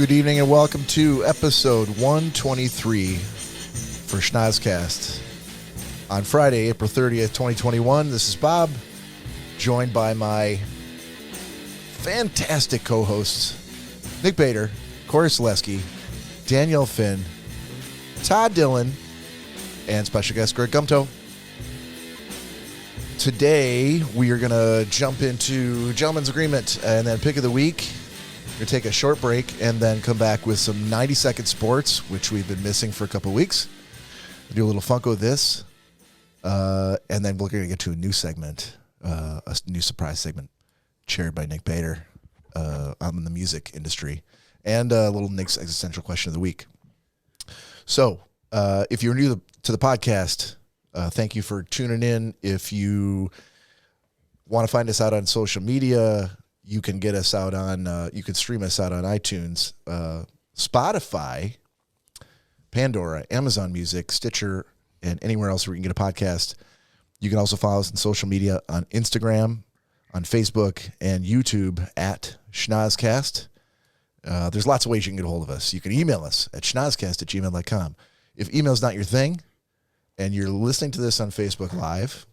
Good evening and welcome to episode 123 for Schnozzcast. On Friday, April 30th, 2021, this is Bob, joined by my fantastic co-hosts, Nick Bader, Corey Selesky, Danielle Finn, Todd Dillon, and special guest Greg Gumto. Today, we are going to jump into Gentleman's Agreement and then Pick of the Week. We're going to take a short break and then come back with some 90-second sports, which we've been missing for a couple of weeks. We'll do a little Funko This, and then we're going to get to a new segment, a new surprise segment, chaired by Nick Bader. I'm in the music industry, and a little Nick's existential question of the week. So, if you're new to the podcast, thank you for tuning in. If you want to find us out on social media, you can get us out on, you can stream us out on iTunes, Spotify, Pandora, Amazon Music, Stitcher, and anywhere else where you can get a podcast. You can also follow us on social media on Instagram, on Facebook, and YouTube at Schnozzcast. There's lots of ways you can get a hold of us. You can email us at schnozzcast@gmail.com. If email's not your thing, and you're listening to this on Facebook Live,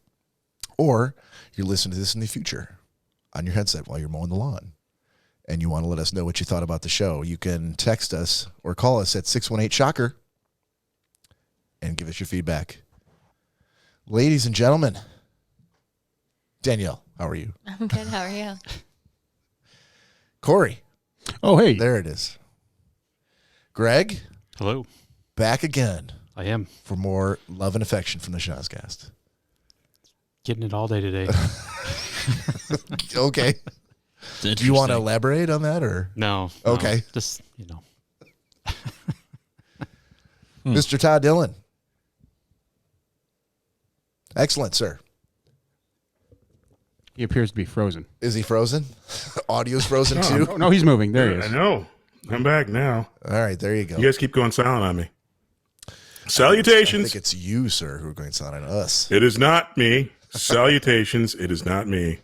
or you're listening to this in the future on your headset while you're mowing the lawn, and you want to let us know what you thought about the show, you can text us or call us at 618-SHOCKER and give us your feedback. Ladies and gentlemen, Danielle, how are you? I'm good. How are you? Corey. Oh, hey. There it is. Greg. Hello. Back again. I am. For more love and affection from the Schnozzcast. Getting it all day today. Okay. Do you want to elaborate on that or? No. Okay. Just, you know. Mr. Todd Dillon. Excellent, sir. He appears to be frozen. Is he frozen? Audio's frozen too? No, he's moving. There he is. I know. I'm back now. All right, there you go. You guys keep going silent on me. Salutations. I think it's you, sir, who are going silent on us. It is not me. Salutations. It is not me.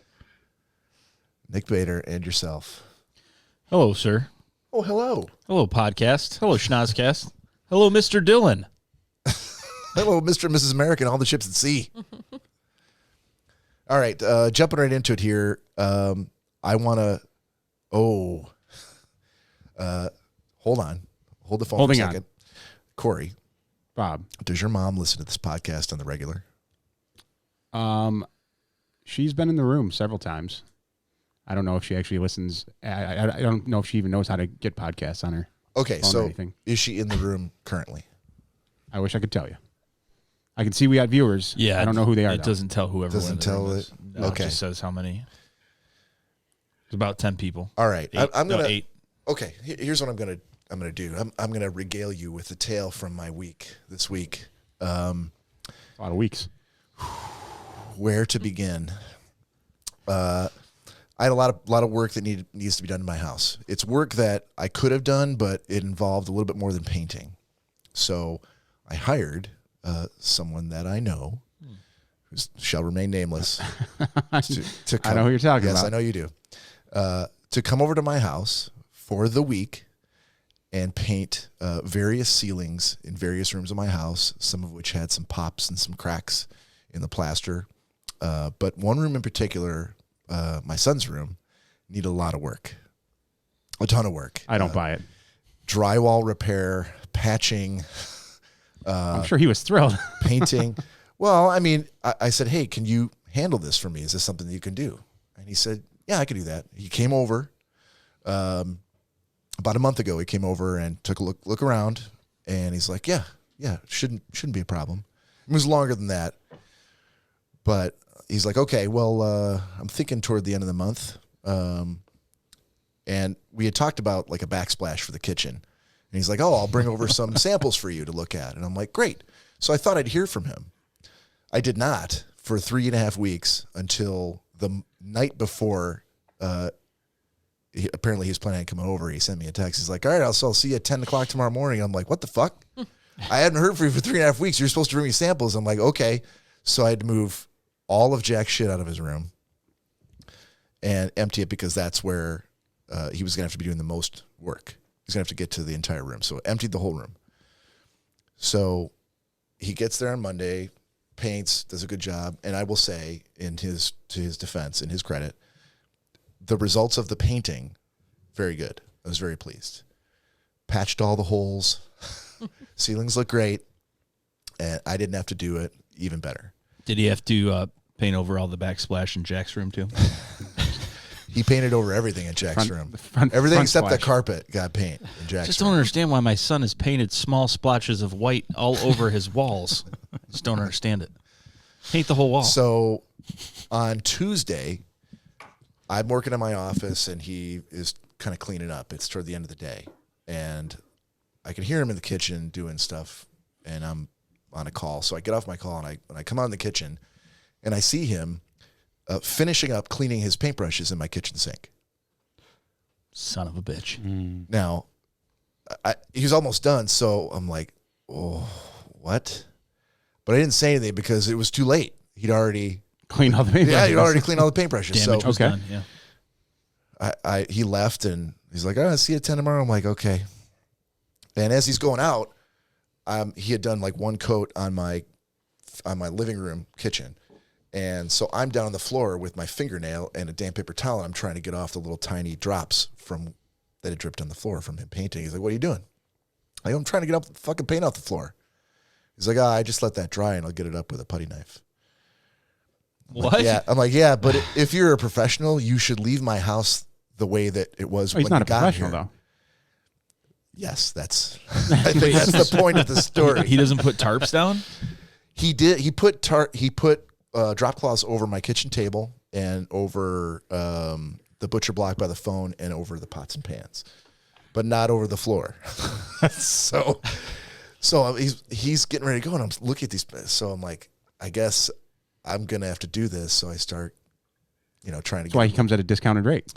Nick Bader and yourself. Hello, sir. Oh, hello. Hello, podcast. Hello, Schnozzcast. Hello, Mr. Dillon. Hello, Mr. and Mrs. American, all the ships at sea. All right, jumping right into it here. I want to. Hold on. Hold the phone Holding for a second. Corey. Bob. Does your mom listen to this podcast on the regular? She's been in the room several times. I don't know if she actually listens. I don't know if she even knows how to get podcasts on her. Okay, phone or so anything. Is she in the room currently? I wish I could tell you. I can see we got viewers. Yeah, I don't know who they are. It doesn't tell whoever. Doesn't tell it. No, Okay. It just says how many. It's about 10 people. All right, I'm gonna. 8. Okay, here's what I'm gonna do. I'm gonna regale you with the tale from my week this week. A lot of weeks. Where to begin? I had a lot of work that needs to be done in my house. It's work that I could have done, but it involved a little bit more than painting. So I hired someone that I know, who shall remain nameless, to come. I know who you're talking yes, about. I know you do. To come over to my house for the week and paint various ceilings in various rooms of my house, some of which had some pops and some cracks in the plaster. But one room in particular, my son's room, needed a lot of work. A ton of work. I don't buy it. Drywall repair, patching. I'm sure he was thrilled. Painting. Well, I mean, I said, hey, can you handle this for me? Is this something that you can do? And he said, yeah, I can do that. He came over about a month ago. He came over and took a look around, and he's like, yeah, shouldn't be a problem. It was longer than that, but he's like, okay, well, I'm thinking toward the end of the month. And we had talked about like a backsplash for the kitchen. And he's like, oh, I'll bring over some samples for you to look at. And I'm like, great. So I thought I'd hear from him. I did not for 3.5 weeks until the night before. Apparently he was planning on coming over. He sent me a text. He's like, all right, I'll see you at 10 o'clock tomorrow morning. I'm like, what the fuck? I hadn't heard from you for 3.5 weeks. You're supposed to bring me samples. I'm like, okay. So I had to move all of Jack's shit out of his room and empty it because that's where he was going to have to be doing the most work. He's going to have to get to the entire room. So emptied the whole room. So he gets there on Monday, paints, does a good job. And I will say, to his defense, in his credit, the results of the painting, very good. I was very pleased. Patched all the holes. Ceilings look great. And I didn't have to do it. Even better. Did he have to paint over all the backsplash in Jack's room too? He painted over everything in Jack's room. Front Except splash. the carpet got paint in Jack's Just room. don't understand why my son has painted small splotches of white all over his walls. Just don't understand it. Paint the whole wall. So on Tuesday, I'm working in my office and he is kind of cleaning up. It's toward the end of the day. And I can hear him in the kitchen doing stuff and I'm on a call. So I get off my call and I come out in the kitchen and I see him finishing up cleaning his paintbrushes in my kitchen sink. Son of a bitch. Now, he's almost done, so I'm like, oh, what? But I didn't say anything because it was too late. He'd already Clean all the paintbrushes. Yeah, he'd already cleaned all the paintbrushes. Damage So was done. Yeah. he left and he's like, I'll see you at 10 tomorrow. I'm like, okay. And as he's going out, he had done like one coat on my living room kitchen. And so I'm down on the floor with my fingernail and a damp paper towel. And I'm trying to get off the little tiny drops that had dripped on the floor from him painting. He's like, what are you doing? I'm trying to get the fucking paint off the floor. He's like, I just let that dry and I'll get it up with a putty knife. What? Yeah. I'm like, yeah, but if you're a professional, you should leave my house the way that it was when He's not you a got professional, here. though. Yes, I think that's the point of the story. He doesn't put tarps down? He did. He put drop cloths over my kitchen table and over the butcher block by the phone and over the pots and pans, but not over the floor. so he's getting ready to go, and I'm looking at these. So I'm like, I guess I'm gonna have to do this. So I start, trying to. That's why he comes at a discounted rate.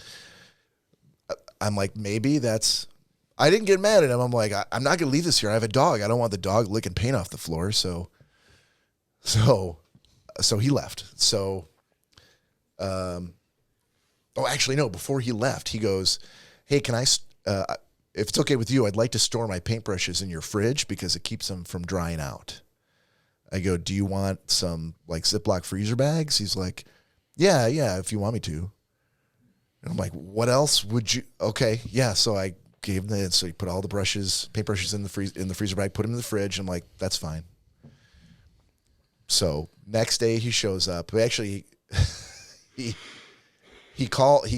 I'm like, maybe that's. I didn't get mad at him. I'm like, I'm not gonna leave this here. I have a dog. I don't want the dog licking paint off the floor. So he left. So, actually, no, before he left, he goes, hey, can I, if it's okay with you, I'd like to store my paintbrushes in your fridge because it keeps them from drying out. I go, do you want some like Ziploc freezer bags? He's like, yeah, if you want me to. And I'm like, what else would you, okay. Yeah. So I gave him so he put all the paintbrushes in the freezer bag, put them in the fridge. And I'm like, that's fine. So next day he shows up. Actually, he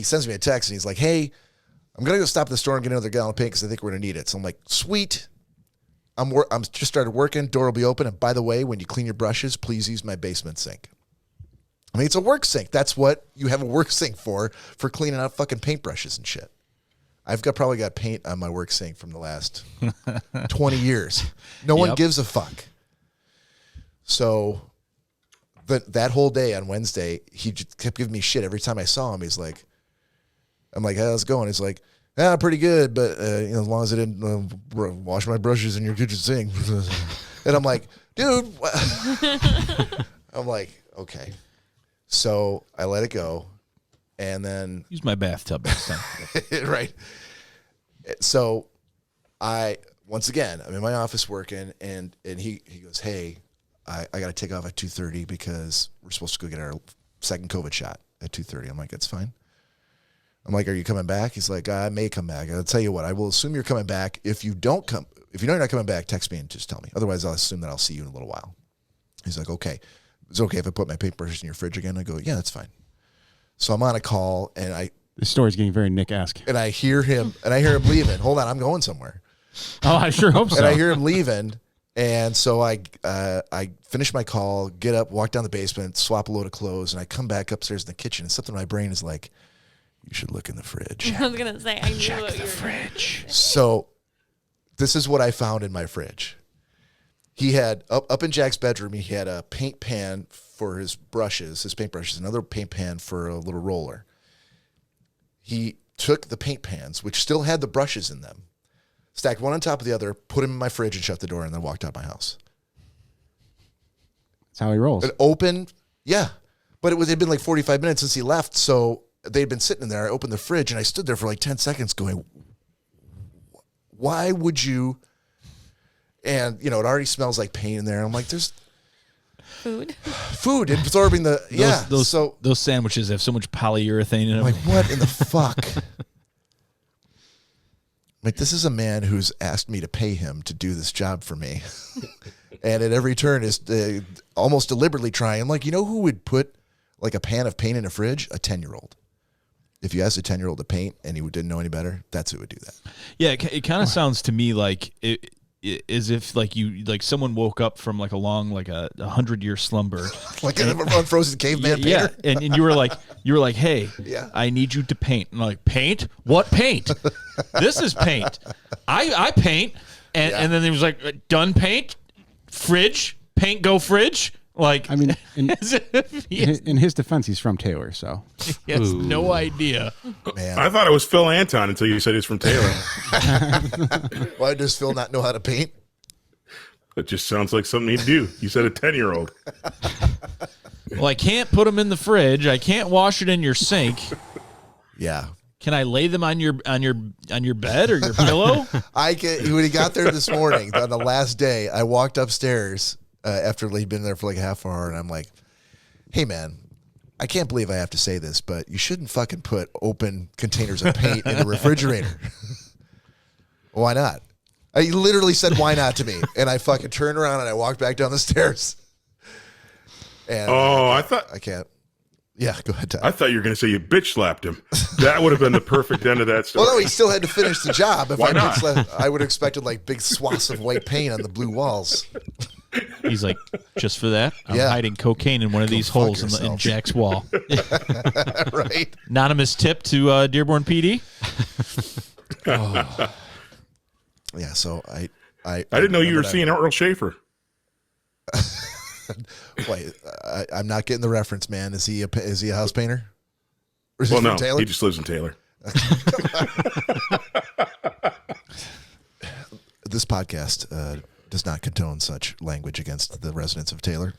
sends me a text and he's like, hey, I'm going to go stop at the store and get another gallon of paint because I think we're going to need it. So I'm like, sweet. I'm just started working. Door will be open. And by the way, when you clean your brushes, please use my basement sink. I mean, it's a work sink. That's what you have a work sink for cleaning out fucking paintbrushes and shit. I've probably got paint on my work sink from the last 20 years. No one gives a fuck. So that whole day on Wednesday, he just kept giving me shit every time I saw him. He's like, I'm like, how's it going? He's like, pretty good, but as long as I didn't wash my brushes in your kitchen sink. And I'm like, dude. I'm like, okay. So I let it go. And then Use my bathtub next time. right. So once again, I'm in my office working and he goes, hey, I got to take off at 2:30 because we're supposed to go get our second COVID shot at 2:30. I'm like, that's fine. I'm like, are you coming back? He's like, I may come back. I'll tell you what, I will assume you're coming back. If you know you're not coming back, text me and just tell me. Otherwise, I'll assume that I'll see you in a little while. He's like, okay. Is it okay if I put my paintbrushes in your fridge again? I go, yeah, that's fine. So I'm on a call and This story's getting very Nick-esque. and I hear him leaving. Hold on, I'm going somewhere. Oh, I sure hope so. And I hear him leaving. And so I finish my call, get up, walk down the basement, swap a load of clothes, and I come back upstairs in the kitchen, and something in my brain is like, you should look in the fridge. I was gonna say I knew Check what the you were fridge. So this is what I found in my fridge. He had, up in Jack's bedroom, he had a paint pan for his paintbrushes, another paint pan for a little roller. He took the paint pans, which still had the brushes in them, stacked one on top of the other, put them in my fridge and shut the door and then walked out of my house. That's how he rolls. It opened, yeah. But it'd been like 45 minutes since he left, so they'd been sitting in there. I opened the fridge and I stood there for like 10 seconds going, Why would you? And, it already smells like paint in there. I'm like, there's food absorbing the, Those sandwiches have so much polyurethane in them. I'm like, what in the fuck? Like, this is a man who's asked me to pay him to do this job for me. And at every turn is almost deliberately trying. I'm like, who would put like a pan of paint in a fridge? A 10-year-old. If you asked a 10-year-old to paint and he didn't know any better, that's who would do that. Yeah, it kind of sounds to me like as if someone woke up from like a long, like a 100-year slumber. Like an unfrozen caveman painter? Yeah, and you were like, hey, I need you to paint. And I'm like, paint? What paint? This is paint. I paint. And then there was like, done paint? Fridge? Paint go fridge? Like, I mean, in his defense, he's from Taylor, so he has no idea. Man. I thought it was Phil Anton until you said he's from Taylor. Why does Phil not know how to paint? It just sounds like something he'd do. You said a 10-year-old. Well, I can't put them in the fridge. I can't wash it in your sink. Yeah. Can I lay them on your bed or your pillow? When he got there this morning on the last day, I walked upstairs after he'd been there for like a half hour, and I'm like, hey, man, I can't believe I have to say this, but you shouldn't fucking put open containers of paint in the refrigerator. Why not? He literally said, why not to me? And I fucking turned around and I walked back down the stairs. And I can't. Yeah, go ahead, Todd. I thought you were going to say you bitch slapped him. That would have been the perfect end of that story. Well, no, he still had to finish the job. If Why I not? bitch slapped, I would have expected like big swaths of white paint on the blue walls. He's like, just for that, I'm hiding cocaine in one of these holes in Jack's wall. Right. Anonymous tip to Dearborn PD. Oh. Yeah, so I didn't know you were seeing Earl Schaefer. Wait, I'm not getting the reference, man. Is he a house painter? Or is Well, he no, from Taylor? he just lives in Taylor. This podcast does not condone such language against the residents of Taylor.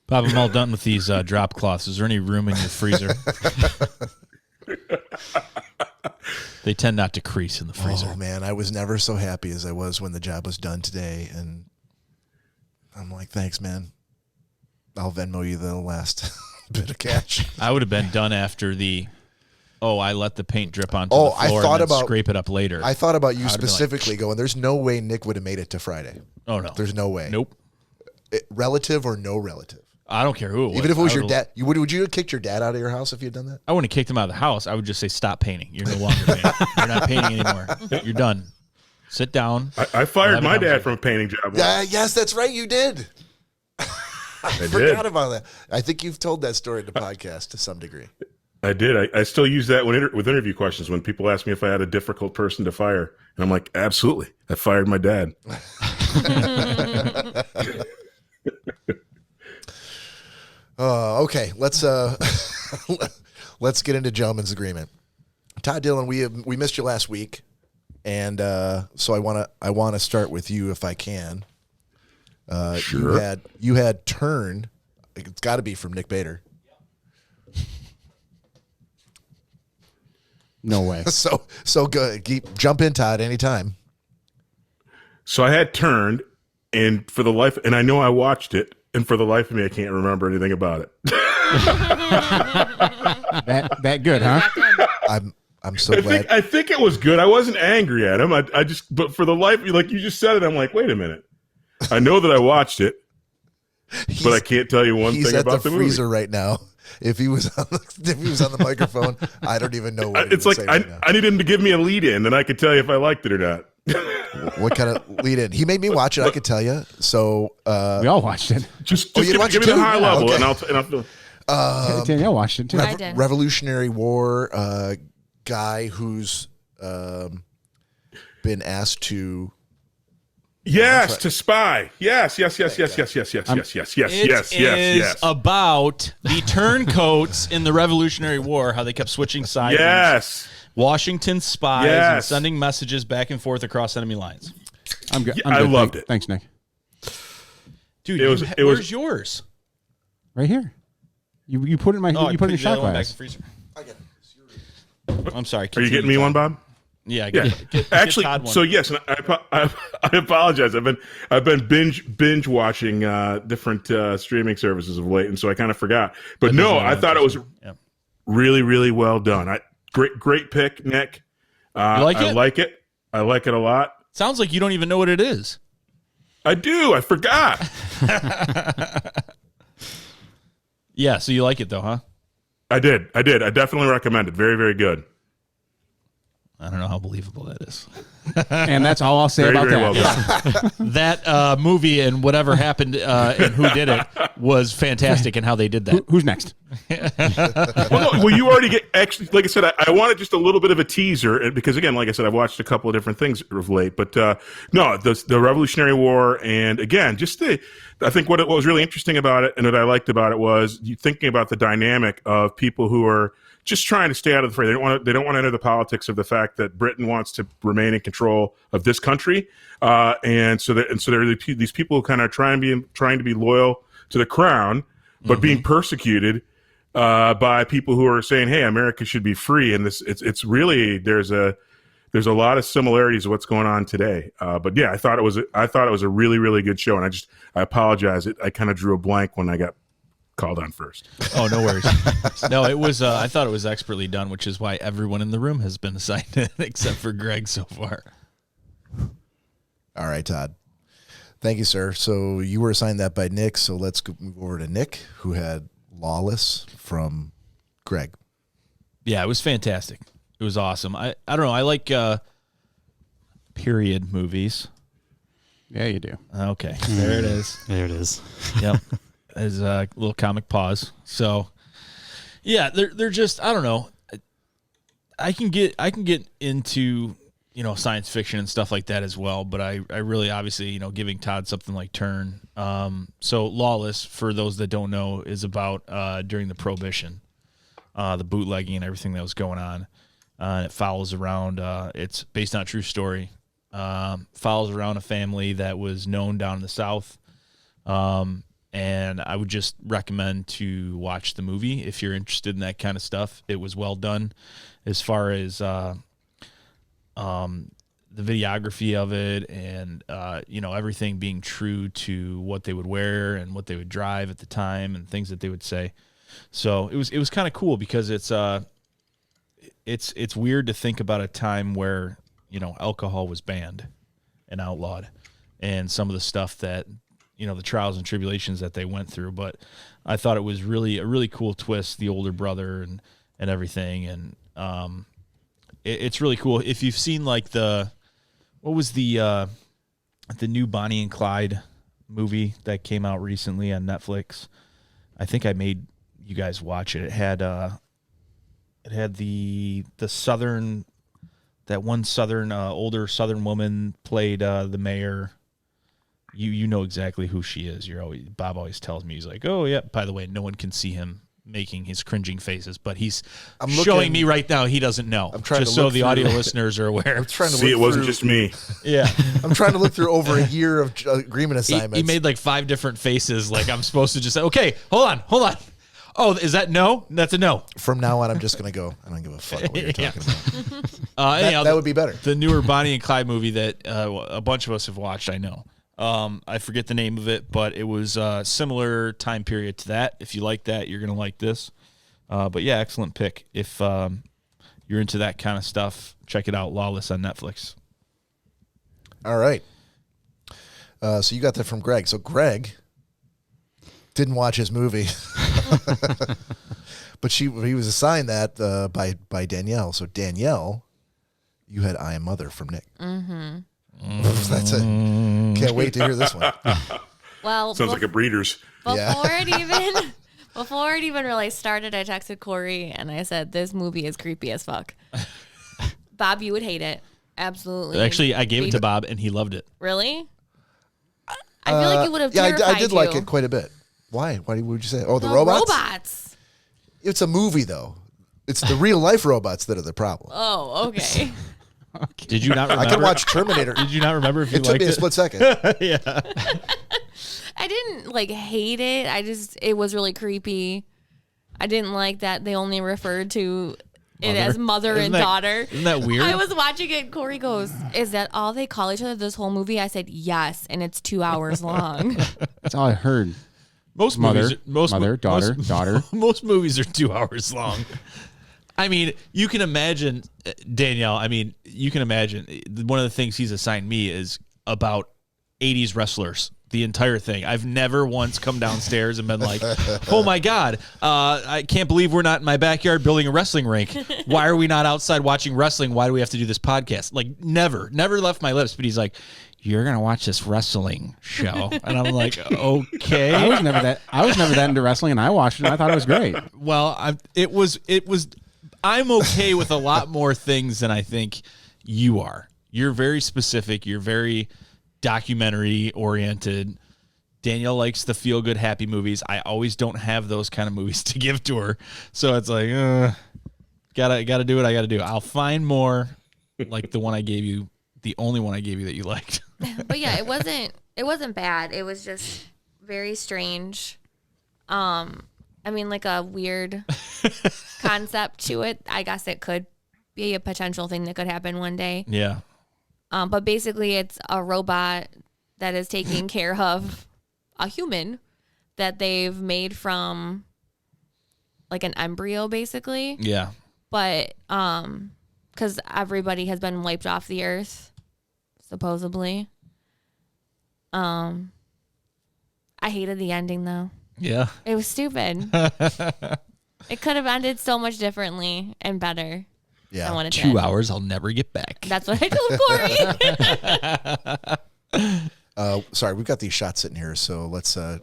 Bob, I'm all done with these drop cloths. Is there any room in your freezer? They tend not to crease in the freezer. Oh, man, I was never so happy as I was when the job was done today. And I'm like, thanks, man. I'll Venmo you the last bit of cash. I would have been done after I let the paint drip onto the floor and then scrape it up later. I thought about you specifically going, there's no way Nick would have made it to Friday. Oh, no. There's no way. Nope. Relative or no relative? I don't care who it was. Even if it was your dad. Would you have kicked your dad out of your house if you had done that? I wouldn't have kicked him out of the house. I would just say, stop painting. You're no longer painting. You're not painting anymore. You're done. Sit down. I fired my dad from a painting job. Yes, that's right. You did. I forgot about that. I think you've told that story in the podcast to some degree. I did. I still use that with interview questions when people ask me if I had a difficult person to fire. And I'm like, absolutely. I fired my dad. Okay, let's get into gentleman's agreement. Todd Dillon, we missed you last week, and so I wanna start with you if I can. Sure. You had Turn. It's got to be from Nick Bader. No way. So good. Jump in, Todd, anytime. So I had Turned, and I know I watched it, and for the life of me, I can't remember anything about it. that good, huh? I'm so glad. I think it was good. I wasn't angry at him. But for the life, like you just said it, I'm like, wait a minute. I know that I watched it, but I can't tell you one thing about the movie. He's at the freezer right now. If he was on the microphone, I don't even know what it's like. I need him to give me a lead in, and I could tell you if I liked it or not. What kind of lead in? He made me watch it. I could tell you. So we all watched it. Just give me the high level, and I'll Danielle watched it too. I did. Revolutionary War guy who's been asked to. Yes, to spy. Yes. It is about the turncoats in the Revolutionary War, how they kept switching sides. Yes. Washington spies and sending messages back and forth across enemy lines. I'm good. I loved it. Thanks, Nick. Dude, where's yours? Right here. You put it in my. You put it in your shot glass. I'm sorry. Are you getting me one, Bob? Yeah, Actually, Todd one. so yes, and I apologize. I've been binge watching different streaming services of late, and so I kind of forgot. But no, I thought it was really, really well done. Great pick, Nick. You like it? I like it. I like it a lot. Sounds like you don't even know what it is. I do. I forgot. Yeah, so you like it though, huh? I did. I definitely recommend it. Very, very good. I don't know how believable that is. And that's all I'll say Very, about very that. well done. That movie and whatever happened and who did it was fantastic, and how they did that. Who's next? Well, you already get actually. Like I said, I wanted just a little bit of a teaser because, again, like I said, I've watched a couple of different things of late. But no, the Revolutionary War, and again, I think what was really interesting about it, and what I liked about it was you thinking about the dynamic of people who are just trying to stay out of the fray. They don't want to enter the politics of the fact that Britain wants to remain in control of this country, and so there are these people who kind of trying to be loyal to the crown, but being persecuted by people who are saying, "Hey, America should be free." And it's really there's a lot of similarities to what's going on today. But yeah, I thought it was a really, really good show, and I apologize. I kind of drew a blank when I got called on first. Oh, no worries. No, it was. I thought it was expertly done, which is why everyone in the room has been assigned it, except for Greg so far. All right, Todd. Thank you, sir. So you were assigned that by Nick. So let's move over to Nick, who had Lawless from Greg. Yeah, it was fantastic. It was awesome. I don't know. I like period movies. Yeah, you do. Okay, there it is. There it is. Yep. As a little comic pause. So, yeah, they're just, I don't know. I can get into, science fiction and stuff like that as well, but I really obviously, giving Todd something like Turn. So Lawless, for those that don't know, is about during the Prohibition, the bootlegging and everything that was going on. It follows around, it's based on a true story. Follows around a family that was known down in the South. And I would just recommend to watch the movie if you're interested in that kind of stuff. It was well done as far as the videography of it and, everything being true to what they would wear and what they would drive at the time and things that they would say. So it was kind of cool because it's weird to think about a time where, alcohol was banned and outlawed and some of the stuff that, the trials and tribulations that they went through. But I thought it was really a really cool twist, the older brother and everything. And it's really cool. If you've seen like what was the new Bonnie and Clyde movie that came out recently on Netflix? I think I made you guys watch it. It had the Southern, that one Southern, older Southern woman played the mayor. You know exactly who she is. Bob always tells me, he's like, oh yeah, by the way, no one can see him making his cringing faces, but he's showing me right now he doesn't know. I'm trying just so the audio listeners are aware. I'm trying to see it wasn't just me. Yeah. I'm trying to look through over a year of agreement assignments. He made like 5 different faces. Like I'm supposed to just say, okay, hold on. Oh, is that no? That's a no. From now on, I'm just going to go, I don't give a fuck what you're talking about. That would be better. The newer Bonnie and Clyde movie that a bunch of us have watched, I know. I forget the name of it, but it was a similar time period to that. If you like that, you're going to like this. But yeah, excellent pick. If you're into that kind of stuff, check it out. Lawless on Netflix. All right. So you got that from Greg. So Greg didn't watch his movie, but he was assigned that by Danielle. So Danielle, you had I Am Mother from Nick. Mm-hmm. That's it. Can't wait to hear this one. Well, sounds like a Breeders. Before it even really started, I texted Corey and I said, "This movie is creepy as fuck." Bob, you would hate it. Absolutely. Actually, I gave it to Bob and he loved it. Really? I feel like you would have. Yeah, terrified I did you. like it quite a bit. Why? Why would you say? Oh, the robots. Robots. It's a movie, though. It's the real life robots that are the problem. Oh, okay. Did you not remember? I could watch Terminator. Did you not remember if you liked liked it? It took me a split second. Yeah. I didn't hate it. It was really creepy. I didn't like that they only referred to it as mother and daughter. Isn't that weird? I was watching it. Corey goes, "Is that all they call each other this whole movie?" I said, "Yes," and it's 2 hours long. That's all I heard. Most Daughter. Most movies are 2 hours long. I mean, you can imagine, Danielle. I mean, you can imagine one of the things he's assigned me is about 80s wrestlers. The entire thing. I've never once come downstairs and been like, "Oh my God, I can't believe we're not in my backyard building a wrestling rink. Why are we not outside watching wrestling? Why do we have to do this podcast?" Like, never left my lips. But he's like, "You're gonna watch this wrestling show," and I'm like, "Okay." I was never that into wrestling, and I watched it. And I thought it was great. Well, I'm okay with a lot more things than I think you are. You're very specific. You're very documentary oriented. Danielle likes the feel good happy movies. I always don't have those kind of movies to give to her, so it's like gotta do what I gotta do. I'll find more like the one I gave you, the only one I gave you that you liked. But yeah, it wasn't bad. It was just very strange. I mean, like a weird concept to it. I guess it could be a potential thing that could happen one day. Yeah. But basically, it's a robot that is taking care of a human that they've made from like an embryo, basically. Yeah. But because everybody has been wiped off the earth, supposedly. I hated the ending though. Yeah. It was stupid. It could have ended so much differently and better. Yeah. Than what it 2 did. hours, I'll never get back. That's what I told Corey. Sorry, we've got these shots sitting here, so let's we're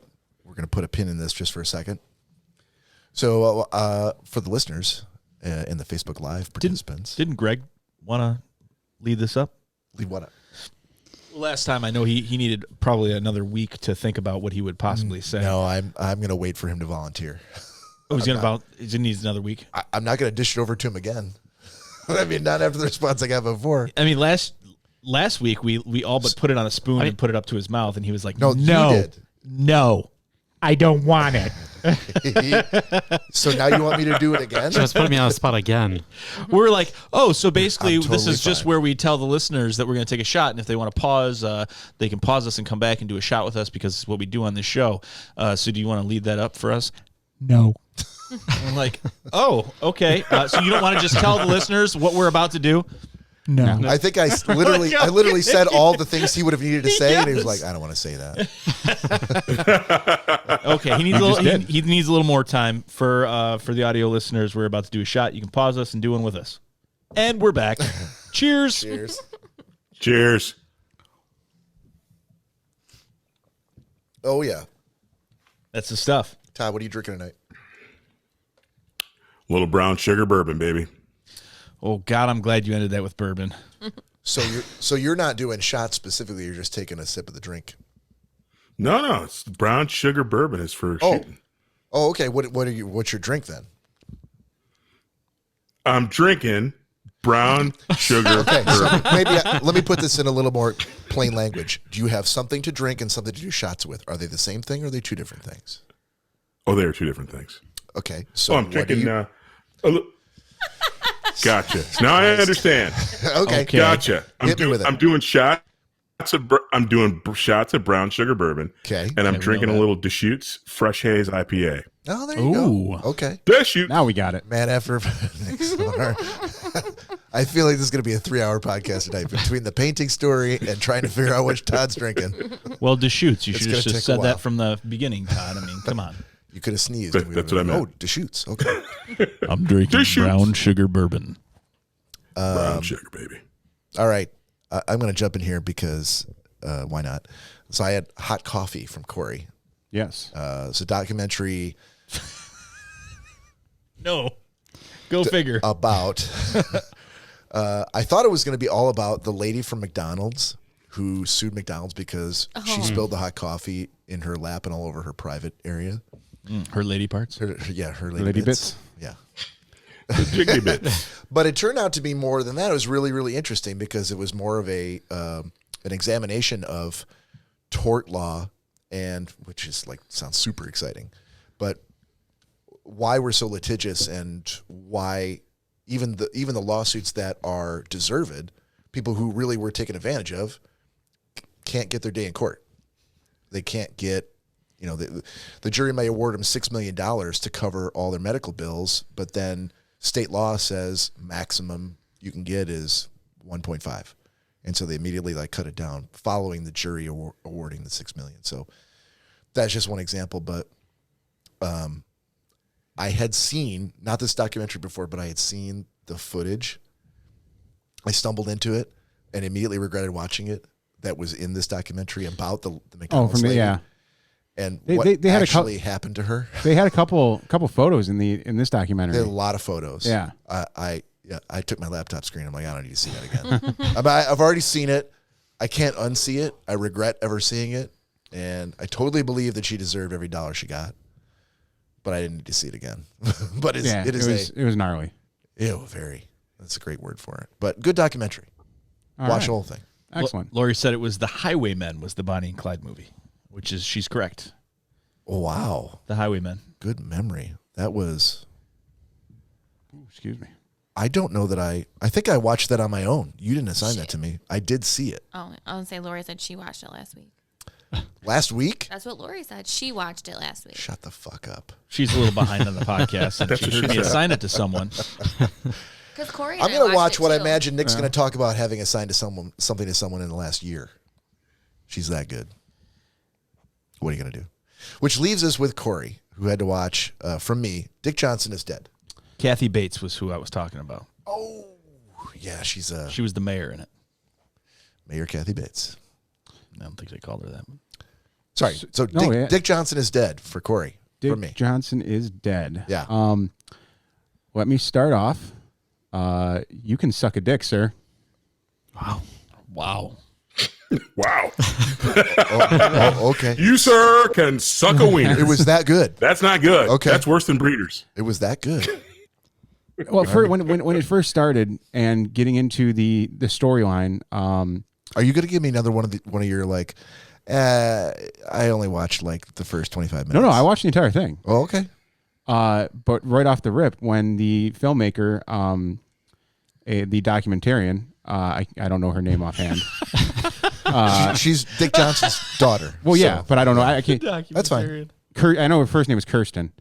gonna put a pin in this just for a second. So for the listeners in the Facebook Live participants, Didn't Greg want to lead this up? leave what up? Last time I know he needed probably another week to think about what he would possibly say. No, I'm gonna wait for him to volunteer. Oh, he needs another week. I'm not gonna dish it over to him again. I mean, not after the response I got before. I mean, last week we all but put it on a spoon and put it up to his mouth, and he was like, No, you did. No, I don't want it." So now you want me to do it again? Just put me on the spot again. We're like, oh, so basically I'm this totally is just fine. where we tell the listeners that we're going to take a shot, and if they want to pause, they can pause us and come back and do a shot with us because it's what we do on this show. So do you want to lead that up for us? No. I'm like, oh, okay. So you don't want to just tell the listeners what we're about to do? No. I think I literally said all the things he would have needed to say, and he was like, "I don't want to say that." Okay, he needs he needs a little more time for the audio listeners. We're about to do a shot. You can pause us and do one with us, and we're back. Cheers. Cheers. Cheers. Oh yeah, That's the stuff. Todd, what are you drinking tonight? Little brown sugar bourbon, baby. Oh God, I'm glad you ended that with bourbon. So you're not doing shots specifically. You're just taking a sip of the drink. No, it's brown sugar bourbon. Is for shooting. Oh, okay. What's your drink then? I'm drinking brown sugar Okay, so bourbon. maybe let me put this in a little more plain language. Do you have something to drink and something to do shots with? Are they the same thing or are they two different things? Oh, they are two different things. Okay, so I'm what do drinking. you- Gotcha. Now I understand. Okay, Gotcha. Hit me with it. I'm doing shots of brown sugar bourbon. Okay. And I'm we know drinking a that. little Deschutes Fresh Haze IPA. Oh, there you Ooh. go. Okay. Deschutes. Now we got it. Man, after I feel like this is going to be a 3-hour podcast tonight between the painting story and trying to figure out which Todd's drinking. Well, Deschutes. You It's should gonna have take just a said while. that from the beginning, Todd. I mean, come on. You could have sneezed. That- and we would've that's what I been, meant. Oh, Deschutes. Okay. I'm drinking Deschutes. brown sugar bourbon. Brown sugar, baby. All right. I'm going to jump in here because why not? So I had hot coffee from Corey. Yes. It's a documentary No. Go figure. about I thought it was going to be all about the lady from McDonald's who sued McDonald's because she spilled the hot coffee in her lap and all over her private area. Her lady parts. Her lady, Lady bits. bits? Yeah. The jiggly bit. But it turned out to be more than that. It was really, really interesting because it was more of an examination of tort law, and which is like sounds super exciting, but why we're so litigious and why even the lawsuits that are deserved, people who really were taken advantage of can't get their day in court. They can't get, the jury may award them $6 million to cover all their medical bills, but then state law says maximum you can get is 1.5. And so they immediately cut it down following the jury awarding the $6 million. So that's just one example, but I had seen, not this documentary before, but I had seen the footage. I stumbled into it and immediately regretted watching it. That was in this documentary about the McDonald's lady. Yeah. And they what had actually happened to her. They had a couple photos in this documentary. They had a lot of photos. Yeah. I took my laptop screen. I'm like, I don't need to see that again. I've already seen it. I can't unsee it. I regret ever seeing it. And I totally believe that she deserved every dollar she got. But I didn't need to see it again. But it was gnarly. Ew, very. That's a great word for it. But good documentary. Watch the whole thing. Excellent. Lori said it was The Highwaymen was the Bonnie and Clyde movie, which is, she's correct. Oh, wow. The Highwaymen. Good memory. That was... Excuse me. I don't know that I think I watched that on my own. You didn't assign that to me. I did see it. Oh, I was say Lori said she watched it last week. Last week? That's what Lori said. She watched it last week. Shut the fuck up. She's a little behind on the podcast, and she heard me assign it to someone. Because Corey, I'm going to watch what I imagine Nick's going to talk about having assigned to something to someone in the last year. She's that good. What are you going to do? Which leaves us with Corey, who had to watch, from me, Dick Johnson Is Dead. Kathy Bates was who I was talking about. Oh, yeah, she was the mayor in it. Mayor Kathy Bates. I don't think they called her that. Sorry. So Dick Johnson Is Dead for Corey. Dick from me. Johnson Is Dead. Yeah. Let me start off. You can suck a dick, sir. Wow. Wow. Okay. You, sir, can suck a wiener. It was that good. That's not good. Okay. That's worse than breeders. It was that good. Well, when it first started and getting into the storyline, are you going to give me another one of your I only watched the first 25 minutes. No, I watched the entire thing. Oh, okay. But right off the rip, when the filmmaker, the documentarian, I don't know her name offhand. She's Dick Johnson's daughter. Well, yeah, but I don't know. I can't. That's fine. I know her first name is Kirsten.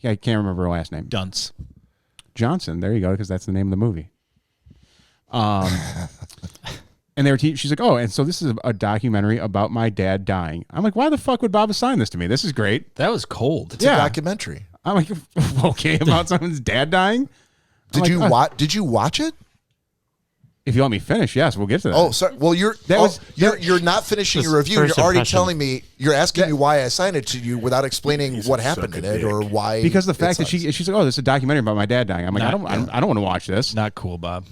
I can't remember her last name. Dunce. Johnson. There you go, because that's the name of the movie. And she's like, oh, and so this is a documentary about my dad dying. I'm like, why the fuck would Bob assign this to me? This is great. That was cold. It's a documentary. I'm like, okay, about someone's dad dying? Did you watch it? If you let me finish, yes, we'll get to that. Oh, sorry. Well, you're not finishing your review. You're already telling me. You're asking me why I assigned it to you without explaining what happened in it or why. Because the fact that she's like, oh, this is a documentary about my dad dying. I'm like, I don't want to watch this. Not cool, Bob.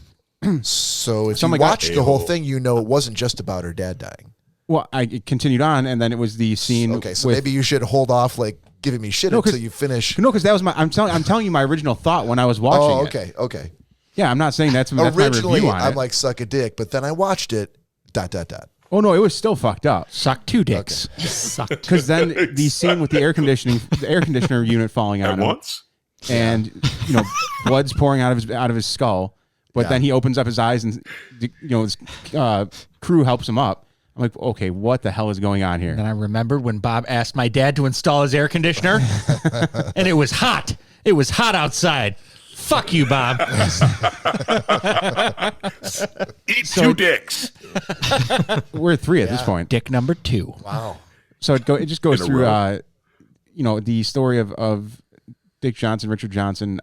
So if you watched the whole thing, it wasn't just about her dad dying. Well, it continued on, and then it was the scene. Okay, so maybe you should hold off giving me shit until you finish. No, because that was I'm telling you my original thought when I was watching it. Okay. Yeah, I'm not saying that's my originally. Review on I'm it. like suck a dick, but then I watched it. ... Oh no, it was still fucked up. Suck two dicks. Okay. Sucked. Because then the scene with the air conditioner unit falling on him, once, and blood's pouring out of his skull. But then he opens up his eyes, and his crew helps him up. I'm like, okay, what the hell is going on here? And I remembered when Bob asked my dad to install his air conditioner, and it was hot. It was hot outside. Fuck you, Bob. Eat two dicks. We're at 3 at this point. Dick number 2. Wow. So it just goes through, the story of Dick Johnson, Richard Johnson,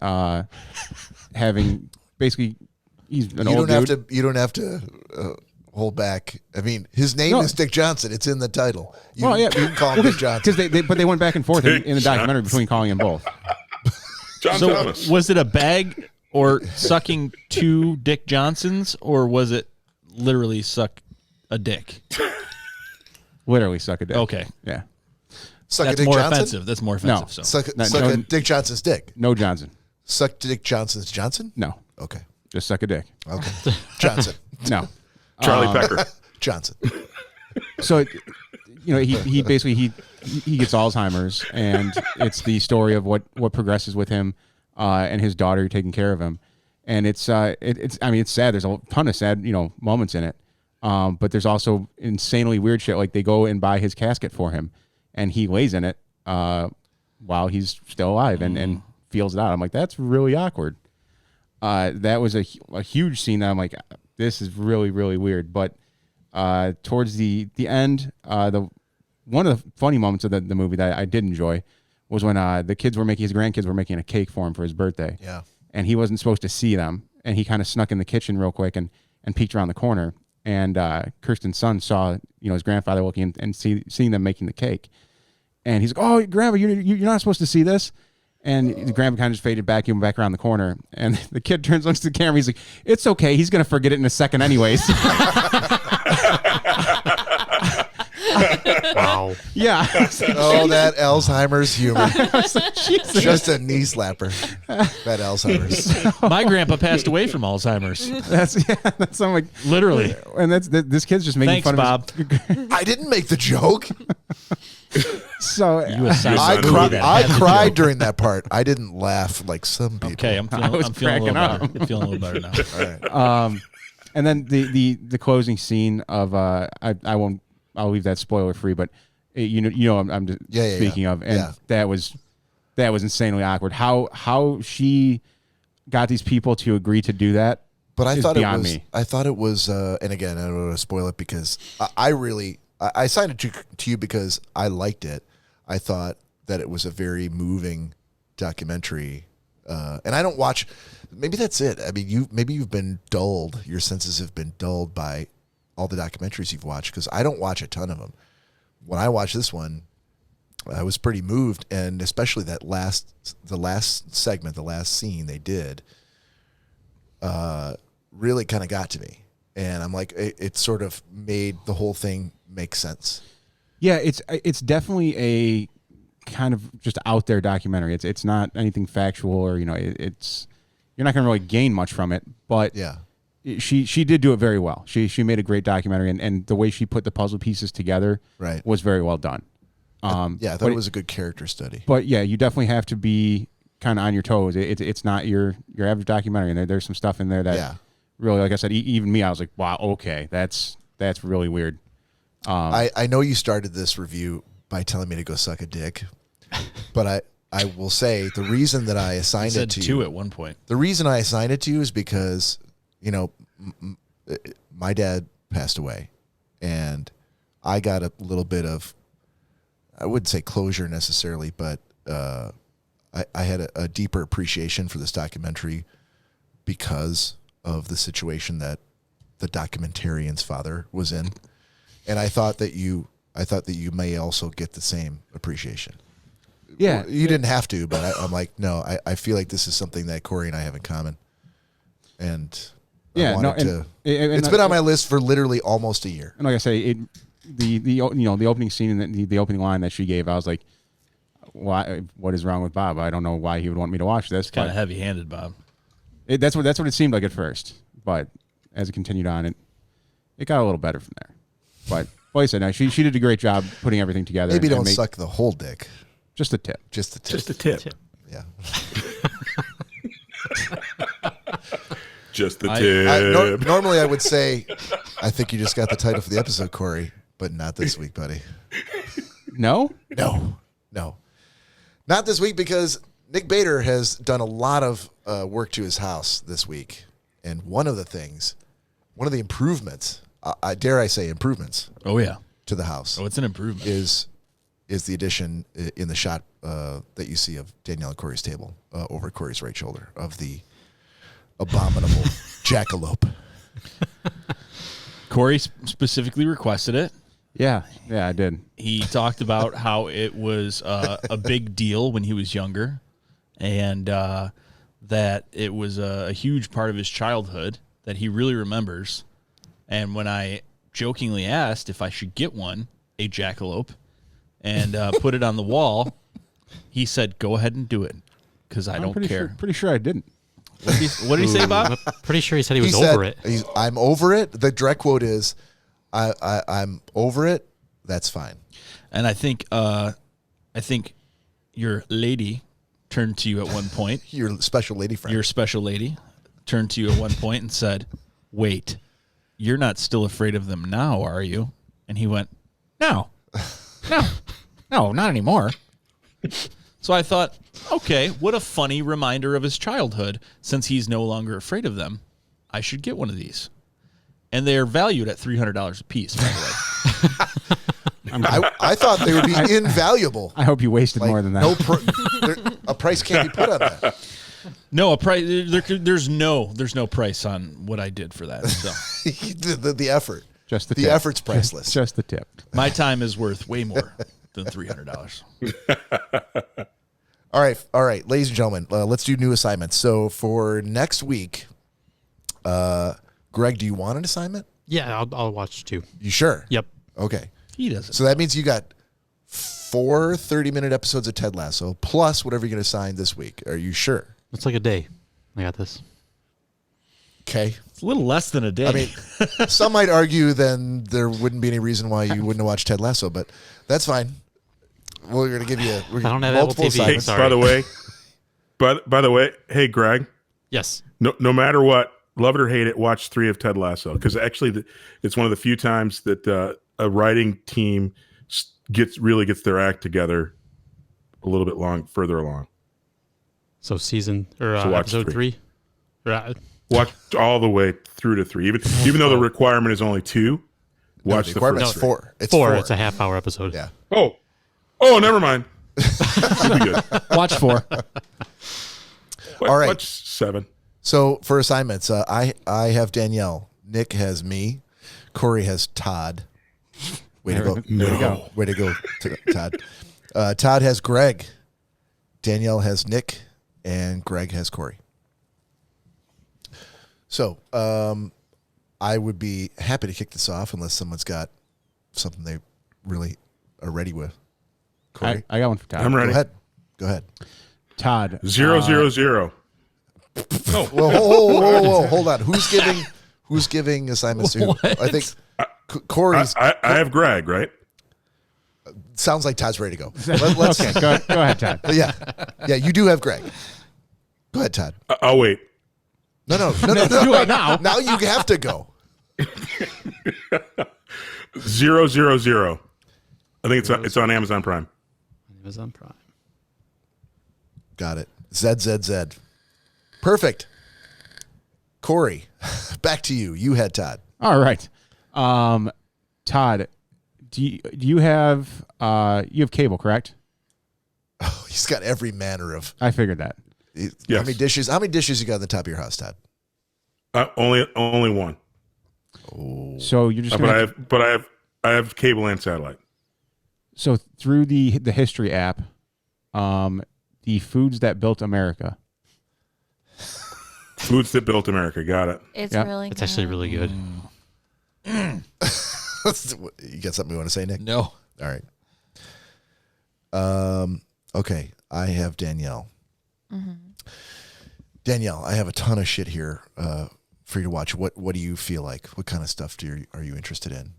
having basically he's an old dude. You don't have to hold back. I mean, his name is Dick Johnson. It's in the title. You can call him Dick Johnson. But they went back and forth in the documentary between calling him both. John Thomas. Was it a bag or sucking 2 Dick Johnsons, or was it literally suck a dick? Literally suck a dick. Okay. Yeah. Suck That's a Dick more Johnson? offensive. That's more offensive. No. So. Suck a Dick Johnson's dick. No Johnson. Suck Dick Johnson's Johnson? No. Okay. Just suck a dick. Okay. Johnson. No. Charlie Pecker. Johnson. So, he basically he gets Alzheimer's, and it's the story of what progresses with him and his daughter taking care of him. and it's I mean, it's sad. There's a ton of sad moments in it, but there's also insanely weird shit. Like they go and buy his casket for him, and he lays in it while he's still alive and feels it out. I'm like, that's really awkward. That was a huge scene that I'm like, this is really, really weird. But towards the end, one of the funny moments of the movie that I did enjoy was when his grandkids were making a cake for him for his birthday. Yeah. And he wasn't supposed to see them. And he kind of snuck in the kitchen real quick and peeked around the corner. And Kirsten's son saw, his grandfather looking and seeing them making the cake. And he's like, "Oh, Grandpa, you're not supposed to see this." And the grandpa kind of just faded back, he went back around the corner. And the kid turns, looks at the camera, he's like, "It's okay, he's going to forget it in a second anyways." Wow. Yeah. Oh, that Alzheimer's humor. Like, Jesus. Just a knee slapper. That Alzheimer's. My grandpa passed away from Alzheimer's. That's I'm like, Literally. and this kid's just making Thanks, fun Bob. of his, I didn't make the joke. so You assigned I, me cri- that. I Had to cried joke. during that part. I didn't laugh like some people. Okay, I'm feeling a little cracking better. up. I'm feeling a little better now. All right. and then the closing scene of I'll leave that spoiler free, but I'm just speaking of, and that was insanely awkward. How she got these people to agree to do that. But I is thought beyond me. I thought it was, and again, I don't want to spoil it because I signed it to you because I liked it. I thought that it was a very moving documentary, and I don't watch. Maybe that's it. I mean, you've been dulled. Your senses have been dulled by all the documentaries you've watched because I don't watch a ton of them. When I watched this one, I was pretty moved, and especially the last segment, the last scene they did, really kind of got to me. And I'm like, it sort of made the whole thing make sense. Yeah, it's definitely a kind of just out there documentary. It's not anything factual or it's you're not going to really gain much from it. But Yeah. She did do it very well. She made a great documentary, and the way she put the puzzle pieces together was very well done. I thought it was a good character study. But yeah, you definitely have to be kind of on your toes. It's not your average documentary, and there's some stuff in there that really, like I said, even me, I was like, wow, okay, that's really weird. I know you started this review by telling me to go suck a dick, but I will say the reason that I assigned it to you at one point. The reason I assigned it to you is because my dad passed away, and I got a little bit of, I wouldn't say closure necessarily, but I had a deeper appreciation for this documentary because of the situation that the documentarian's father was in, and I thought that you may also get the same appreciation. Yeah, you didn't have to, but I'm like, no, I feel like this is something that Corey and I have in common, and it's been on my list for literally almost a year. And like I say, the opening scene and the opening line that she gave, I was like, why? What is wrong with Bob? I don't know why he would want me to watch this. Kind of heavy-handed, Bob. That's what it seemed like at first, but as it continued on, it got a little better from there. But like I said, no, she did a great job putting everything together. Maybe don't suck the whole dick. Just a tip. Just a tip. Just a tip. Yeah. Just the tip. Normally I would say, I think you just got the title for the episode, Corey, but not this week, buddy. No? No. Not this week because Nick Bader has done a lot of work to his house this week. And one of the improvements, dare I say improvements. Oh, yeah. To the house. Oh, it's an improvement. Is the addition in the shot that you see of Danielle and Corey's table over Corey's right shoulder of the abominable jackalope. Corey specifically requested it. Yeah, I did. He talked about how it was a big deal when he was younger, and that it was a huge part of his childhood that he really remembers. And when I jokingly asked if I should get a jackalope, and put it on the wall, he said, "Go ahead and do it, because I don't care." Pretty sure I didn't. What did he say, Bob? I'm pretty sure he said he was over it. I'm over it. The direct quote is, I'm over it. That's fine. And I think your lady turned to you at one point. Your special lady friend. Your special lady turned to you at one point and said, "Wait, you're not still afraid of them now, are you?" And he went, "No, not anymore." So I thought, okay, what a funny reminder of his childhood. Since he's no longer afraid of them, I should get one of these. And they are valued at $300 a piece, by the way. I thought they would be invaluable. I hope you wasted more than that. A price can't be put on that. No, a price. There's no price on what I did for that. So the effort, just the tip. Effort's priceless. Just the tip. My time is worth way more than $300. All right, ladies and gentlemen, let's do new assignments. So for next week, Greg, do you want an assignment? Yeah, I'll watch too. You sure? Yep. Okay. He doesn't. So that means you got 4 30-minute episodes of Ted Lasso plus whatever you're going to assign this week. Are you sure? It's like a day. I got this. Okay. It's a little less than a day. I mean, some might argue then there wouldn't be any reason why you wouldn't watch Ted Lasso, but that's fine. We're going to give you I don't have multiple Apple TV. assignments. Sorry. By the way, hey Greg, Yes. no matter what, love it or hate it, watch 3 of Ted Lasso, because actually it's one of the few times that a writing team really gets their act together a little bit further along. So season or So watch episode 3. Watch all the way through to 3, even though the requirement is only 2. Watch the the requirement's first 4. It's 4. 4. It's a half-hour episode. Yeah. Oh, never mind. You'll be good. Watch 4. All right. Watch 7. So for assignments, I have Danielle. Nick has me. Corey has Todd. Way to go. No. Way to go, Todd. Todd has Greg. Danielle has Nick. And Greg has Corey. So I would be happy to kick this off unless someone's got something they really are ready with. Corey? I got one for Todd. I'm ready. Go ahead. Todd. 0, 0, 0. Well, whoa, hold on. Who's giving assignments to who? I think Corey's I have Greg, right? sounds like Todd's ready to go. Let's Okay, go ahead, Todd. Yeah, you do have Greg. Go ahead, Todd. I'll wait. No. Do it now. Now you have to go. 0, 0, 0. I think it's on Amazon Prime. Amazon Prime. Got it. Z. Perfect. Corey, back to you. You had Todd. All right. Todd, do you have cable, correct? Oh, he's got every manner of. I figured that. Yes. How many dishes you got on the top of your house, Todd? Only one. So you're just gonna I have cable and satellite. So through the history app, the foods that built America. Foods that built America. Got it. It's Yep. really It's good. actually really good. You got something you want to say, Nick? No. All right. Okay. I have Danielle. Mm-hmm. Danielle, I have a ton of shit here for you to watch. What do you feel like? What kind of stuff are you interested in?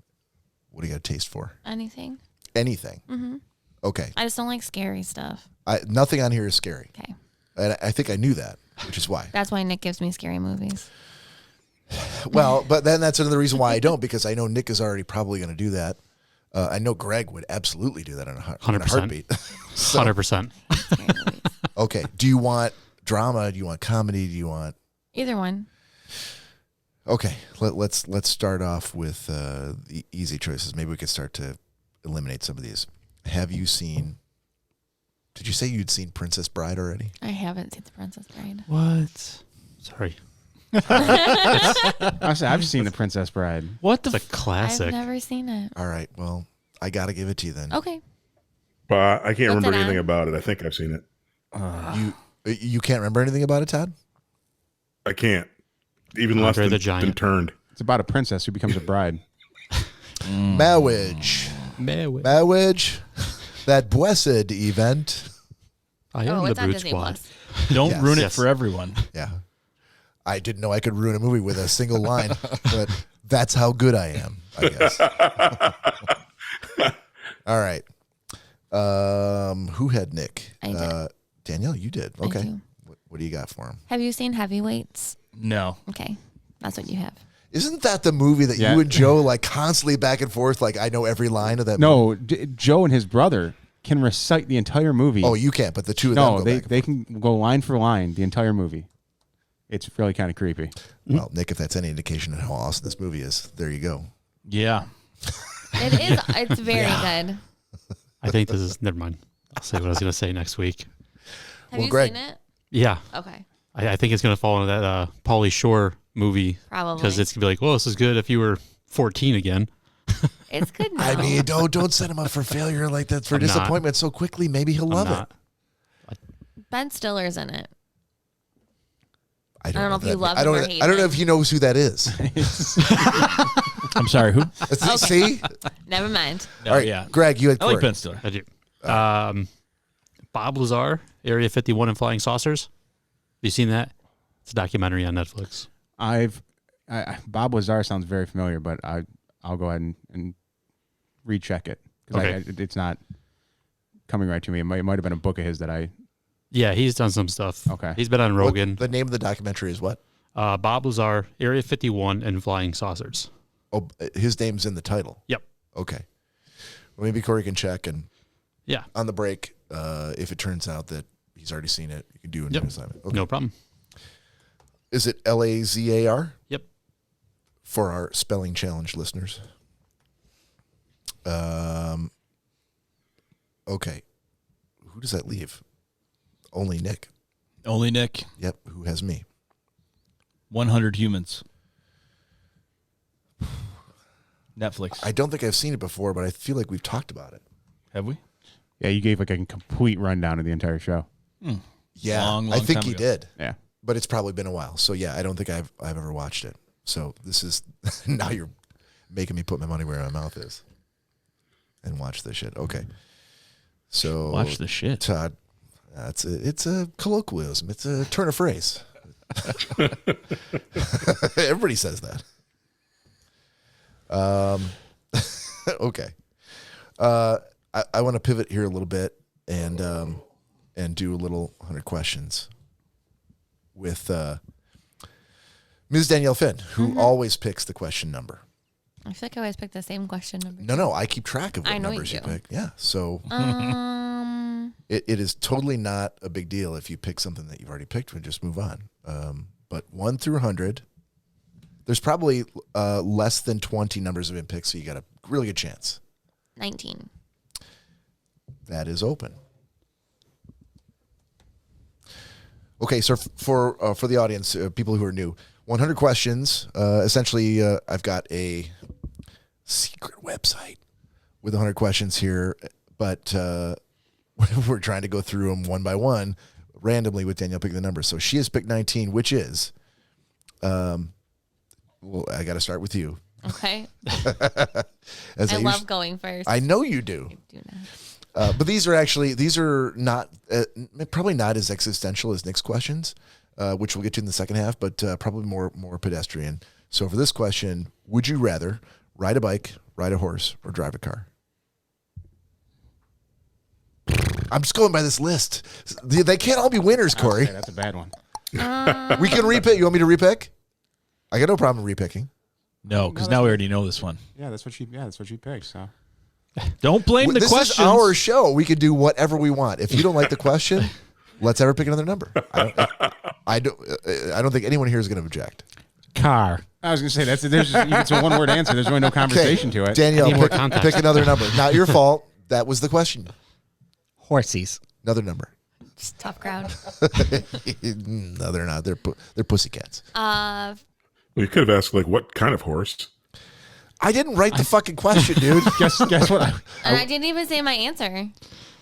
What do you got a taste for? Anything. Anything. Mm-hmm. Okay. I just don't like scary stuff. Nothing on here is scary. Okay. And I think I knew that, which is why. That's why Nick gives me scary movies. Well, but then that's another reason why I don't, because I know Nick is already probably going to do that. I know Greg would absolutely do that in a 100%. heartbeat. 100%. Scary movies. Okay. Do you want drama? Do you want comedy? Do you want? Either one. Okay. Let's start off with the easy choices. Maybe we could start to eliminate some of these. Have you seen? Did you say you'd seen Princess Bride already? I haven't seen The Princess Bride. What? Sorry. I've seen The Princess Bride. What the? It's a classic. I've never seen it. All right. Well, I got to give it to you then. Okay. But I can't What's remember it anything on? about it. I think I've seen it. You can't remember anything about it, Todd? I can't. Even less Andre the than Giant. turned. It's about a princess who becomes a bride. Marriage. That blessed event. I am the it's on Brute Disney Squad. Plus. Don't Yes. ruin it Yes. for everyone. Yeah. I didn't know I could ruin a movie with a single line, but that's how good I am, I guess. All right. Who had Nick? I did. Danielle, you did. I Okay. do. What do you got for him? Have you seen Heavyweights? No. Okay, that's what you have. Isn't that the movie that Yeah. you and Joe like constantly back and forth? Like I know every line of that. No, Joe and his brother can recite the entire movie. Oh, you can't, but the two of no, them go they back. they can go line for line the entire movie. It's really kind of creepy. Well, Nick, if that's any indication of how awesome this movie is, there you go. Yeah. It is. It's very good. I think this is. Never mind. I'll say what I was going to say next week. Have Well, you Greg- seen it? Yeah. Okay, I think it's going to fall into that Pauly Shore movie. probably. Because it's going to be like, well, this is good if you were 14 again. It's good now. I mean, don't set him up for failure like that, for I'm not. disappointment so quickly. Maybe he'll love I'm it. not. Ben Stiller's in it. I don't know if you that- love I him don't. or hate I don't know him. if he knows who that is. I'm sorry, who? See? Never mind. No, All right, yeah. Greg, you had I like Corey. Ben Stiller. I do. Bob Lazar, Area 51 and Flying Saucers. Have you seen that? It's a documentary on Netflix. Bob Lazar sounds very familiar, but I'll go ahead and recheck it because Okay. it's not coming right to me. It might have been a book of his that I. Yeah, he's done some stuff. Okay. He's been on What- Rogan. the name of the documentary is what? Bob Lazar, Area 51 and Flying Saucers. Oh, his name's in the title. Yep. Okay. Well, maybe Corey can check, and Yeah. on the break, if it turns out that he's already seen it, you can do a new Yep. assignment. Okay. No problem. Is it Lazar? Yep. For our spelling challenge listeners. Okay. Who does that leave? Only Nick. Only Nick. Yep. Who has me? 100 Humans. Netflix. I don't think I've seen it before, but I feel like we've talked about it. Have we? Yeah, you gave like a complete rundown of the entire show. Yeah, Long I think time you ago. did, Yeah. but it's probably been a while. So yeah, I don't think I've ever watched it. So this is now you're making me put my money where my mouth is and watch this shit. Okay, so Watch the shit. Todd. It's a colloquialism. It's a turn of phrase. Everybody says that. Okay. I want to pivot here a little bit and do a little 100 questions with Ms. Danielle Finn, who always picks the question number. I feel like I always pick the same question number. No, I keep track of what I know numbers you you do. pick. Yeah, so it is totally not a big deal if you pick something that you've already picked and just move on. But 1 through 100, there's probably less than 20 numbers have been picked, so you got a really good chance. 19. That is open. Okay, so for the audience, people who are new, 100 questions. Essentially, I've got a secret website with 100 questions here, but we're trying to go through them one by one, randomly with Danielle picking the numbers. So she has picked 19, which is, well, I got to start with you. Okay. As I love usually- going first. I know you do. do not. But these are not probably not as existential as Nick's questions, which we'll get to in the second half, but probably more pedestrian. So for this question, would you rather ride a bike, ride a horse, or drive a car? I'm just going by this list. They can't all be winners, Corey. Okay, that's a bad one. We can repick. You want me to repick? I got no problem repicking. No, because now we already know this one. Yeah, that's what she picked. So Don't blame the This questions. is our show. We can do whatever we want. If you don't like the question, let's ever pick another number. I don't think anyone here is going to object. car. I was gonna say it's a one-word answer. There's really no conversation to it. Danielle, Need more pick context. another number. Not your fault. That was the question. Horsies. Another number. Just tough crowd. No, they're not. They're pussycats. Well, you could have asked, like, what kind of horse? I didn't write the fucking question, dude. Guess what? And I didn't even say my answer. An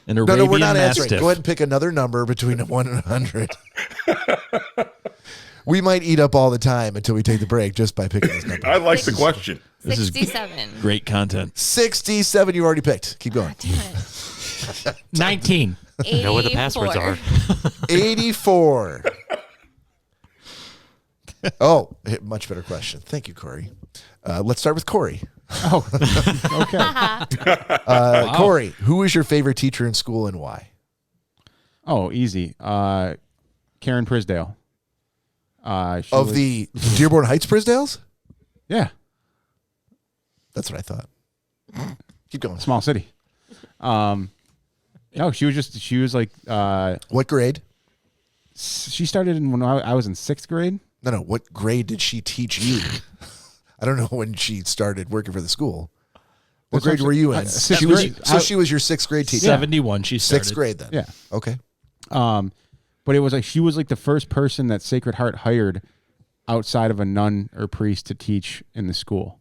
No, Arabian we're not Mastiff. answering. Go ahead and pick another number between 1 and 100. We might eat up all the time until we take the break just by picking this number. I like the question. This is 67. Great content. 67 you already picked. Keep going. Damn it. 19. You know what the passwords 84. are. 84. Oh, much better question. Thank you, Corey. Let's start with Corey. Oh, okay. Corey, who is your favorite teacher in school and why? Oh, easy. Karen Prisdale. Of the Dearborn Heights Prisdales? Yeah. That's what I thought. Keep going. Small city. No, she was like, What grade? she started when I was in 6th grade. No. What grade did she teach you? I don't know when she started working for the school. What grade were you in? Sixth She was, grade. so she was your 6th grade teacher. 71. She started. 6th grade then. Yeah. Okay. But it was like she was like the first person that Sacred Heart hired outside of a nun or priest to teach in the school.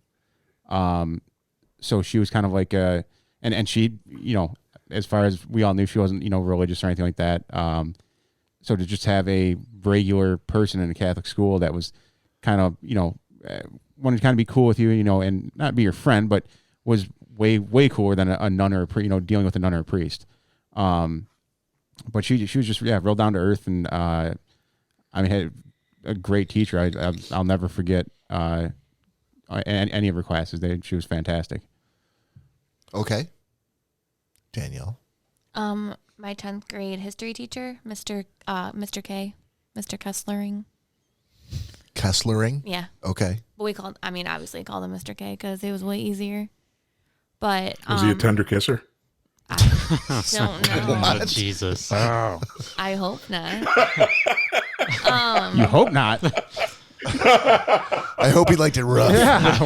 So she was kind of like and she, as far as we all knew, she wasn't, religious or anything like that. So to just have a regular person in a Catholic school that was kind of, wanted to kind of be cool with you, and not be your friend, but was way, way cooler than a nun or a priest, dealing with a nun or a priest. But she was just, real down to earth. And, had a great teacher. I'll never forget, any of her classes. She was fantastic. Okay. Danielle. My 10th grade history teacher, Mr. K, Mr. Kesslering. Kesslering? Yeah. Okay. But obviously called him Mr. K because it was way easier. But Was he a tender kisser? I don't know. Oh, Jesus. I hope not. You hope not. I hope he liked it rough. Yeah.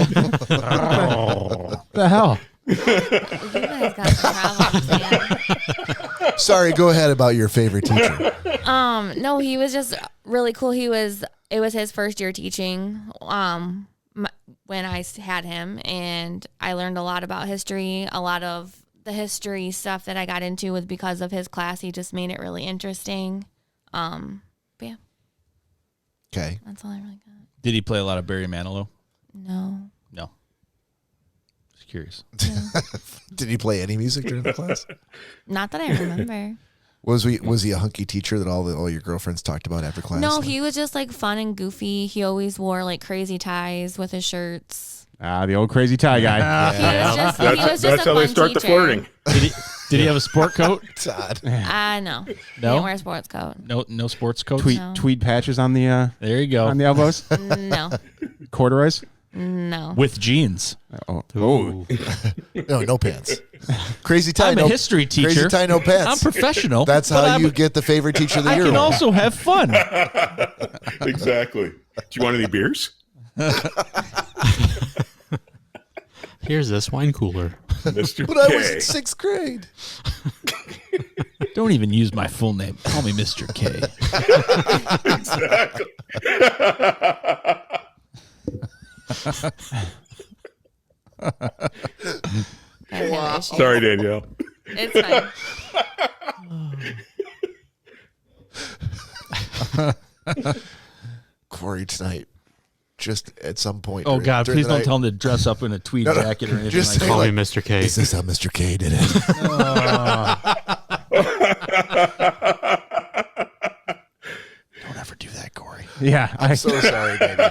The hell? You guys got some problems, man. Sorry, go ahead about your favorite teacher. No, he was just really cool. It was his first year teaching when I had him, and I learned a lot about history. A lot of the history stuff that I got into was because of his class. He just made it really interesting. But yeah, Okay. that's all I really got. Did he play a lot of Barry Manilow? No. No. Just curious. Did he play any music during the class? Not that I remember. Was he a hunky teacher that all your girlfriends talked about after class? No, he was just like fun and goofy. He always wore like crazy ties with his shirts. The old crazy tie guy. He was just That's a how they fun start the teacher. flirting. Did he have a sport coat? Todd. No. No? He didn't wear a sports coat. No sports coats? Tweed patches on the There you go. on the elbows. No. Corduroys. No. With jeans. Oh. No pants. Crazy tie. I'm a history teacher. Crazy tie, no pants. I'm professional. That's how you get the favorite teacher of the I year. can award. also have fun. Exactly. Do you want any beers? Here's this wine cooler. Mr. But I K. was in 6th grade. Don't even use my full name. Call me Mr. K. Exactly. Wow. Sorry, Danielle. It's fine. Corey tonight. Just at some point. Oh, God, during please the don't night. tell him to dress up in a tweed No, jacket or anything just like say, that. Call like, me Mr. K. Is this how Mr. K did it? Don't ever do that, Corey. Yeah. I'm so sorry, baby.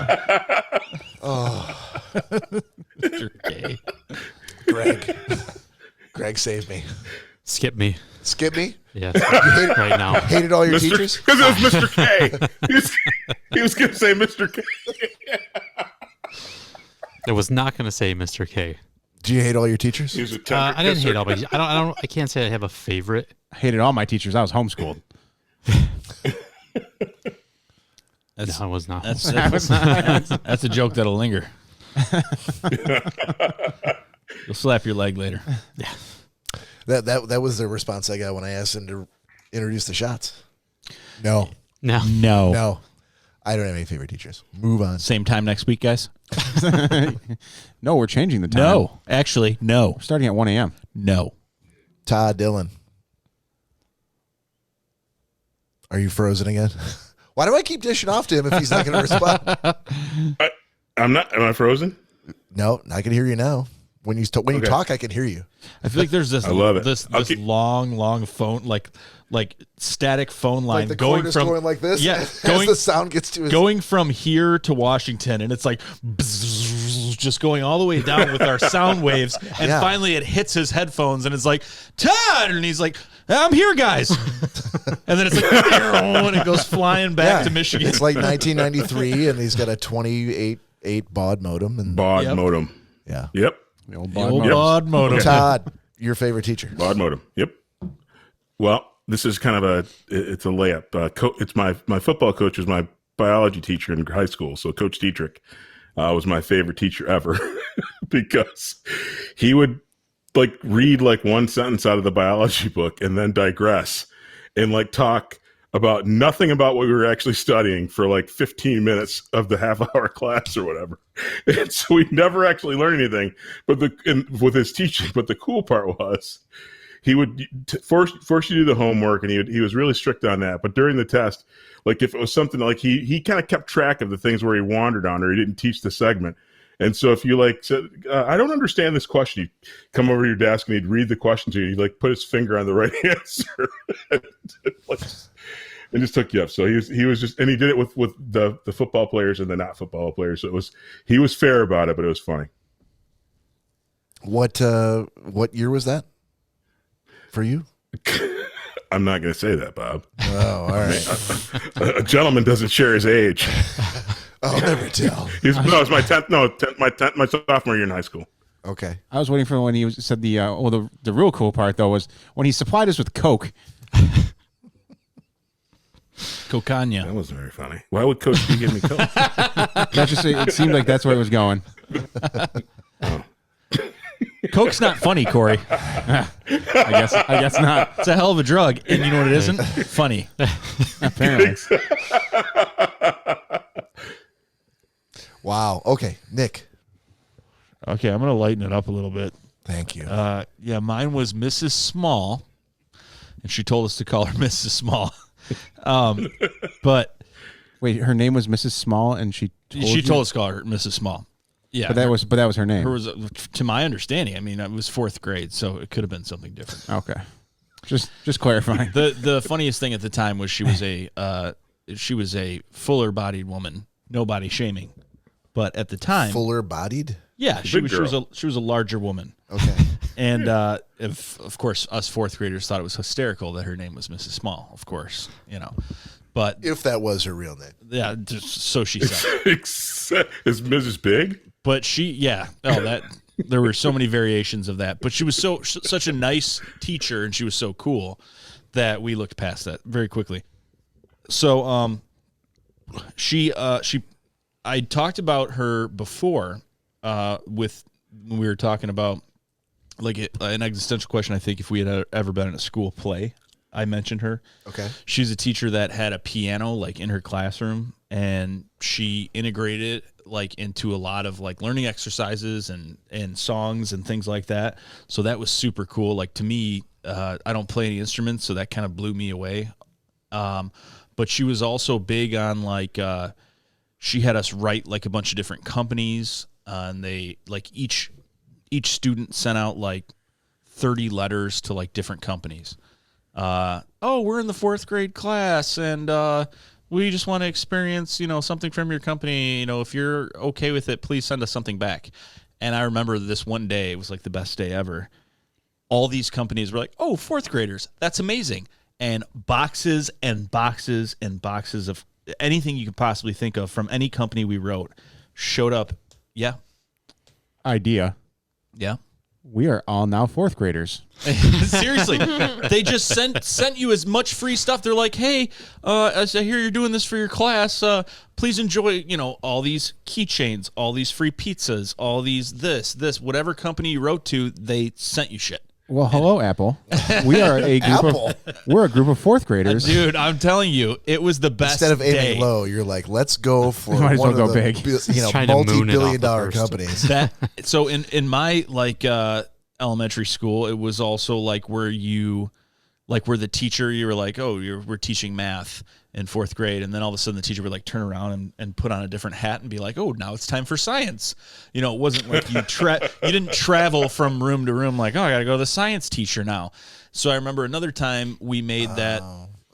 Mr. K. Greg saved me. Skip me. Skip me? Yeah. hated- right now. Hated all your teachers? Because it was Mr. K. He was going to say Mr. K. I was not going to say Mr. K. Do you hate all your teachers? He was a tender I didn't kisser. hate all, but I can't say I have a favorite. I hated all my teachers. I was homeschooled. That's, No, I was not. that's a joke that'll linger. You'll slap your leg later. That was the response I got when I asked him to introduce the shots. No. No. No. I don't have any favorite teachers. Move on. Same time next week, guys? No, we're changing the time. No. Actually, no. We're starting at 1 a.m. No. Todd Dillon. Are you frozen again? Why do I keep dishing off to him if he's not going to respond? I'm not. Am I frozen? No, I can hear you now. When you Okay. talk, I can hear you. I feel like there's this I love it. this I'll keep- long phone like static phone line Like the going cord is from going like this. Yeah, as going the sound gets to his. going from here to Washington, and it's like bzzz, just going all the way down with our sound waves, and Yeah. finally it hits his headphones, and it's like Todd, and he's like, "I'm here, guys." And then it's like, and it goes flying back to Michigan. It's like 1993, and he's got a 28.8 baud modem. And Baud modem. yeah, Yep. The old The old Bud baud modem. Todd, your favorite teacher? Baud modem. Yep. Well, this is kind of it's a layup. It's my football coach was my biology teacher in high school. So Coach Dietrich was my favorite teacher ever because he would like read like one sentence out of the biology book and then digress and like talk about nothing about what we were actually studying for like 15 minutes of the half-hour class or whatever. And so we never actually learned anything with his teaching. But the cool part was he would force you to do the homework, and he was really strict on that. But during the test, like if it was something like he kind of kept track of the things where he wandered on or he didn't teach the segment. And so if you like said, I don't understand this question, he'd come over to your desk and he'd read the question to you. He'd like put his finger on the right answer and just took you up. So he was just, and he did it with the football players and the not football players. So he was fair about it, but it was funny. What year was that for you? I'm not going to say that, Bob. Oh, all right. A gentleman doesn't share his age. I'll never tell. It's my 10th, my sophomore year in high school. Okay. I was waiting for when he said the real cool part though was when he supplied us with Coke. Cocania. That wasn't very funny. Why would Coach B give me Coke? It seemed like that's where it was going. Coke's not funny, Corey. I guess not. It's a hell of a drug, and you know what it isn't? Funny. Apparently. Wow. Okay, Nick. Okay, I'm going to lighten it up a little bit. Thank you. Yeah, mine was Mrs. Small, and she told us to call her Mrs. Small. But Wait, her name was Mrs. Small, and she told us to call her Mrs. Small. Yeah, But that was her name. her was, to my understanding. I mean, it was fourth grade, so it could have been something different. Okay. Just clarifying. The funniest thing at the time was she was a fuller bodied woman, no body shaming, but at the time, Fuller bodied? yeah, she Big was girl. she was a larger woman, Okay. and of course us fourth graders thought it was hysterical that her name was Mrs. Small, of course, but If that was her real name. yeah, just, so she said. Is Mrs. Big? But there were so many variations of that. But she was such a nice teacher, and she was so cool that we looked past that very quickly. So, I talked about her before, when we were talking about like an existential question. I think if we had ever been in a school play, I mentioned her. Okay. She's a teacher that had a piano like in her classroom, and she integrated like into a lot of like learning exercises and songs and things like that. So that was super cool. Like to me, I don't play any instruments, so that kind of blew me away. But she was also big on like she had us write like a bunch of different companies, and they like each student sent out like 30 letters to like different companies. We're in the fourth grade class, and we just want to experience, something from your company. If you're okay with it, please send us something back. And I remember this one day, it was like the best day ever. All these companies were like, oh, fourth graders, that's amazing. And boxes and boxes and boxes of anything you could possibly think of from any company we wrote showed up. Yeah. Idea. Yeah. We are all now fourth graders. Seriously, they just sent you as much free stuff. They're like, hey, as I hear you're doing this for your class, please enjoy, all these keychains, all these free pizzas, all these this, whatever company you wrote to, they sent you shit. Well, hello, Apple. We are a group we're a group of fourth graders. Dude, I'm telling you, it was the best. Instead of aiming day. low, you're like, let's go for Might as one well of go the big. Trying to moon it off multi-billion the dollar first. companies. So in my like elementary school, it was also like where the teacher, you were like, we're teaching math in fourth grade, and then all of a sudden the teacher would like turn around and put on a different hat and be like, oh, now it's time for science. It wasn't like you didn't travel from room to room like, oh, I gotta go to the science teacher now. So I remember another time we made that.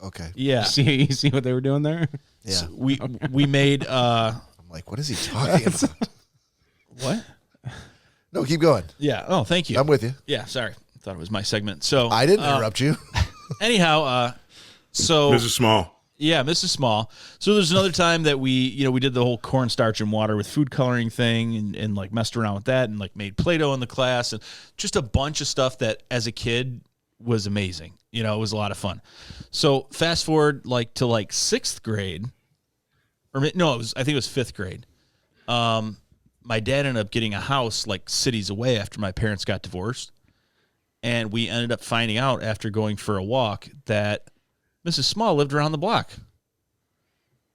Okay. Yeah. You see what they were doing there? Yeah. So we made I'm like, what is he talking about? what? No, keep going. Yeah. Oh, thank you. I'm with you. Yeah. Sorry. I thought it was my segment. So I didn't interrupt you. anyhow, So Mrs. Small. Yeah, Mrs. Small. So there's another time that we did the whole cornstarch and water with food coloring thing and like messed around with that and like made Play-Doh in the class and just a bunch of stuff that as a kid was amazing. It was a lot of fun. So fast forward to 6th grade, or no, I think it was 5th grade. My dad ended up getting a house like cities away after my parents got divorced. And we ended up finding out after going for a walk that Mrs. Small lived around the block.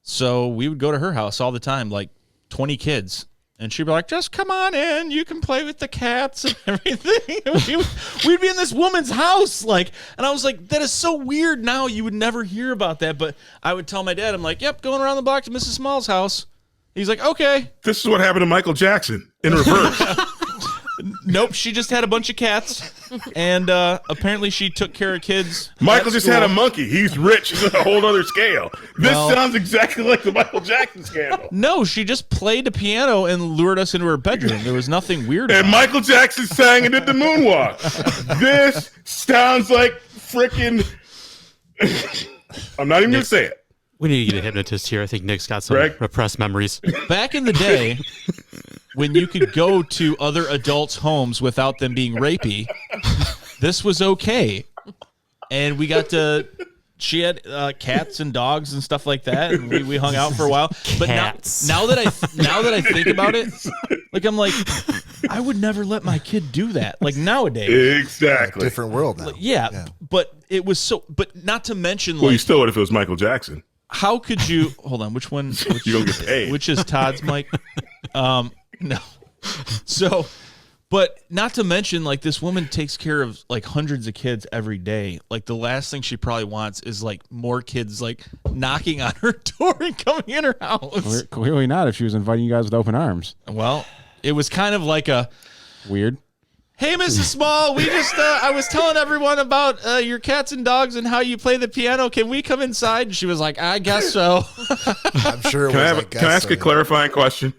So we would go to her house all the time, like 20 kids. And she'd be like, just come on in. You can play with the cats and everything. We'd be in this woman's house. And I was like, that is so weird now. You would never hear about that. But I would tell my dad, I'm like, yep, going around the block to Mrs. Small's house. He's like, okay. This is what happened to Michael Jackson in reverse. Nope, she just had a bunch of cats, and apparently she took care of kids. Michael just had a monkey. He's rich. He's on a whole other scale. This sounds exactly like the Michael Jackson scandal. No, she just played the piano and lured us into her bedroom. There was nothing weird And about Michael Jackson sang and did the moonwalk. This sounds like freaking... I'm not even going to say it. We need to get a hypnotist here. I think Nick's got some Greg? repressed memories. Back in the day, when you could go to other adults' homes without them being rapey, this was okay. And we got to... She had cats and dogs and stuff like that, and we hung out for a while. But Cats. now that I think about it, I'm like, I would never let my kid do that. Like nowadays, Exactly. Different world now. yeah. But it was so. But not to mention, Well, you still would if it was Michael Jackson. how could you? Hold on, which one? Which, You don't get paid. Which is Todd's mic? No. So. But not to mention, this woman takes care of hundreds of kids every day. The last thing she probably wants is more kids knocking on her door and coming in her house. Clearly not if she was inviting you guys with open arms. Well, it was kind of like a, Weird. hey, Mrs. Small, we just, I was telling everyone about your cats and dogs and how you play the piano. Can we come inside? And she was like, I guess so. I'm sure it Can I, was. can I ask a clarifying question?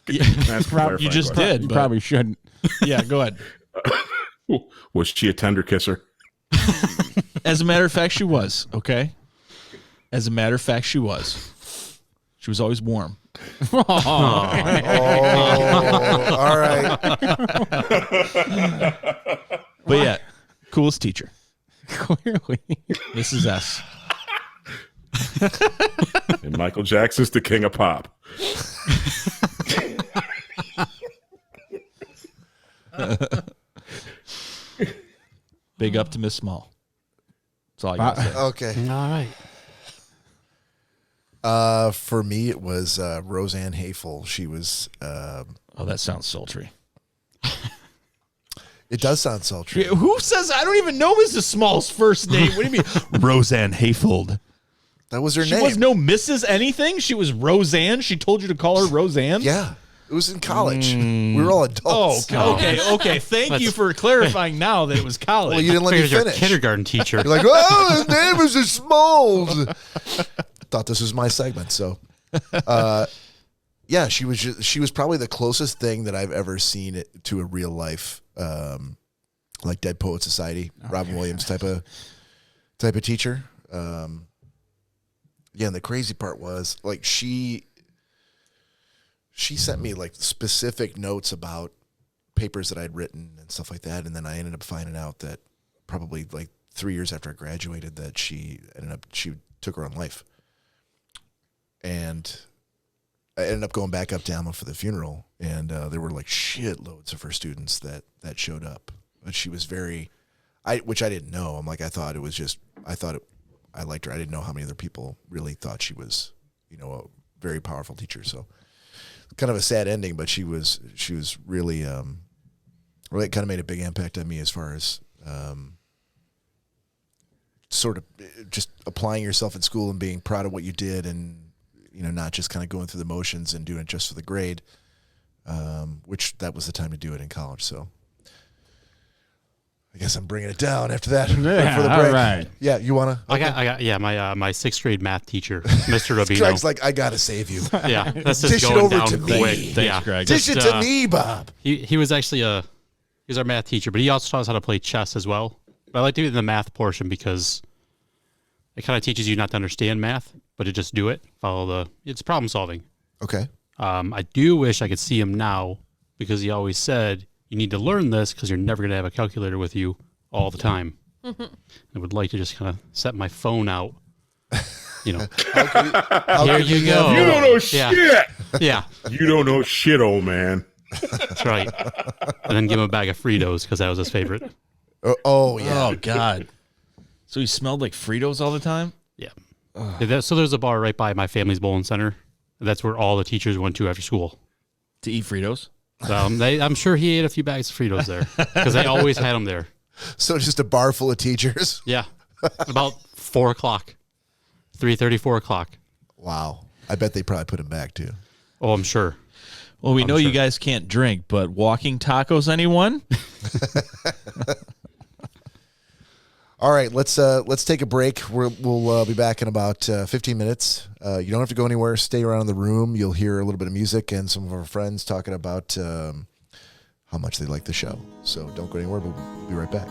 Can I ask a clarifying You just question? did. You but- probably shouldn't. Yeah, go ahead. Was she a tender kisser? As a matter of fact, she was, okay? As a matter of fact, she was. She was always warm. Oh, all right. But yeah, coolest teacher. Clearly. Mrs. S. And Michael Jackson's the king of pop. Big up to Miss Small. That's all I got to say. Okay. All right. For me, it was Roseanne Hayfel. She was. Oh, that sounds sultry. It does sound sultry. Yeah, who says? I don't even know Mrs. Small's first name. What do you mean? Roseanne Hayfeld. That was her She name. was no Mrs. anything. She was Roseanne. She told you to call her Roseanne? Yeah, it was in college. We were all Oh, adults. okay. Thank you for clarifying now that it was college. Well, you didn't let me Figured you're a finish. kindergarten teacher. You're like, oh, his name is a Smalls. Thought this was my segment, so. Yeah, she was probably the closest thing that I've ever seen it to a real life, Dead Poet Society, Robin Williams type of teacher. Yeah, and the crazy part was she sent me specific notes about papers that I'd written and stuff like that, and then I ended up finding out that probably 3 years after I graduated that she took her own life, and I ended up going back up to Alma for the funeral, and there were shitloads of her students that showed up, but she was which I didn't know. I liked her. I didn't know how many other people really thought she was, a very powerful teacher. So kind of a sad ending, but she was really, really kind of made a big impact on me as far as, sort of just applying yourself in school and being proud of what you did and, not just kind of going through the motions and doing it just for the grade, which that was the time to do it in college. So I guess I'm bringing it down after that. Yeah, for the break. all right. Yeah, you want to? I got my 6th grade math teacher, Mr. Rubino. Greg's like, I got to save you. Yeah, that's Dish just it going over down to me. quick. Thanks, Yeah, Greg. Dish it to me, Bob. He was actually he was our math teacher, but he also taught us how to play chess as well. But I like to do it in the math portion because It kind of teaches you not to understand math, but to just do it. It's problem solving. Okay. I do wish I could see him now because he always said, you need to learn this because you're never going to have a calculator with you all the time. I would like to just kind of set my phone out. You know, here you go. You don't know shit. Yeah. You don't know shit, old man. That's right. And then give him a bag of Fritos because that was his favorite. Oh, yeah. Oh God. So he smelled like Fritos all the time? Yeah. So there's a bar right by my family's bowling center. That's where all the teachers went to after school. To eat Fritos? I'm sure he ate a few bags of Fritos there because they always had them there. So just a bar full of teachers? Yeah. About 4 o'clock. 3:30, 4 o'clock. Wow. I bet they probably put him back, too. Oh, I'm sure. Well, we know you guys can't drink, but walking tacos, anyone? All right, let's take a break. We'll be back in about 15 minutes. You don't have to go anywhere. Stay around in the room. You'll hear a little bit of music and some of our friends talking about how much they like the show. So don't go anywhere, but we'll be right back.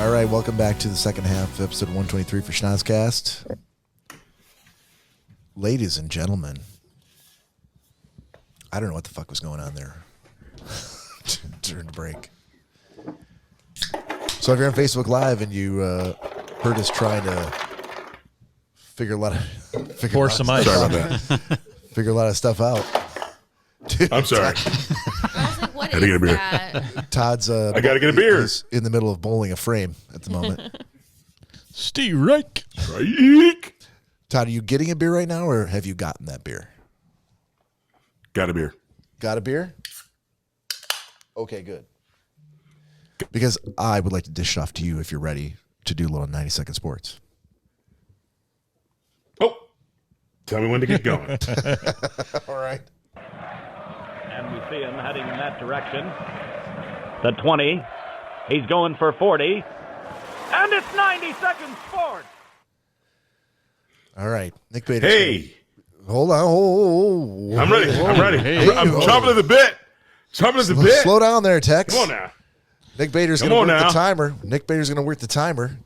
All right, welcome back to the second half of episode 123 for Schnozzcast. Ladies and gentlemen, I don't know what the fuck was going on there during the break. So if you're on Facebook Live and you heard us trying to figure a lot of Pour some ice. Sorry about that. figure a lot of stuff out. Dude, I'm sorry. I was like, what Gotta get a is beer. that? Todd's I gotta get a beer. He's in the middle of bowling a frame at the moment. Steve Reich. Right. Todd, are you getting a beer right now, or have you gotten that beer? Got a beer. Got a beer? Okay, good. Because I would like to dish off to you if you're ready to do a little 90-second sports. Oh, tell me when to get going. All right. And we see him heading in that direction. The 20. He's going for 40. And it's 90 seconds forward. All right. Nick Bader. Hey, Hold on. Oh, I'm ready. I'm ready. Hey. I'm chomping at the bit. Chomping at the bit. Slow down there, Tex. Come on now. Nick Bader's Come going to on work now. the timer. Nick Bader's going to work the timer.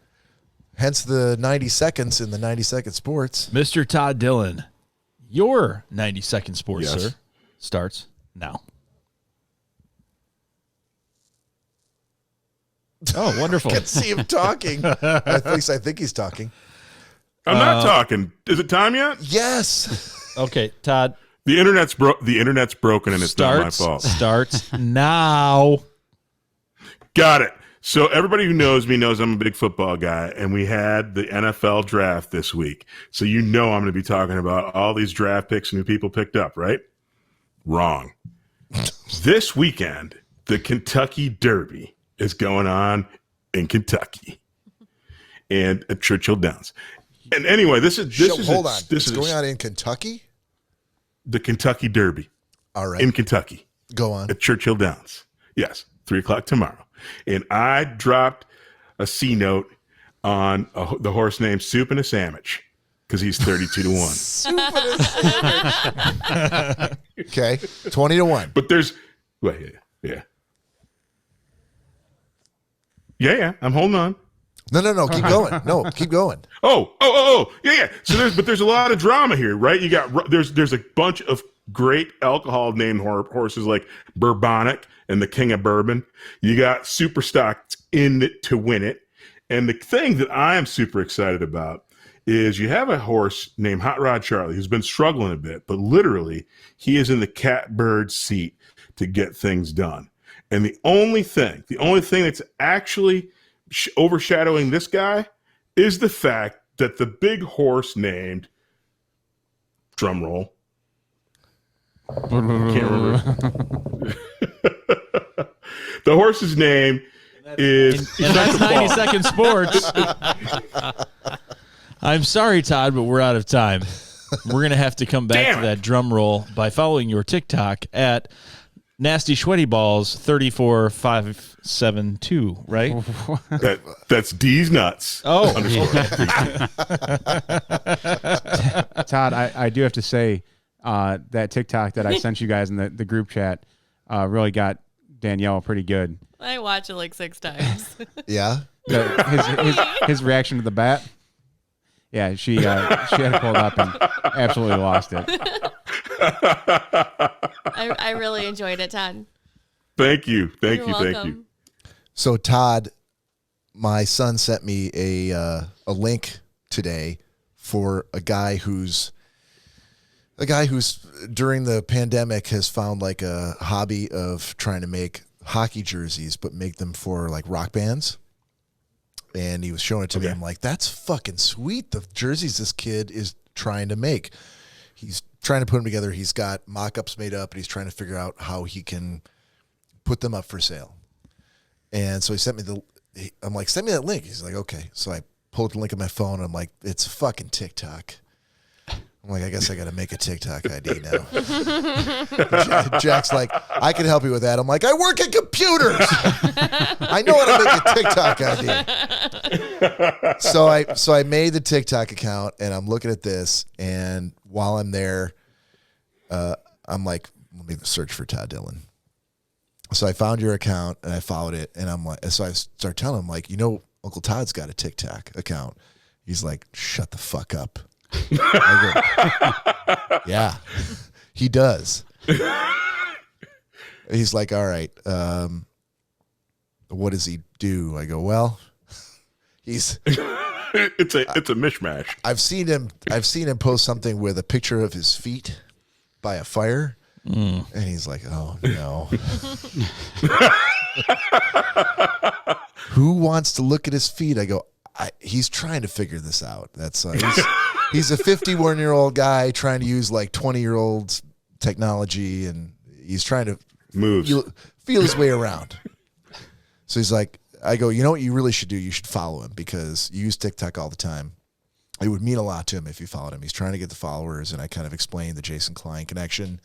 Hence the 90 seconds in the 90-second sports. Mr. Todd Dillon, your 90-second sports, Yes. sir, starts now. Oh, wonderful. I can see him talking. At least I think he's talking. I'm not talking. Is it time yet? Yes. Okay, Todd, The internet's broken, and it's not my fault. starts now. Got it. So everybody who knows me knows I'm a big football guy, and we had the NFL draft this week. So you know I'm going to be talking about all these draft picks and who people picked up, right? Wrong. This weekend, the Kentucky Derby is going on in Kentucky and at Churchill Downs. And anyway, Hold on. It's going on in Kentucky? the Kentucky Derby All right. in Kentucky. Go on. At Churchill Downs. Yes, 3:00 tomorrow. And I dropped a C note on the horse named Soup and a Sandwich because he's 32 to 1. Okay. 20 to 1. But there's, well, yeah. Yeah, I'm holding on. No. Keep going. No, keep going. Oh, yeah. So there's a lot of drama here, right? You got there's a bunch of great alcohol named horses like Bourbonic and the King of Bourbon. You got super stocked in it to win it. And the thing that I am super excited about is you have a horse named Hot Rod Charlie who's been struggling a bit, but literally he is in the catbird seat to get things done. And the only thing that's actually overshadowing this guy is the fact that the big horse named, drum roll, can't remember. The horse's name is. And that's 90 Second Sports. I'm sorry, Todd, but we're out of time. We're going to have to come back to that drum roll by following your TikTok at Nasty Sweaty Balls 34572, right? That's D's nuts. Oh, Todd, I do have to say that TikTok that I sent you guys in the group chat really got Danielle pretty good. I watch it like 6 times. Yeah. His reaction to the bat. Yeah, she had it pulled up and absolutely lost it. I really enjoyed it, Todd. Thank you. You're Thank welcome. you. So Todd, my son sent me a link today for a guy who's during the pandemic has found like a hobby of trying to make hockey jerseys, but make them for like rock bands. And he was showing it to me. I'm like, that's fucking sweet. The jerseys this kid is trying to make. He's trying to put them together. He's got mock-ups made up, and he's trying to figure out how he can put them up for sale. And so he sent me I'm like, send me that link. He's like, okay. So I pulled the link on my phone, and I'm like, it's fucking TikTok. I'm like, I guess I got to make a TikTok ID now. Jack's like, I can help you with that. I'm like, I work in computers. I know how to make a TikTok ID. So I made the TikTok account, and I'm looking at this, and while I'm there, I'm like, let me search for Todd Dillon. So I found your account, and I followed it, and I'm like, so I start telling him, like, Uncle Todd's got a TikTok account. He's like, shut the fuck up. I go, yeah, he does. He's like, all right, what does he do? I go, well, it's a mishmash. I've seen him post something with a picture of his feet by a fire, and he's like, oh no. Who wants to look at his feet? I go, he's trying to figure this out. That's he's a 51-year-old guy trying to use like 20-year-old technology, and he's trying to feel his way around. So he's like, I go, you know what you really should do? You should follow him because you use TikTok all the time. It would mean a lot to him if you followed him. He's trying to get the followers, and I kind of explained the Jason Klein connection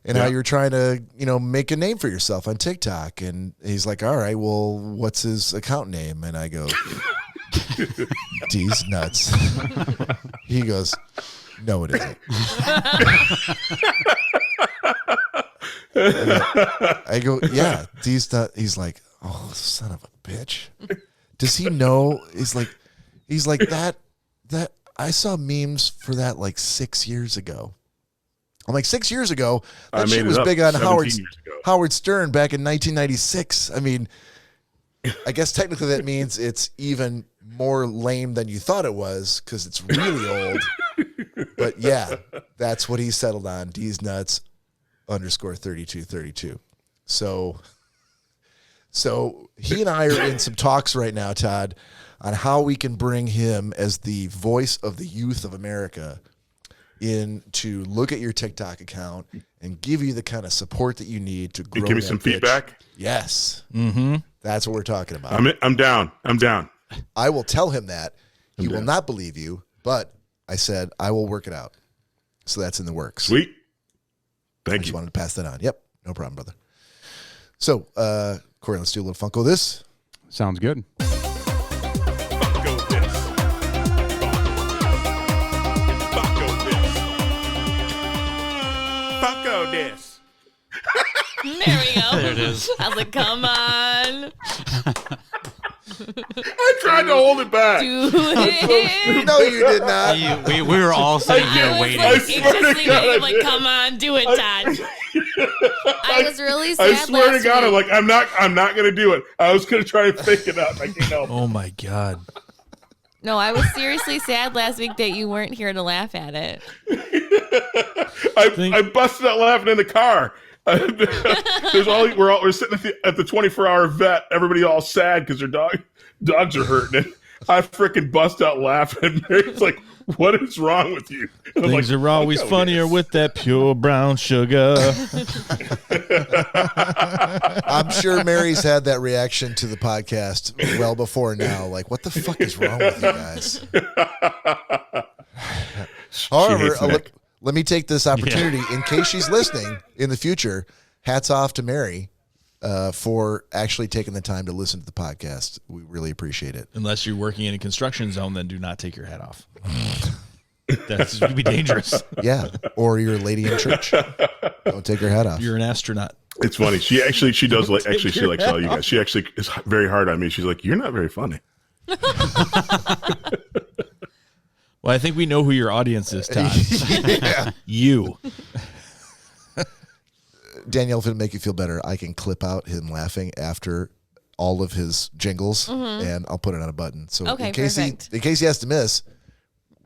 and how you're trying to, make a name for yourself on TikTok. And he's like, all right, well, what's his account name? And I go, D's nuts. He goes, no, it isn't. I go, yeah, D's nuts. He's like, oh, son of a bitch. Does he know? He's like that I saw memes for that like 6 years ago. I'm like, 6 years ago, that shit was big on Howard Stern back in 1996. I mean, I guess technically that means it's even more lame than you thought it was because it's really old. But yeah, that's what he settled on. D's nuts _3232. So he and I are in some talks right now, Todd, on how we can bring him as the voice of the youth of America in to look at your TikTok account and give you the kind of support that you need to grow. Give me some feedback. Yes. Mm-hmm. That's what we're talking about. I'm down. I will tell him that. He will not believe you, but I said I will work it out. So that's in the works. Sweet. Thank I just wanted to pass that on. Yep. No problem, brother. So, Corey, let's do a little Funko This. Sounds good. Funko This. Funko This. There we go. There it is. I was like, come on. I tried to hold it back. Do it. No, you did not. We were all sitting here I was waiting. like, swear to anxiously God, waiting, I like, did. come on, do it, Todd. I was really sad I swear last to God, week. I'm like, I'm not gonna do it. I was gonna try to fake it up. I can't help. Oh my God. No, I was seriously sad last week that you weren't here to laugh at it. I busted out laughing in the car. We're sitting at the 24-hour vet. Everybody all sad because their dogs are hurting. And I freaking bust out laughing. Mary's like, "What is wrong with you?" And I'm Things like, are always "Okay, funnier with that pure brown sugar. I'm sure Mary's had that reaction to the podcast well before now. Like, what the fuck is wrong with you guys? However, hates Nick. let me take this opportunity in case she's listening in the future. Hats off to Mary for actually taking the time to listen to the podcast. We really appreciate it. Unless you're working in a construction zone, then do not take your hat off. That's would be dangerous. Yeah, or you're a lady in church. Don't take her hat off. You're an astronaut. It's funny. She does like. Actually, she likes all you guys. She actually is very hard on me. She's like, "You're not very funny." Well, I think we know who your audience is, Todd. Yeah. You. Danielle, if it'll make you feel better, I can clip out him laughing after all of his jingles, and I'll put it on a button. So Okay, in case perfect. he has to miss,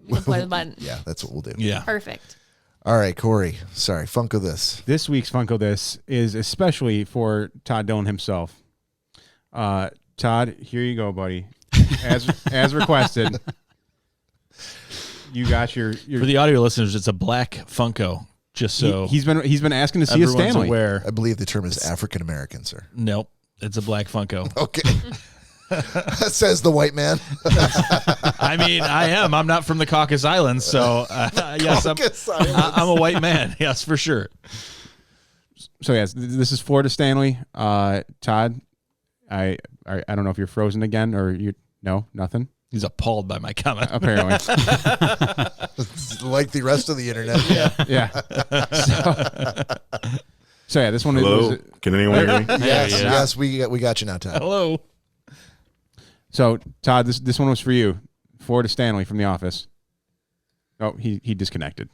We'll play the button. yeah, that's what we'll do. Yeah. Perfect. All right, Corey. Sorry, Funko This. This week's Funko This is especially for Todd Dillon himself. Todd, here you go, buddy. As requested. You got your For the audio listeners, it's a black Funko. Just so he's been asking to see a everyone's Stanley. aware. I believe the term is African American, sir. Nope. It's a black Funko. Okay. Says the white man. I mean, I am. I'm not from the Caucasus Islands, so yes, Caucasus Islands. I'm a white man. Yes, for sure. So yes, this is Florida Stanley. Todd, I don't know if you're frozen again or you. No, nothing. He's appalled by my comment. Apparently. Like the rest of the internet. Yeah. So yeah, this one Hello, was. can anyone hear me? Yes, we got you now, Todd. Hello. So Todd, this one was for you. Florida Stanley from The Office. Oh, he disconnected.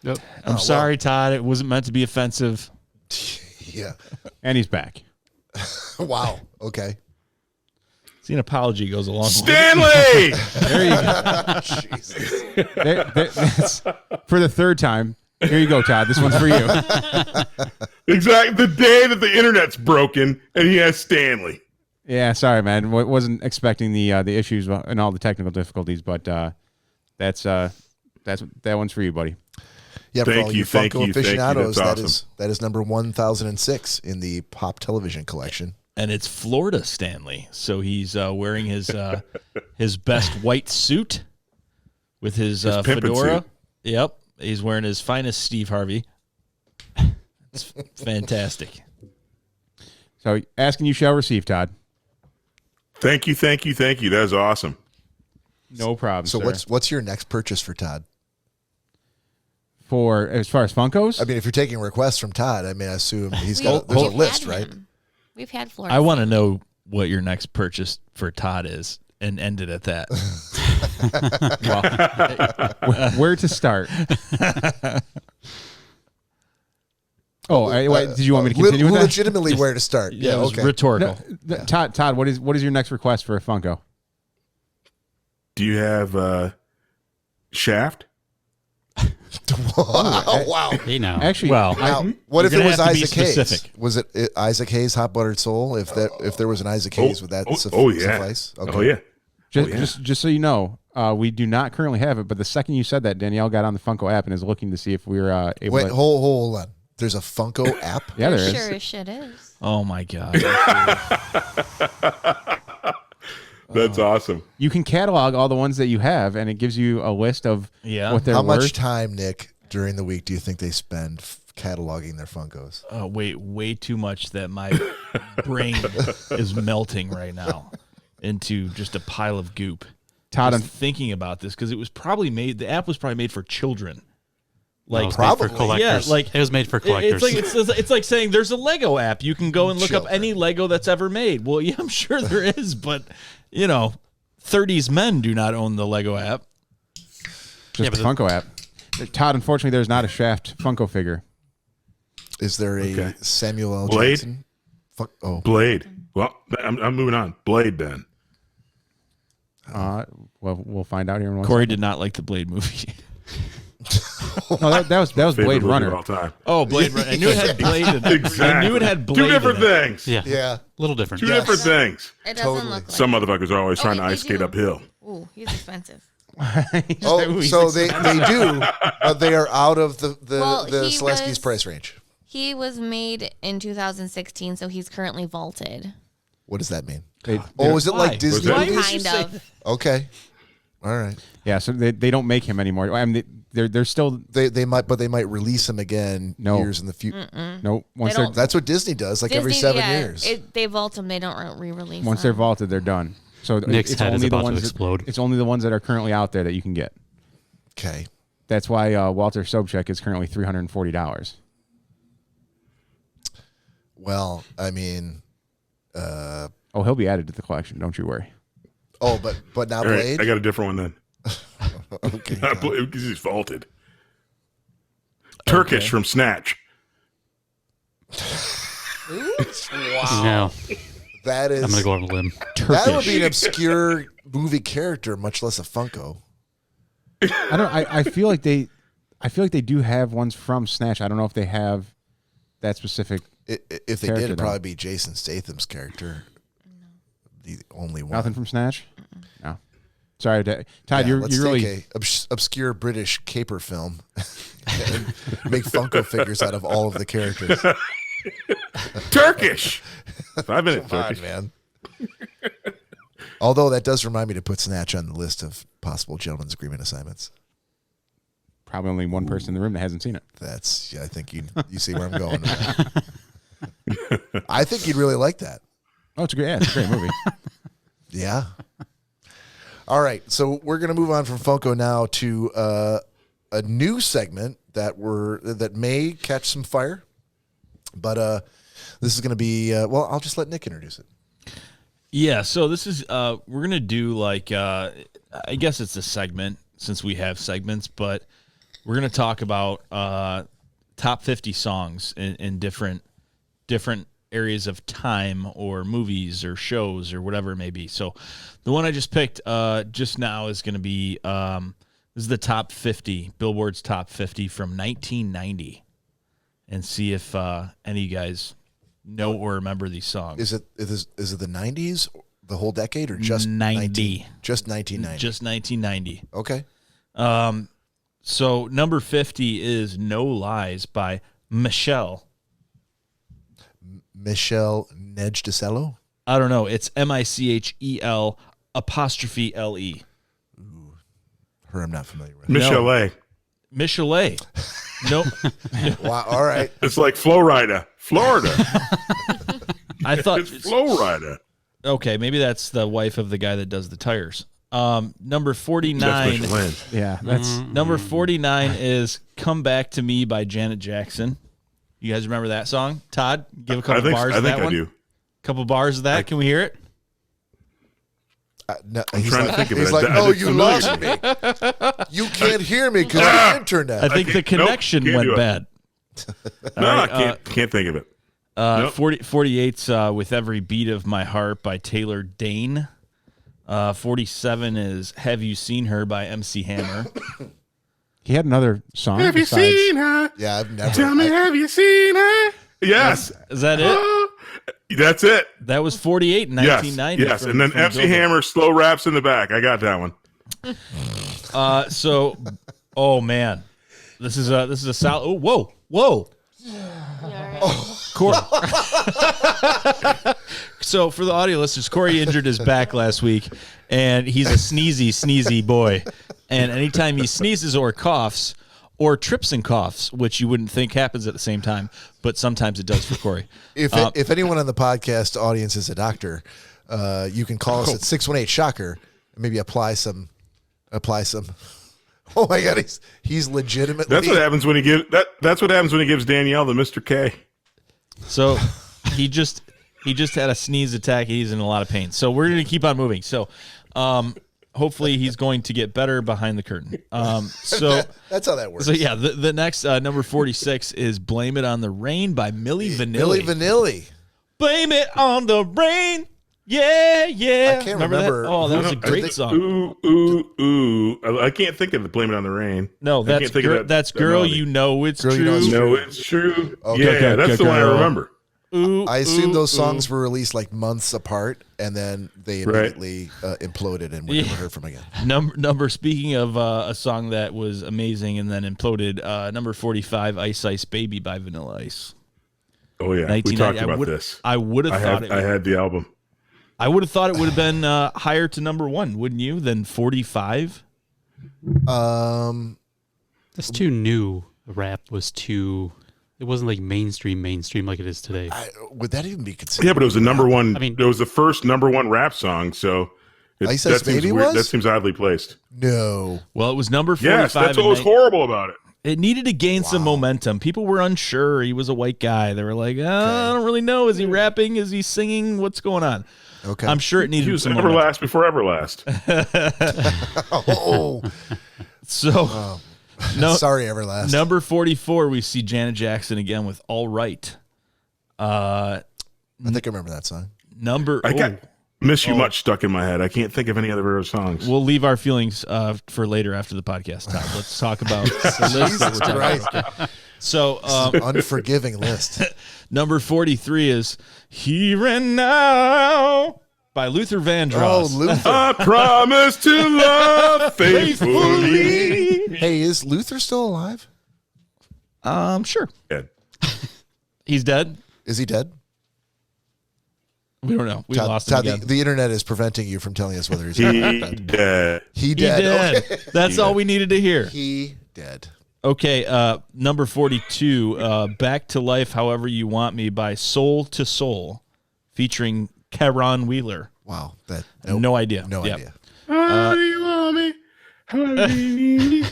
Yep. I'm sorry, Todd. It wasn't meant to be offensive. Yeah. And he's back. Wow. Okay. See, an apology goes a long way. Stanley! There you go. Jesus. That's, for the third time. Here you go, Todd. This one's for you. Exactly. The day that the internet's broken and he has Stanley. Yeah, sorry, man. Wasn't expecting the issues and all the technical difficulties, but that one's for you, buddy. Yeah, for Thank all you, you thank Funko you, thank you. aficionados, That's awesome. that is number 1006 in the Pop Television collection. And it's Florida Stanley. So he's wearing his best white suit with his pimpin' fedora. suit. Yep. He's wearing his finest Steve Harvey. It's fantastic. So asking you shall receive, Todd. Thank you. That is awesome. No problem. So sir. what's your next purchase for Todd? For as far as Funkos? I mean, if you're taking requests from Todd, I mean, I assume there's a We've list, had right? him. We've had Florida. I want to know what your next purchase for Todd is and end it at that. Where to start? Did you want me to continue with that? Legitimately, where to start? Yeah, it was okay. rhetorical. No, Todd, what is your next request for a Funko? Do you have Shaft? Wow. Hey, now. Actually, Well, Now, what if You're it gonna was have to be Isaac Hayes? specific. Was it Isaac Hayes Hot Buttered Soul? If there was an Isaac Hayes, would that yeah. suffice? Okay. Oh yeah. just so you know, we do not currently have it. But the second you said that, Danielle got on the Funko app and is looking to see if we were able. Wait, to... hold on. There's a Funko app. Yeah, there is. Sure as shit is. Oh, my God. That's awesome. You can catalog all the ones that you have, and it gives you a list of what they're How worth. much time, Nick, during the week do you think they spend cataloging their Funkos? Oh, way too much that my brain is melting right now into just a pile of goop. Todd, Just thinking about this because it was probably made. The app was probably made for children. Like It was made for collectors. Yeah, like it was made for collectors. It's like saying there's a Lego app. You can go and look up Children. any Lego that's ever made. Well, yeah, I'm sure there is, but 30s men do not own the Lego app. just the Funko app. Todd, unfortunately, there's not a Shaft Funko figure. Is there a Samuel L. Blade? Jackson? Blade. Well, I'm moving on. Blade then. Well, we'll find out here in one Corey second. did not like the Blade movie. No, that was Favorite Blade movie Runner. of all time. Oh, Blade Runner. I knew it had Blade. Exactly. I knew it had Blade. Two different in it. things. Yeah. Yeah. A little different. Two different things. It doesn't Totally. look like Some motherfuckers are always trying to they ice skate do. uphill. Ooh, he's expensive. Oh, so they do, but they are out of the Well, he Selesky's was- price range. He was made in 2016, so he's currently vaulted. What does that mean? They- Oh, is it Why? like Disney Why movies? Kind of. Okay. All right. Yeah, so they don't make him anymore. I mean, they're still They might, but they might release him again No. years in the future. no. Once They they're don't- That's what Disney does, like every Disney, 7 yeah, years. They vault them. They don't re-release once they're them. vaulted, they're done. So Nick's it's head is only the about to ones explode. It's only the ones that are currently out there that you can get. Okay. That's why Walter Sobchak is currently $340. Well, I mean, Oh, he'll be added to the collection. Don't you worry. but now All right, Blade. I got a different one then. Okay. Because he's vaulted. Turkish from Snatch. No, That is. I'm gonna go on a limb. That would be an obscure movie character, much less a Funko. I feel like they do have ones from Snatch. I don't know if they have that specific. If they did, Character, it'd though. probably be Jason Statham's character. The only one. Nothing from Snatch. No. Sorry, Todd. Yeah, you're let's really. take a obscure British caper film and make Funko figures out of all of the characters. Turkish. 5 minutes. Come on, Turkish. man. Although that does remind me to put Snatch on the list of possible gentleman's agreement assignments. Probably only one person in the room that hasn't seen it. That's, yeah, I think you see where I'm going with that. I think you'd really like that. Oh, it's a great movie. Yeah. All right, so we're gonna move on from Funko now to a new segment that may catch some fire, but this is gonna be well. I'll just let Nick introduce it. Yeah, so this is we're gonna do like I guess it's a segment since we have segments, but we're gonna talk about top 50 songs in different areas of time or movies or shows or whatever it may be. So the one I just picked just now is gonna be this is the top 50, Billboard's top 50 from 1990, and see if any of you guys know or remember these songs. Is it the 90s, the whole decade, or just 90? Just 1990. Just 1990. Okay. So number 50 is No Lies by Michelle. Michelle Nedjdisello. I don't know. It's Michel apostrophe Le. Her, I'm not familiar with. Michelle A. Michelle. Nope. Wow. All right. It's like Florida. Florida. I thought It's Florida. okay, maybe that's the wife of the guy that does the tires. Number That's 49. Michelin. Yeah, that's Number 49 is Come Back to Me by Janet Jackson. You guys remember that song? Todd, give a couple bars I of think that I one. do. Couple bars of that. Can we hear it? No, I'm he's trying like, to think of he's it. like, I no, look you familiar. lost me. You can't hear me because of the internet. I think the can't- connection nope, can't do went it. bad. No, I can't think of it. Nope. 48's With Every Beat of My Heart by Taylor Dane. 47 is Have You Seen Her by MC Hammer. he had another song. Have you besides- seen her? Yeah, I've never. Tell me, have you seen her? Yes. Is that it? That's it. That was 48 in Yes. 1990. Yes. from- And then from MC Billboard. Hammer slow raps in the back. I got that one. So, oh man, this is a solid. Oh, whoa. Corey. So for the audio listeners, Corey injured his back last week, and he's a sneezy boy. And anytime he sneezes or coughs or trips and coughs, which you wouldn't think happens at the same time, but sometimes it does for Corey. If anyone on the podcast audience is a doctor, you can call us at 618-SHOCKER and maybe apply some. Oh my God, he's legitimately. That's what happens when he gives that's what happens when he gives Danielle the Mr. K. So he just had a sneeze attack. He's in a lot of pain. So we're going to keep on moving. So hopefully he's going to get better behind the curtain. So That's how that works. So yeah, the next number 46 is "Blame It on the Rain" by Milli Vanilli. Milli Vanilli. Blame it on the rain. Yeah, yeah. I can't remember remember. That? Oh, that was a great think- song. Ooh, ooh, ooh. I can't think of the Blame It on the Rain. No, I that's can't think of that's that girl. melody. You know it's Girl, true. You Know It's No, it's true. Okay. Yeah, that's the one I Girl. remember. Ooh, I assume ooh, those songs ooh. were released like months apart, and then they immediately imploded and we never heard from again. Number. Speaking of a song that was amazing and then imploded, number 45, "Ice Ice Baby" by Vanilla Ice. Oh yeah, we 1990. talked about this. I would have thought I had the album. I would have thought it would have been higher to number 1, wouldn't you? Than 45. That's too new. Rap was too. It wasn't like mainstream like it is today. Would that even be considered? Yeah, but it was the number one. I mean- it was the first number one rap song. So Ice Ice that seems Baby weird. was? That seems oddly placed. No. Well, it was number 45. Yes, that's what and was horrible about it. It needed to gain some momentum. People were unsure. He was a white guy. They were like, I don't really know. Is he rapping? Is he singing? What's going on? Okay. I'm sure it needed He was some momentum. Everlast before Everlast. Oh, So, no, sorry, Everlast. number 44, we see Janet Jackson again with "All Right." I think I remember that song. I got "Miss You Much" stuck in my head. I can't think of any other of her songs. We'll leave our feelings for later after the podcast. Todd. Let's talk about the list that we're talking about. Christ. So, Unforgiving list. number 43 is "Here and Now" by Luther Vandross. Oh, Luther. I promise to love faithfully. Hey, is Luther still alive? Sure. Yeah. He's dead. Is he dead? We don't know. We lost him Todd, again. the internet is preventing you from telling us whether he's He dead. dead. He He dead. dead. Okay. That's all we needed to hear. He dead. Okay, number 42, "Back to Life However You Want Me" by Soul to Soul, featuring Caron Wheeler. Wow. That No idea. No Yep. idea. How do you want me? How do you need me?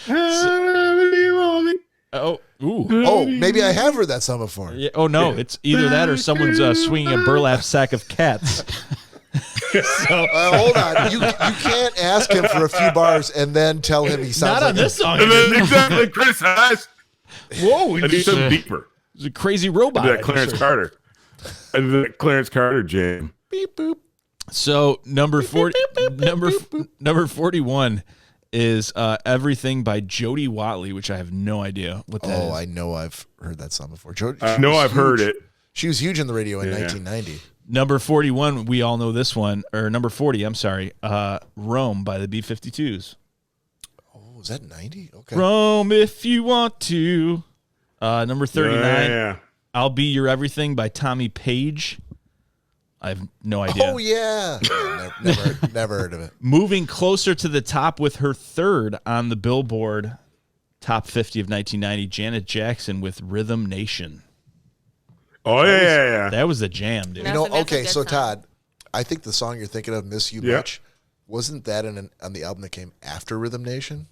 How do you want me? Oh, ooh. Oh, maybe I have heard that song before. Yeah, oh, no, it's either that or someone's swinging a burlap sack of cats. Hold on. You can't ask him for a few bars and then tell him he sounds Not like on this song. And then exactly criticize. Whoa, I need something deeper. it's a crazy robot. That Clarence Carter. And the Clarence Carter jam. beep boop. So number 41 is "Everything" by Jody Watley, which I have no idea what that is. Oh, I know I've heard that song before. I know I've heard it. She was huge in the radio in Yeah. 1990. Number 41, we all know this one, or number 40, I'm sorry, "Rome" by the B-52s. Oh, was that 90? Okay. Rome, if you want to. Number 39, Yeah. "I'll Be Your Everything" by Tommy Page. I have no idea. Oh, yeah. Never heard of it. Moving closer to the top with her third on the Billboard Top 50 of 1990, Janet Jackson with "Rhythm Nation." Oh, yeah. That was a jam, dude. No. You know, That's a okay, good so song. Todd, I think the song you're thinking of, "Miss You Yeah. Much," wasn't that on the album that came after Rhythm Nation?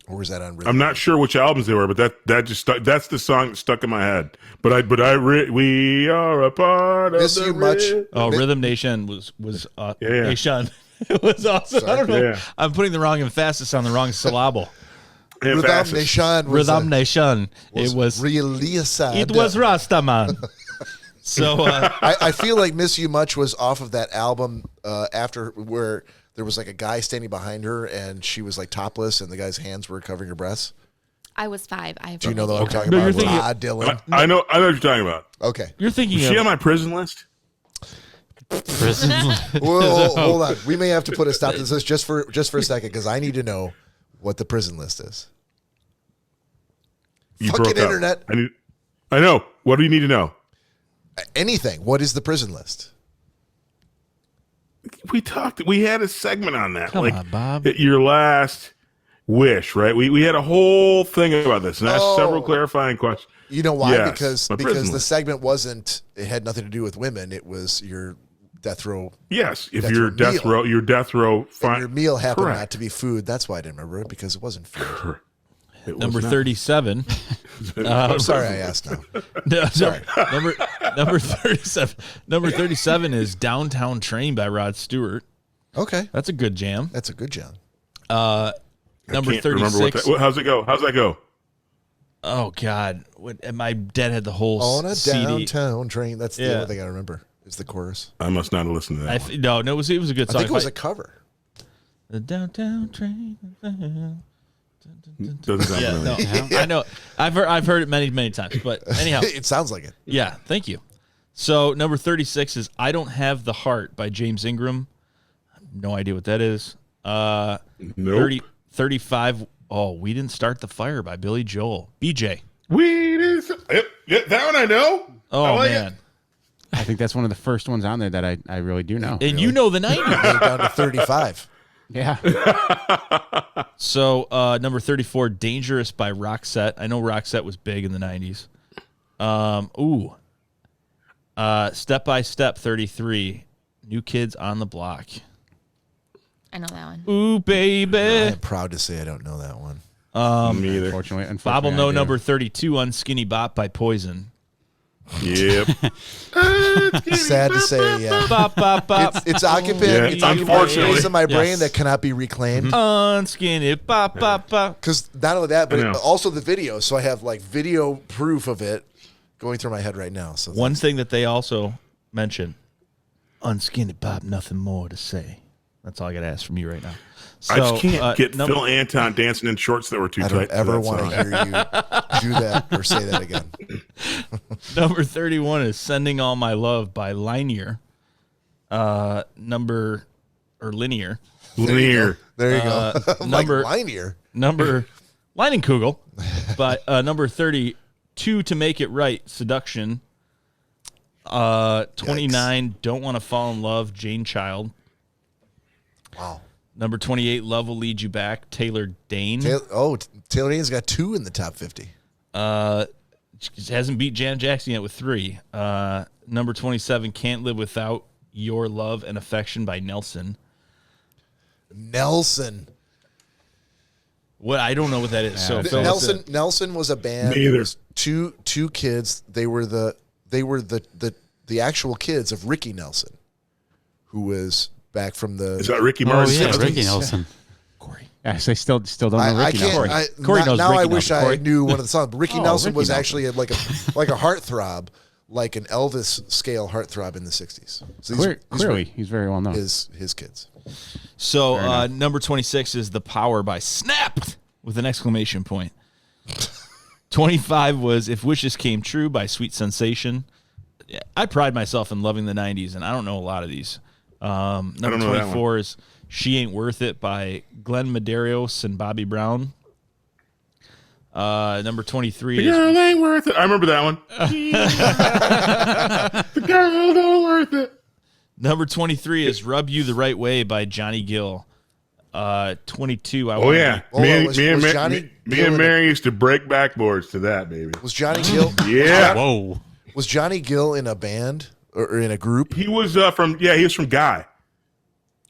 Or was that on Rhythm I'm not sure which albums they were, but that just stuck. That's the song that stuck in my head. We are a part of Miss the You Much? Oh, "Rhythm Nation" was Yeah. Nation. It was awesome. I don't know. Yeah. I'm putting the wrong emphasis on the wrong syllable. Rhythm Emphasis. Nation was, Rhythm Nation. It was really sad. it was Rastaman. So I feel like "Miss You Much" was off of that album after where there was like a guy standing behind her and she was like topless and the guy's hands were covering her breasts. I was 5. I have Do you know no what I'm idea. talking No, you're about? thinking- Todd Dylan. I know what you're talking about. Okay. you're thinking Is she on of my prison list? Prison. Whoa, hold on. We may have to put a stop to this just for a second because I need to know what the prison list is. You Fucking broke up. internet. I know. What do you need to know? Anything. What is the prison list? We had a segment on that. Come on, Bob. Your last wish, right? We had a whole thing about this and asked Oh. several clarifying questions. You know why? Yes, because my prison the list. segment wasn't. It had nothing to do with women. It was your death row. Yes, if That's your your death meal. row, your death row, And fine. your meal happened Correct. not to be food. That's why I didn't remember it because it wasn't food. It was number not. 37. I'm sorry I asked now. No, sorry. Number 37. Number 37 is "Downtown Train" by Rod Stewart. Okay. That's a good jam. That's a good job. Number Can't remember what 36. how's it go? How's that go? Oh God! And my dad had the whole On a CD. downtown train. That's the Yeah. only thing I remember. is the chorus. I must not have listened to that. one. No, it was a good I song. think it was a cover. The downtown train. Doesn't sound Yeah, familiar. no, I know. I've heard it many times. But anyhow, It sounds like it. yeah. Thank you. So number 36 is "I Don't Have the Heart" by James Ingram. No idea what that is. Nope. 35. Oh, "We Didn't Start the Fire" by Billy Joel. BJ. Yep, that one I know. Oh I like man. it. I think that's one of the first ones on there that I really do know. And you know the 90s. We're down to 35. Yeah. So number 34, "Dangerous" by Roxette. I know Roxette was big in the 90s. Step by Step 33, "New Kids on the Block." I know that one. Ooh, baby. I am proud to say I don't know that one. Me either. Unfortunately, Bob will I know do. number 32, "Unskinny Bop" by Poison. Yep. Sad to say, yeah. Bop, bop, bop. It's occupant. Yeah, It's occupying unfortunately. space in my brain Yes. that cannot be reclaimed. Unskinny bop, bop, bop. Because not only that, but I know. also the video. So I have like video proof of it going through my head right now. So One thing that they also mention, "Unskinny Bop, nothing more to say." That's all I got to ask from you right now. So, I just can't get number- Phil Anton dancing in shorts that were too I tight. don't for ever that want to song. hear you do that or say that again. Number 31 is "Sending All My Love" by Linear. Linear. Linear. There you go. I'm like, number- Linear. Number Leinenkugel. But number 32, "To Make It Right," Seduction. 29, "Don't Want to Fall in Love," Jane Child. Wow. Number 28, "Love Will Lead You Back," Taylor Dane. Taylor Dane's got 2 in the top 50. She hasn't beat Janet Jackson yet with 3. Number 27, "Can't Live Without Your Love and Affection" by Nelson. Nelson. What, I don't know what that is. So Phil, Nelson was a band. Me either. It was two kids. They were the actual kids of Ricky Nelson, who was back from the. Is that Ricky Oh, Martin? yeah, 60s. Ricky Nelson. Yes, I still don't know I Ricky can't. Nelson. Corey Now knows I Ricky wish Nelson. I Corey? knew one of the songs. But Ricky Oh, Nelson Ricky was Nelson. actually like a heartthrob, like an Elvis scale heartthrob in the 60s. So Clearly, he's very well known. his kids. So number 26 is "The Power" by Snap with an exclamation point. 25 was "If Wishes Came True" by Sweet Sensation. I pride myself in loving the 90s, and I don't know a lot of these. Number don't know that 24 is "She Ain't Worth It" by Glenn Medeiros and Bobby Brown. Number 23 The is girl ain't worth it. I remember that one. The girl ain't worth it. number 23 is "Rub You the Right Way" by Johnny Gill. 22. Oh yeah, Oh, me was and Johnny Gill and in Mary used to break backboards to that, baby. Was Johnny Gill? Yeah, Whoa. Was Johnny Gill in a band or in a group? he was from Guy.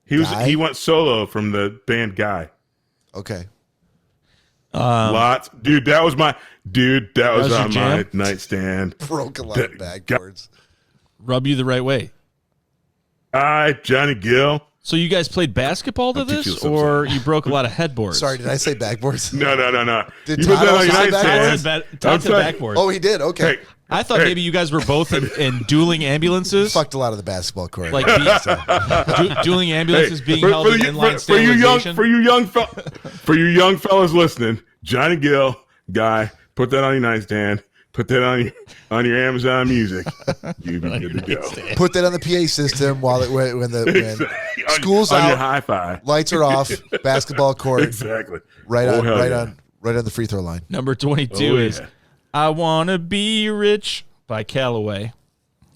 Guy? He went solo from the band Guy. Okay. Lots, dude. That was on your my jam? nightstand. Broke a lot of backboards. "Rub You the Right Way." Johnny Gill. So you guys played basketball to I'll teach you this, something. or you broke a lot of headboards? Sorry, did I say backboards? No. Did You Todd put that on also your say nightstand. backboards? Todd said I'm backboard. Oh, he did. Okay. Hey, I thought maybe you guys were both in dueling ambulances, Fucked a lot of the basketball court. like dueling ambulances being held in inline for you sterilization. for you young fellas listening, Johnny Gill, Guy, put that on your nightstand. Put that on your Amazon Music. You'd be good to go. Put that on the PA system when school's on your out, hi-fi. lights are off, basketball court, Exactly. right Oh, on, hell right yeah. on, right on the free throw line. Number 22 Oh, is yeah. "I Wanna Be Rich" by Calloway.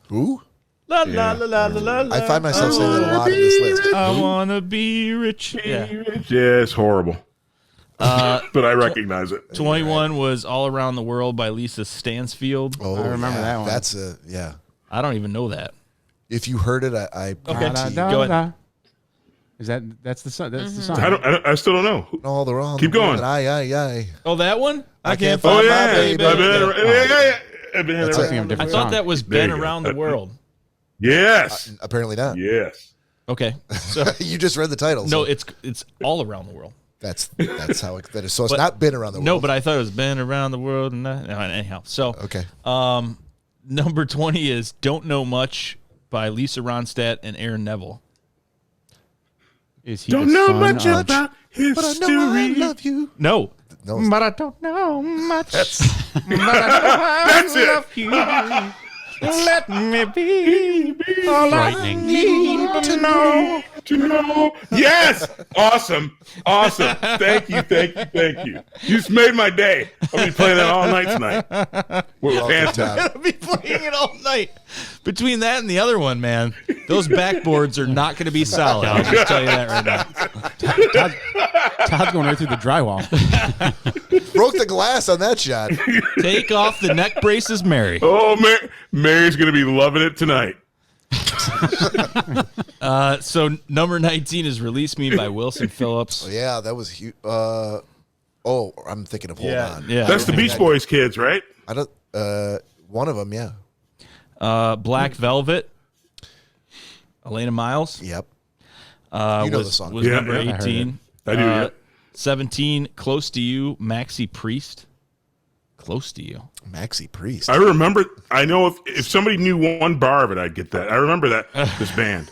Who? La la la la la la. I find myself saying that a lot in this list. I wanna be rich. Yeah. Yeah, it's horrible. But I recognize it. 21 was "All Around the World" by Lisa Stansfield. Oh, I remember that one. That's yeah. I don't even know that. If you heard it, I Okay. guarantee Go ahead. Is that's the song? That's the song. I still don't know. all the wrong. Keep going. Aye. Oh, that one? I can't find find my my baby. I've baby. been around- I've been That's around- it. Thinking of a I different thought song. that was There "Been you go. Around the World." Yes. Apparently not. Yes. Okay. So You just read the title. no, so it's "All Around the World." that's how that is. So it's But- not been around the world. No, but I thought it was "Been Around the World." And anyhow, so okay. number 20 is "Don't Know Much" by Lisa Ronstadt and Aaron Neville. Is he Don't the know son much of- about history. But I know I love you. No. No, But I don't know much. That's it. Let me be all Frightening. need to know. To know. Yes. Awesome. Thank you. You just made my day. I'll be playing that all night tonight. We're fantastic. I'll be playing it all night. Between that and the other one, man, those backboards are not going to be solid. I'll just tell you that right now. Todd's going right through the drywall. broke the glass on that shot. Take off the neck braces, Mary. Oh, Mary's going to be loving it tonight. So number 19 is Release Me by Wilson Phillips. Yeah, that was huge. I'm thinking of Hold On. Yeah. That's the Beach Boys kids, right? I don't. One of them, yeah. Black Velvet, Elena Miles. Yep. You know the song. Was Yeah, number yeah, I heard 18. I do, yeah. 17, Close to You, Maxi Priest. Close to You. Maxi Priest. I remember. I know if somebody knew one bar of it, I'd get that. I remember this band.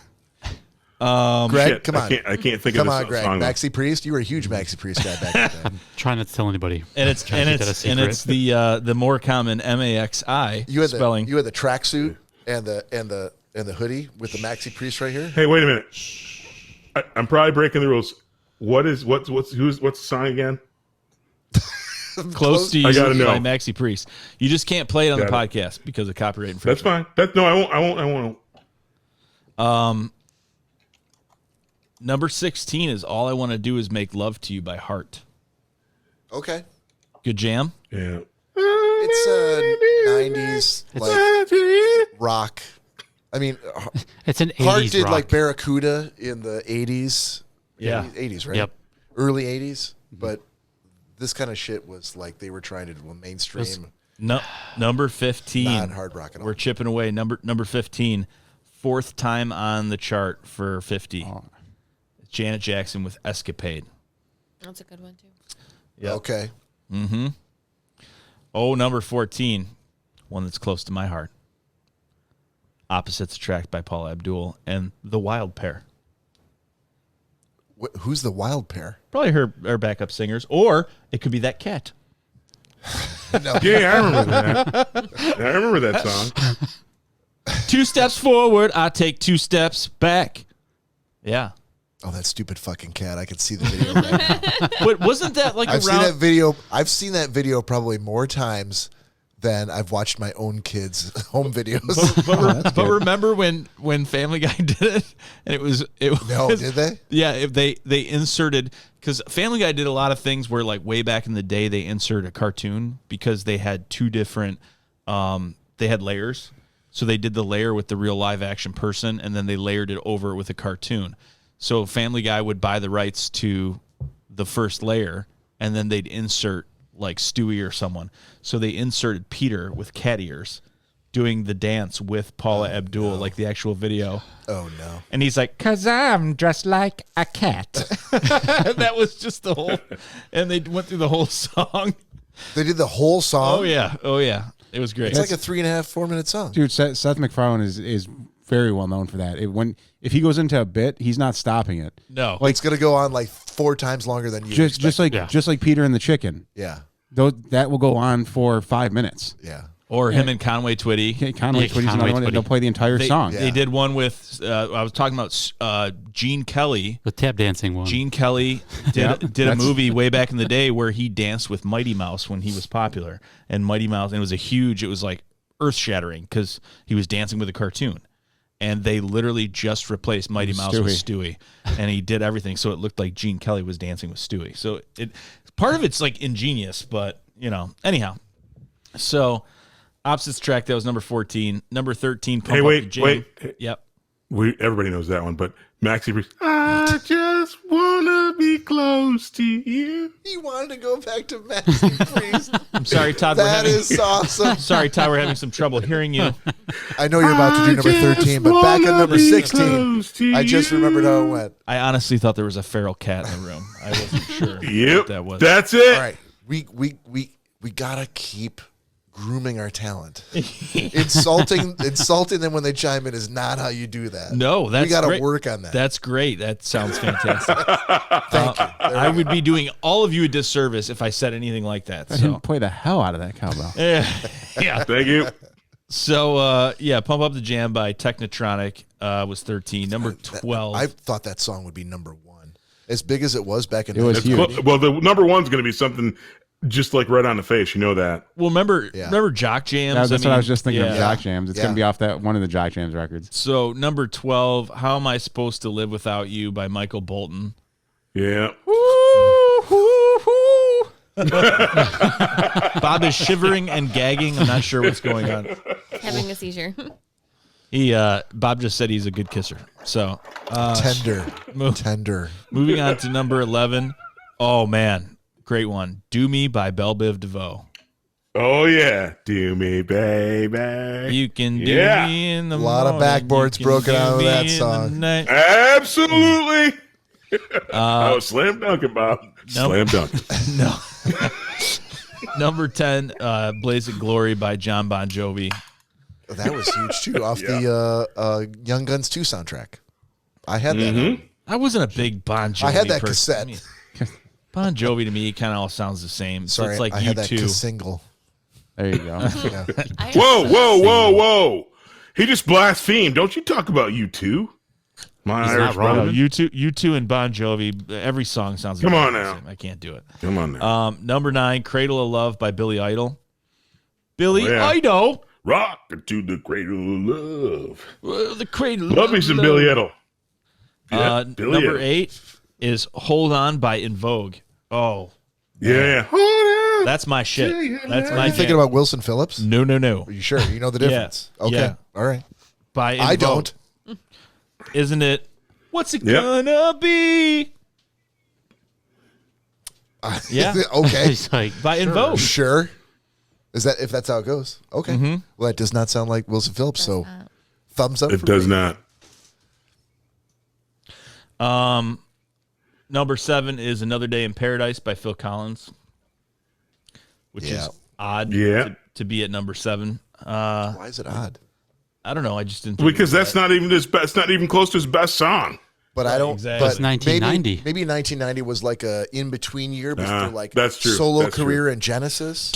Greg, Shit, come on. I can't think Come of on, this Greg. song. Maxi Priest. You were a huge Maxi Priest guy back in the day. Try not to tell anybody. And it's Try to keep that a secret. the more common MAXI You had spelling. the tracksuit and the hoodie with the Maxi Priest right here. Hey, wait a minute. I'm probably breaking the rules. What's the song again? Close to You I gotta know. by Maxi Priest. You just can't play it on the Got it. podcast because of copyright That's infringement. fine. I won't. Number 16 is All I Want to Do Is Make Love to You by Heart. Okay. Good jam. Yeah. It's 90s like rock. I mean, It's an 80s Hart did rock. like Barracuda in the 80s. Yeah. 80s, right? Yep. Early 80s, but this kind of shit was like they were trying to do a mainstream, No, number 15. non-hard rock at all. We're chipping away. Number 15. Fourth time on the chart for 50. Janet Jackson with Escapade. That's a good one too. Yep. Okay. Oh, number 14. One that's close to my heart. Opposites Attract by Paula Abdul and The Wild Pair. Who's the Wild Pair? Probably her backup singers, or it could be that cat. Yeah, I remember that. I remember that song. 2 steps forward, I take 2 steps back. Yeah. Oh, that stupid fucking cat! I could see the video. Right now. But wasn't that like I've seen around that video. I've seen that video probably more times than I've watched my own kids' home videos. but remember when Family Guy did it, and it was No, did they? Yeah, if they inserted, because Family Guy did a lot of things where like way back in the day they inserted a cartoon because they had 2 different they had layers. So they did the layer with the real live action person, and then they layered it over with a cartoon. So Family Guy would buy the rights to the first layer, and then they'd insert like Stewie or someone. So they inserted Peter with cat ears doing the dance with Paula Abdul, like the actual video. Oh no! And he's like, "'Cause I'm dressed like a cat." And that was just the whole, and they went through the whole song. They did the whole song. Oh yeah. It was great. It's like a 3.5-4 minute song. Dude, Seth MacFarlane is very well known for that. If he goes into a bit, he's not stopping it. No. Like it's gonna go on like 4 times longer than you. Just like Peter and the Chicken. Yeah. That will go on for 5 minutes. Yeah. Or him and Conway Twitty. Conway Twitty's another one. They'll play the entire song. They did one with, I was talking about Gene Kelly. The tap dancing one. Gene Kelly did a movie way back in the day where he danced with Mighty Mouse when he was popular. And Mighty Mouse, and it was like earth-shattering because he was dancing with a cartoon. And they literally just replaced Mighty Mouse with Stewie. And he did everything so it looked like Gene Kelly was dancing with Stewie. So part of it's like ingenious, but, anyhow. So... Opposites Track, that was number 14. Number 13, Pump Hey, Up wait, the Jam. wait. Yep. Everybody knows that one, but Maxi Priest. I just wanna be close to you. He wanted to go back to Maxi Priest. I'm sorry, Todd. That is awesome. Sorry, Todd, we're having some trouble hearing you. I know you're about to do number 13, but back at number 16, I just remembered how it went. I honestly thought there was a feral cat in the room. I wasn't sure Yep, what that was. that's it. All right, we gotta keep grooming our talent. insulting them when they chime in is not how you do that. No, that's we got to great. work on that. That's great. That sounds fantastic. Thank you. I would be doing all of you a disservice if I said anything like that. I So didn't play the hell out of that cowbell. yeah. Thank you. So Pump Up the Jam by Technotronic was 13. Number 12. I thought that song would be number 1. As big as it was back in It was huge. Well, the number one's going to be something just like right on the face. You know that. Well, remember Jock Jams? That's what I was just thinking of. yeah. Jock Jams. It's going to be off that one of the Jock Jams records. So number 12, How Am I Supposed to Live Without You by Michael Bolton. Yeah. Bob is shivering and gagging. I'm not sure what's going on. Having a seizure. Bob just said he's a good kisser. So Tender. Tender. Moving on to number 11. Oh man, great one. Do Me by Belle Biv DeVoe. Oh yeah, do me, baby. You can do Yeah. me in the A lot of morning, backboards you can broken do out of me that in the song. night. Absolutely. Slam dunking, Bob. Slam dunking. No. Number 10, Blaze of Glory by John Bon Jovi. That was huge too, off the Young Guns 2 soundtrack. I had that. I wasn't a big Bon Jovi I had that person. cassette. I mean, Bon Jovi to me kind of all sounds the same. So Sorry, it's like I had that U2. single. There you go. Yeah. Whoa. He just blasphemed. Don't you talk about U2. My He's Irish not wrong. brother. U2 and Bon Jovi, every song sounds Come on the now. same. I can't do it. Come on now. Number 9, Cradle of Love by Billy Idol. Billy Oh, yeah. Idol. Rock to the cradle of love. The Cradle Love me of some Love. Billy Idol. Yeah, Billy Number Idol. 8 is Hold On by In Vogue. Oh, Yeah. Hold on. that's my shit. That's Are my you thinking jam. about Wilson Phillips? No. Are you sure? You know the difference? Yeah. Okay. Yeah. All right. By In I Vogue. don't. Isn't it? What's it Yep. gonna be? Yeah. Okay. It's like, By In Vogue. Sure. Is that if that's how it goes? Okay. Mm-hmm. Well, that does not sound like Wilson Phillips. So, thumbs up. It for does me. not. Number 7 is Another Day in Paradise by Phil Collins, which Yeah. is odd Yeah. to be at number 7. Why is it odd? I don't know. I just didn't think Because it was that's not even his best. Not even close to his best song. But I don't. exactly. But It's 1990. Maybe 1990 was like a in between year before like that's true. solo That's career and Genesis.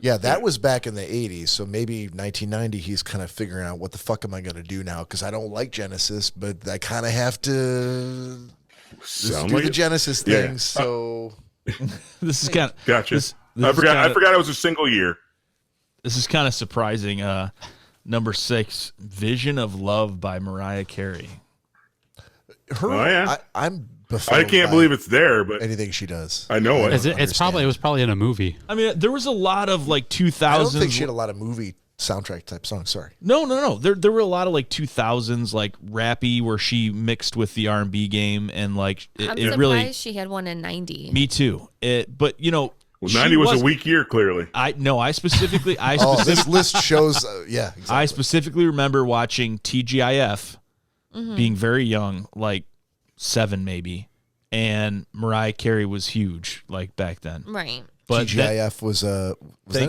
Yeah, that was back in the 80s. So maybe 1990, he's kind of figuring out what the fuck am I going to do now? Because I don't like Genesis, but I kind of have to just Sound do like the it. Genesis Yeah. thing. So This is kind of Gotcha. This I is forgot. I kinda- forgot it was a single year. This is kind of surprising. Number 6, Vision of Love by Mariah Carey. her, Oh, yeah. I'm I befuddled can't by believe it's there, but anything she does. I know it. it was probably in a movie. I mean, there was a lot of like 2000s. I don't think she had a lot of movie soundtrack type songs. Sorry. No. There were a lot of like 2000s like rappy where she mixed with the R&B game and like I'm it surprised really. she had one in 90. Me too. But you know, Well, she 90 was a weak year, clearly. I specifically Oh, this list shows. Yeah, exactly. I specifically remember watching TGIF, Mm-hmm. being very young, like 7 maybe, and Mariah Carey was huge like back then. Right. But that, TGIF was that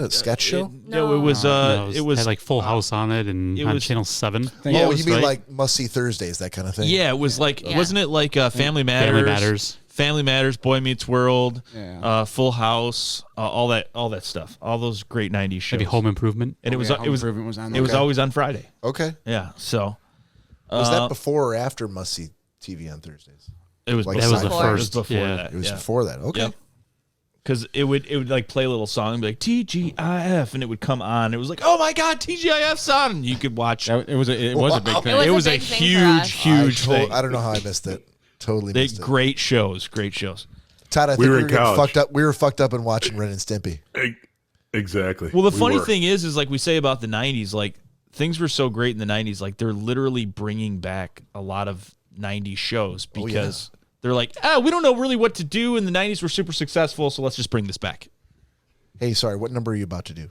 a sketch show? no, it was No, it was had like Full House on it and it on was- Channel 7. yeah, it Oh, was you mean right- like Must See Thursdays, that kind of thing? Yeah, it was like Yeah. wasn't it like Family Matters? Family Matters. Family Matters, Boy Meets World, Yeah. Full House, all that stuff, all those great '90s shows. Maybe Home Improvement. and it was Yeah, it Home was Improvement was on it there. was Okay. always on Friday. Okay. Yeah, so Was that before or after Must See TV on Thursdays? it was Like before, That was the Before. It was first. before Yeah. that. It was yeah. before that. Okay. Yep. Because it would like play a little song and be like TGIF, and it would come on. It was like, oh my god, TGIF's on. And you could watch. It was a big thing. It It was was a a big thing for us. huge thing. I don't know how I missed it. Totally They missed it. great shows, great shows. Todd, I think We we were were in getting college. fucked up. We were fucked up in watching Ren and Stimpy. Exactly. Well, the We funny were. thing is like we say about the '90s, like things were so great in the '90s. Like they're literally bringing back a lot of '90s shows because they're like, we don't know really what to do. In the '90s, we're super successful, so let's just bring this back. Hey, sorry, what number are you about to do?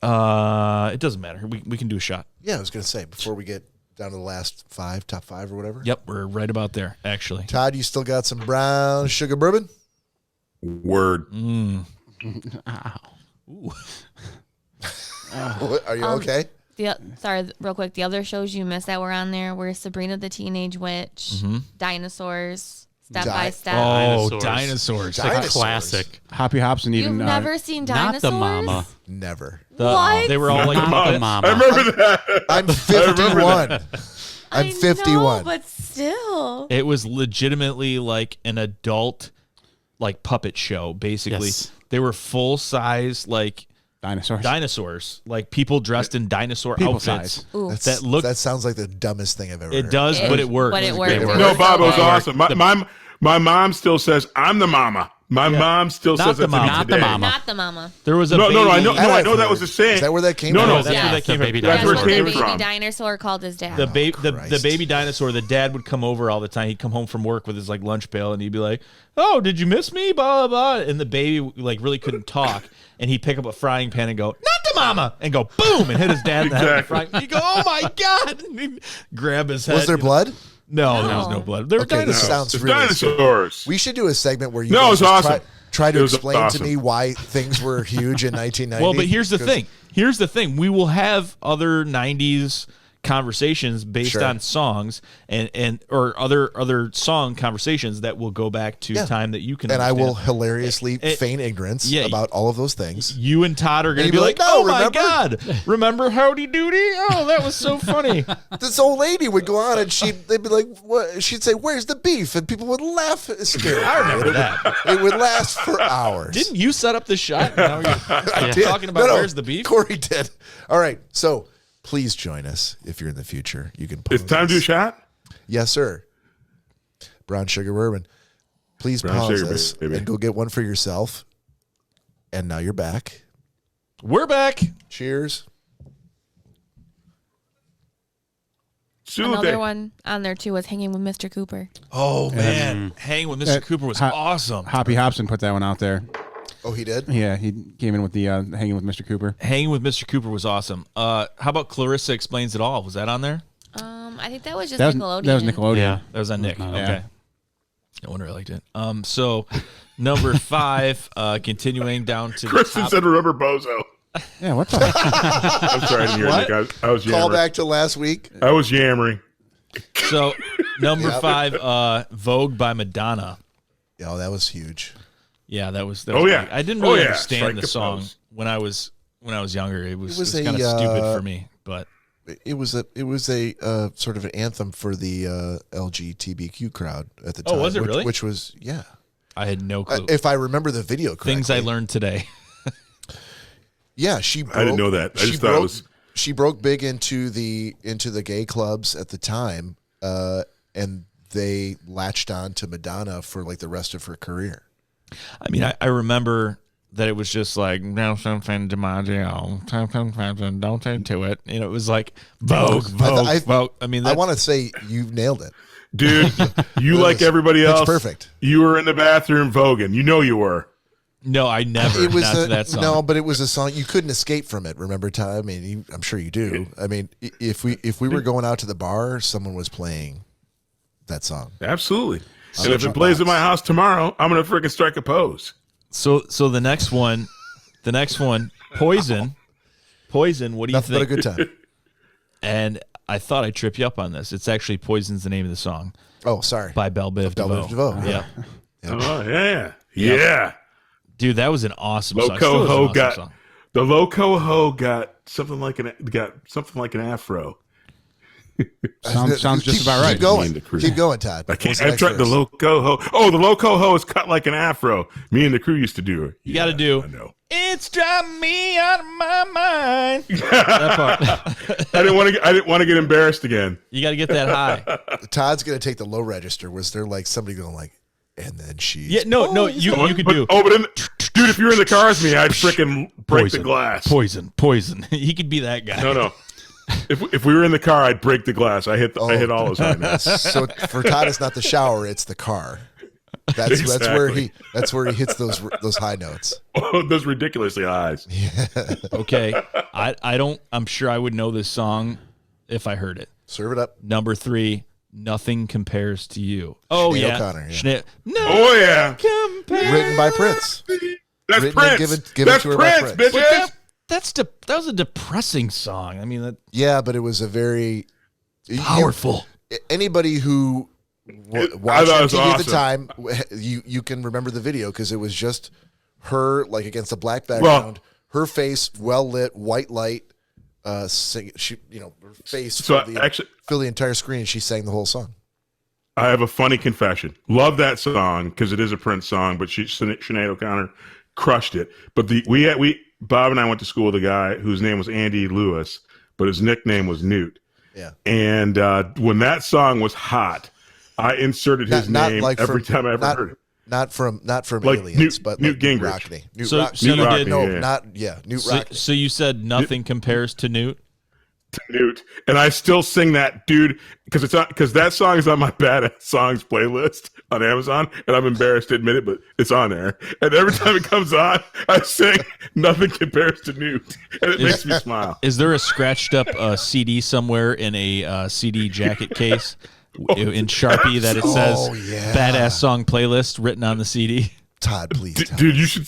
It doesn't matter. We can do a shot. Yeah, I was going to say, before we get down to the last top 5 or whatever. Yep, we're right about there, actually. Todd, you still got some brown sugar bourbon? Word. Are you okay? Sorry, real quick. The other shows you missed that were on there were Sabrina the Teenage Witch, Dinosaurs, Step by Step. Oh, Dinosaurs. Dinosaurs. Dinosaurs. Classic. Hoppy Hopson You've even never seen Not Dinosaurs? the mama. Never. What? They were all like Not the puppets. mama. I remember that. I'm 51. I'm 51. know, but still. It was legitimately like an adult, like puppet show. Basically, Yes. they were full size, like dinosaurs. like people dressed in dinosaur People outfits. size. Ooh. That sounds like the dumbest thing I've ever heard. It does, but it worked. But it worked. No, Bob, it was Okay. awesome. My mom still says I'm the mama. My mom still Not says the that to me mama. Not the today. mama. Not the mama. There was a No, baby. I know I've that was heard. a saying. Is that where that came No, from? no, That's where that came from. baby That's That's where what it came the baby from. dinosaur called his dad. The Christ. baby dinosaur, the dad would come over all the time. He'd come home from work with his like lunch pail, and he'd be like, "Oh, did you miss me?" Blah blah blah. And the baby like really couldn't talk, and he'd pick up a frying pan and go, "Not the mama," and go boom, and hit his dad in the head with the frying. He'd go, "Oh my god!" And he'd grab his head. Was there blood? No, there was No. no blood. There were Okay, this dinosaurs. sounds It's really. dinosaurs. We should do a segment where you No, guys it's just awesome. try to It was explain awesome. to me why things were huge in 1990. Well, but here's the 'Cause- thing. Here's the thing. We will have other 90s conversations based Sure. on songs and or other song conversations that will go back to Yeah. time that you can And I will understand. hilariously feign ignorance yeah. about all of those things. You and Todd are going to you'd be be like, like, "No, "Oh my remember?" god, remember Howdy Doody? Oh, that was so funny." This old lady would go on and they'd be like, "What?" She'd say, "Where's the beef?" And people would laugh hysterically. I remember that. It would last for hours. Didn't you set up the shot? Now you're I did. talking about where's the beef? Corey did. All right, so please join us if you're in the future. You can. It's time to do a shot. Yes, sir. Brown sugar bourbon. Please Brown pause sugar, this baby. and go get one for yourself. And now you're back. We're back. Cheers. Another one on there too was Hanging with Mr. Cooper. Oh man, hanging with Mr. Cooper was awesome. Hoppy Hopson put that one out there. Oh, he did? Yeah, he came in with the Hanging with Mr. Cooper. Hanging with Mr. Cooper was awesome. How about Clarissa Explains It All? Was that on there? I think that was just That was Nickelodeon. That was Nickelodeon. Yeah. That was on Nick. Yeah. Okay. No wonder I liked it. So number 5, continuing down to the Kristen top. said, "Remember Bozo." Yeah, what the? I'm sorry, I didn't hear What? Nick. I was Call yammering. back to last week. I was yammering. So number Yep. 5, Vogue by Madonna. Oh, that was huge. Yeah, that was. Oh, yeah. big. I didn't Oh, really yeah. understand Strike the the song pose. when I was younger. It was, was kind of a, stupid for me, but It was a sort of an anthem for the LGBTQ crowd at the Oh, time. was it really? Which was, yeah. I had no clue. If I remember the video correctly. Things I learned today. Yeah, she broke, I didn't know that. I she just thought it broke, was- She broke big into the gay clubs at the time, and they latched on to Madonna for like the rest of her career. I mean, I remember that it was just like, no, something DiMaggio, don't take to it. You know, it was like Vogue, Vogue. I mean, I that's, want to say you nailed it. Dude, you It like was everybody pitch else. perfect. You were in the bathroom voguing. You know you were. no, I never. It was not to that song. no, but it was a song you couldn't escape from it. Remember, Ty? I mean, I'm sure you do. I mean, if we were going out to the bar, someone was playing that song. Absolutely. And if it plays at my house tomorrow, I'm gonna freaking strike a pose. So the next one, Poison. What do you Nothing but a think? good time. And I thought I'd trip you up on this. It's actually Poison's the name of the song Oh, sorry. by Belle Biv Belle Biv DeVoe. DeVoe, Yeah. Oh yeah, yeah. Dude, that was an awesome song. Loco Still is an Ho awesome got song. the Loco Ho got something like an afro. Sounds just about right. Keep going. Me and the crew. Keep going, Todd. I What's can't. the I next tried the verse? Loco Ho. Oh, the Loco Ho is cut like an afro. Me and the crew used to do it. You got to do. I know. It's driving me out of my mind. That part. I didn't want to get embarrassed again. You got to get that high. Todd's gonna take the low register. Was there like somebody going like, and then she? Yeah, no, you could do. Oh, but dude, if you were in the car with me, I'd freaking break the glass. Poison. He could be that guy. No. If we were in the car, I'd break the glass. I hit all those high notes. So for Todd, it's not the shower; it's the car. That's where he hits those high notes. Oh, those ridiculously highs. Okay. I'm sure I would know this song if I heard it. Serve it up. Number 3, Nothing Compares to You. Oh, Sinead yeah. O'Connor, yeah. No Oh yeah. compares. Written by Prince. That's written and Prince. given That's to her by Prince, Prince. bitches. That was a depressing song. I mean, that Yeah, but it was a very powerful. Anybody who I watched thought it was MTV at the awesome. time, you can remember the video because it was just her like against a black background, her face well lit, white light, sing, she her face So fill the entire screen, and she sang the whole song. I have a funny confession. Love that song because it is a Prince song, but Sinead O'Connor crushed it. But Bob and I went to school with a guy whose name was Andy Lewis, but his nickname was Newt. Yeah. And when that song was hot, I inserted his name every time I ever heard it. Not from Like Aliens, but Newt like Gingrich. Rockney. Newt So- Rockney. so you did- Newt So, Rockney. so you said nothing compares to Newt. Newt, and I still sing that, dude, because that song is on my badass songs playlist on Amazon, and I'm embarrassed to admit it, but it's on there. And every time it comes on, I sing "Nothing Compares to Newt," and it makes me smile. Is there a scratched up CD somewhere in a CD jacket case in Sharpie that it says yeah. "Badass Song Playlist" written on the CD? Todd, please. Todd. Dude, you should.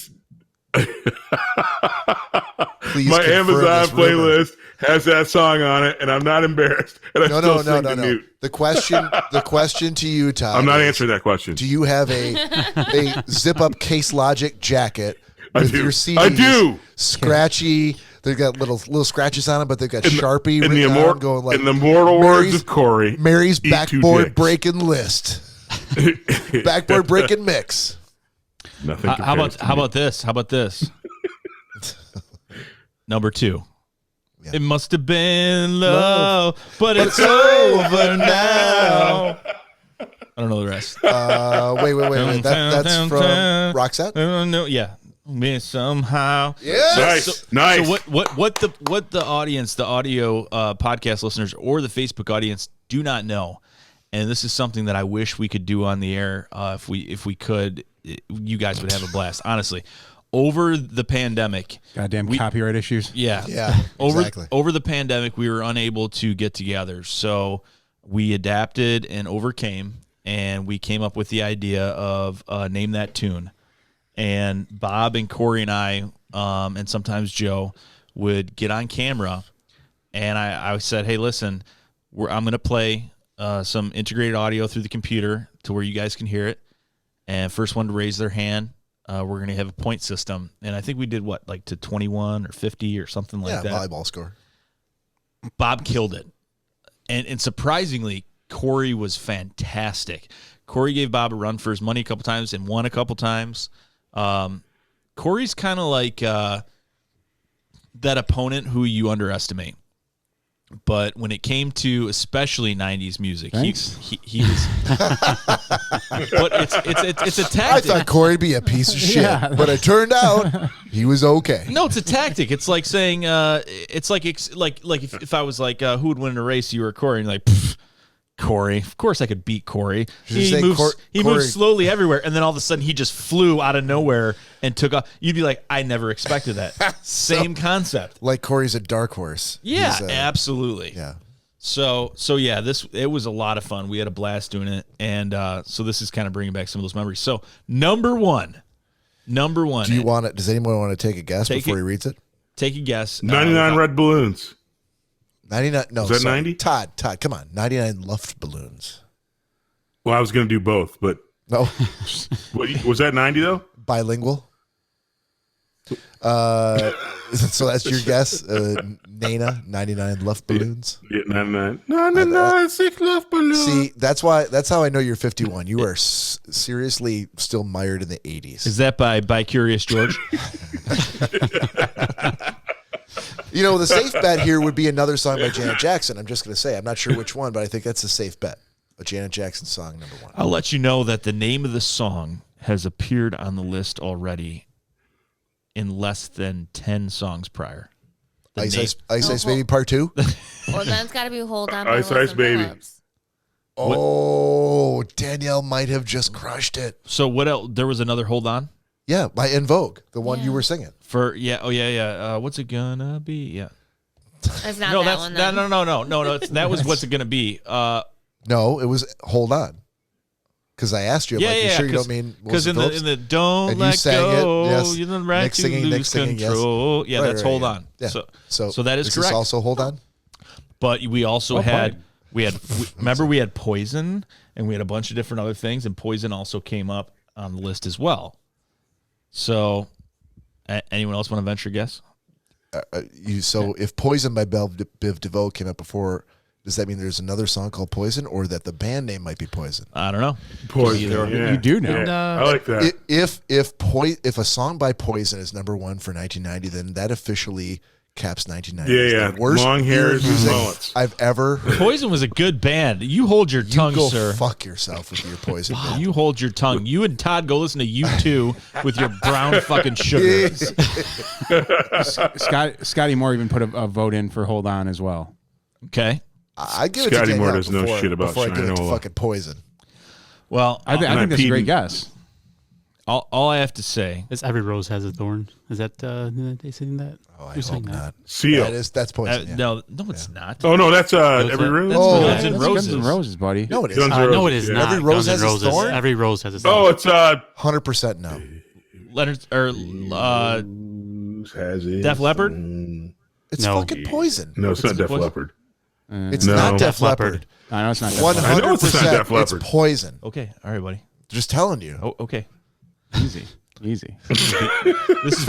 Please My confirm Amazon this rumor. playlist has that song on it, and I'm not embarrassed. And I still sing to Newt. The question to you, Todd. I'm not is, answering that question. Do you have a zip up Case Logic jacket with do. your CDs? I do. Scratchy. They've got little scratches on them, but they've got Sharpie in written the on going like in the mortal words of Corey, Mary's eat two backboard dicks. breaking list. Backboard breaking mix. Nothing. How compares to about this? How about this? Number 2. Yeah. It must have been love, but it's over now. I don't know the rest. Wait. That's from Roxette? No, yeah. Me somehow. Yeah. Nice. So what the audience, the audio podcast listeners, or the Facebook audience do not know, and this is something that I wish we could do on the air. If we could, you guys would have a blast. Honestly, over the pandemic, Goddamn copyright issues. yeah, exactly. Over the pandemic, we were unable to get together, so we adapted and overcame, and we came up with the idea of Name That Tune. And Bob and Corey and I, and sometimes Joe, would get on camera, and I said, "Hey, listen, I'm going to play some integrated audio through the computer to where you guys can hear it. And first one to raise their hand, we're going to have a point system." And I think we did like to 21 or 50 or something like that. Volleyball score. Bob killed it, and surprisingly, Corey was fantastic. Corey gave Bob a run for his money a couple times and won a couple times. Corey's kind of like that opponent who you underestimate. But when it came to especially 90s music, he was. But it's a tactic. I thought Corey'd be a piece of shit, but it turned out he was okay. No, it's a tactic. It's like saying, it's like if I was like, who would win in a race, you or Corey, and you're like, Corey. Of course I could beat Corey. He moves slowly everywhere, and then all of a sudden he just flew out of nowhere and took off. You'd be like, I never expected that. Same concept. Like Corey's a dark horse. Yeah, absolutely. Yeah. So yeah, it was a lot of fun. We had a blast doing it, and so this is kind of bringing back some of those memories. So number one. Do you want it? Does anyone want to take a guess before he reads it? Take a guess. 99 red balloons. 99. No, is that 90? Todd, come on. 99 Luft balloons. Well, I was going to do both, but No, was that 90 though? bilingual. So that's your guess, Nana. 99 Luft balloons. Yeah, 99. 99 six left balloons. See, that's how I know you're 51. You are seriously still mired in the 80s. Is that by Curious George? You know, the safe bet here would be another song by Janet Jackson. I'm just going to say, I'm not sure which one, but I think that's a safe bet. A Janet Jackson song, number one. I'll let you know that the name of the song has appeared on the list already in less than 10 songs prior. Ice Ice Baby Part 2? Well, then it's got to be Hold On by Ice Wilson Ice Baby. Phillips. Oh, Danielle might have just crushed it. So what else? There was another Hold On? Yeah, by En Vogue, the one you were singing. What's it gonna be? Yeah. That's not that one. Then. No. That was What's It Gonna Be. No, it was Hold On. Because I asked you, I'm like, you sure you don't mean because Wilson Phillips? in the don't And you let sang go, it, yes. you don't right Nick to singing, Nick lose singing, yes. control. Yeah, Right, that's right, hold yeah. on. Yeah. So that is Is correct. this also hold on? But we also Well had played. remember we had Poison and we had a bunch of different other things, and Poison also came up on the list as well. So, anyone else want to venture a guess? So if Poison by Biv DeVoe came up before, does that mean there's another song called Poison, or that the band name might be Poison? I don't know. Poison. Either- Yeah. You do know. Yeah. I like that. If a song by Poison is number one for 1990, then that officially caps 1990. Yeah. The worst Long ear hairs and music mullets. I've ever heard. Poison was a good band. You hold your tongue, You go sir. fuck yourself with your Poison. band. You hold your tongue. You and Todd go listen to U2 with your brown fucking sugar. Scotty Moore even put a vote in for Hold On as well. Okay. I give it Scotty to Moore Danielle doesn't know before, shit about before I give it to Shinola. fucking Poison. Well, I think that's a peed great in- guess. all I have to say. It's Every Rose Has a Thorn. Is that did they sing that? Oh, I Who sang hope that? not. Seal. That's Poison. yeah. No, it's not. Oh no, that's That's Every a- Rose. that's Oh, Guns N' That's Roses. Guns N' Roses, buddy. No, it Guns isn't. N' No, Roses, it is yeah. not. Every Rose Guns N' Has its Roses. thorn? Every Rose Has a Thorn. Oh, it's 100% no. Leonard or has it. Def Leppard? It's No. fucking Poison. No, it's not Def Poison? Leppard. It's No. not Def Def Leppard. Leppard. I know it's not. 100%. I know it's not Def It's Leppard. Poison. Okay, all right, buddy. Just telling you. Oh, okay. Easy. This is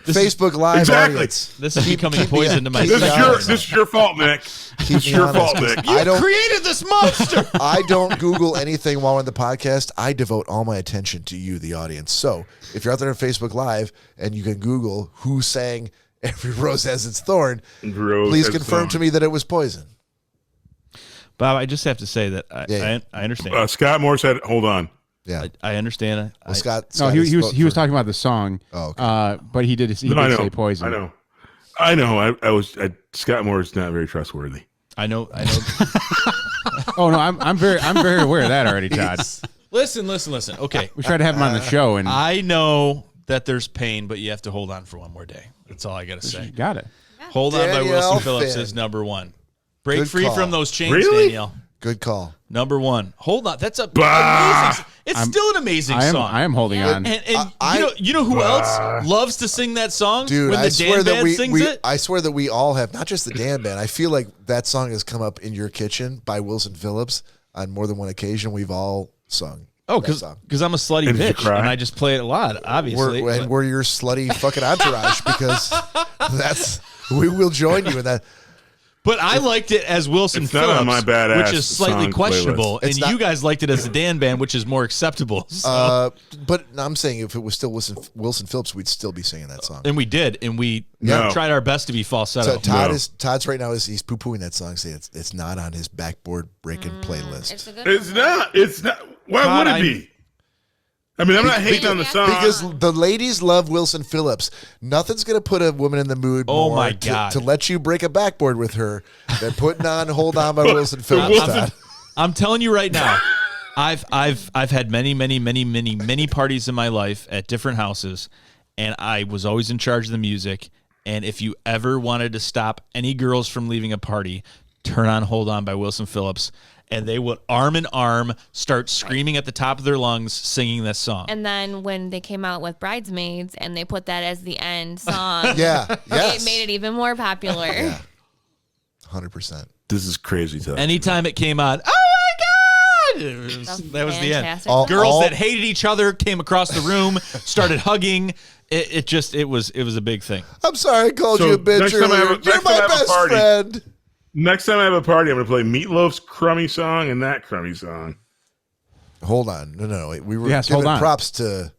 Facebook Live Exactly. audience. this is becoming keep me- poison to my keep This me is honest. this is your fault, Nick. Keep It's me your honest. fault, Nick. I don't. created this monster. I don't Google anything while on the podcast. I devote all my attention to you, the audience. So if you're out there on Facebook Live and you can Google who sang "Every Rose Has Its Thorn," Rose please has confirm thorn. to me that it was Poison. Bob, I just have to say that I understand. Scott Moore said, "Hold on." Yeah. I understand. Well, Scott. No, Scott he is was vote he was for- talking about the song. Oh, okay. But he did No, I know. say Poison. I know. Scott Moore is not very trustworthy. I know. Oh no, I'm very aware of that already, Todd. Listen. Okay. We tried to have him on the show, and I know that there's pain, but you have to hold on for one more day. That's all I got to say. got it. Hold on by Danielle Wilson Phillips Finn. is number one. Break Good free call. from those chains, Really? Danielle. Good call. Number one. Hold on. That's Bah! amazing. It's still an amazing song. I am holding on. And I- you know who else loves to sing that song? Dude, when the I swear Dan that band sings it. I swear that we all have, not just the Dan band. I feel like that song has come up in your kitchen by Wilson Phillips on more than one occasion. We've all sung. Oh, that song. because I'm a slutty And did you bitch, cry? and I just play it a lot. Obviously, We're your slutty fucking entourage because we will join you in that. but I liked it as Wilson It's not Phillips, on my badass which is slightly song questionable, playlist. and It's not- you guys liked it as the Dan band, which is more acceptable. So. But I'm saying if it was still Wilson Phillips, we'd still be singing that song. And we did, and we No. tried our best to be falsetto. So Todd's right now he's poo pooing that song, saying it's not on his backboard breaking playlist. It's a good It's one. not. It's not. Why Todd, would it be? I mean, I'm not hating on the song. Because the ladies love Wilson Phillips. Nothing's going to put a woman in the mood Oh more my to- God. To let you break a backboard with her than putting on "Hold On" by Wilson Phillips. Todd. I'm telling you right now, I've had many parties in my life at different houses, and I was always in charge of the music. And if you ever wanted to stop any girls from leaving a party, turn on "Hold On" by Wilson Phillips, and they would arm in arm start screaming at the top of their lungs, singing this song. And then when they came out with Bridesmaids and they put that as the end song, Yeah, yes. it made it even more popular. Yeah. 100%. This is crazy, Todd. Anytime it came on, oh my God! That was the end. Fantastic. Girls that hated each other came across the room, started hugging. It was a big thing. I'm sorry I called So you a bitch next time I have earlier. a- You're next time I my have a best party- friend. Next time I have a party, I'm going to play Meatloaf's crummy song and that crummy song. Hold on. No. We were Yes, giving hold on. props to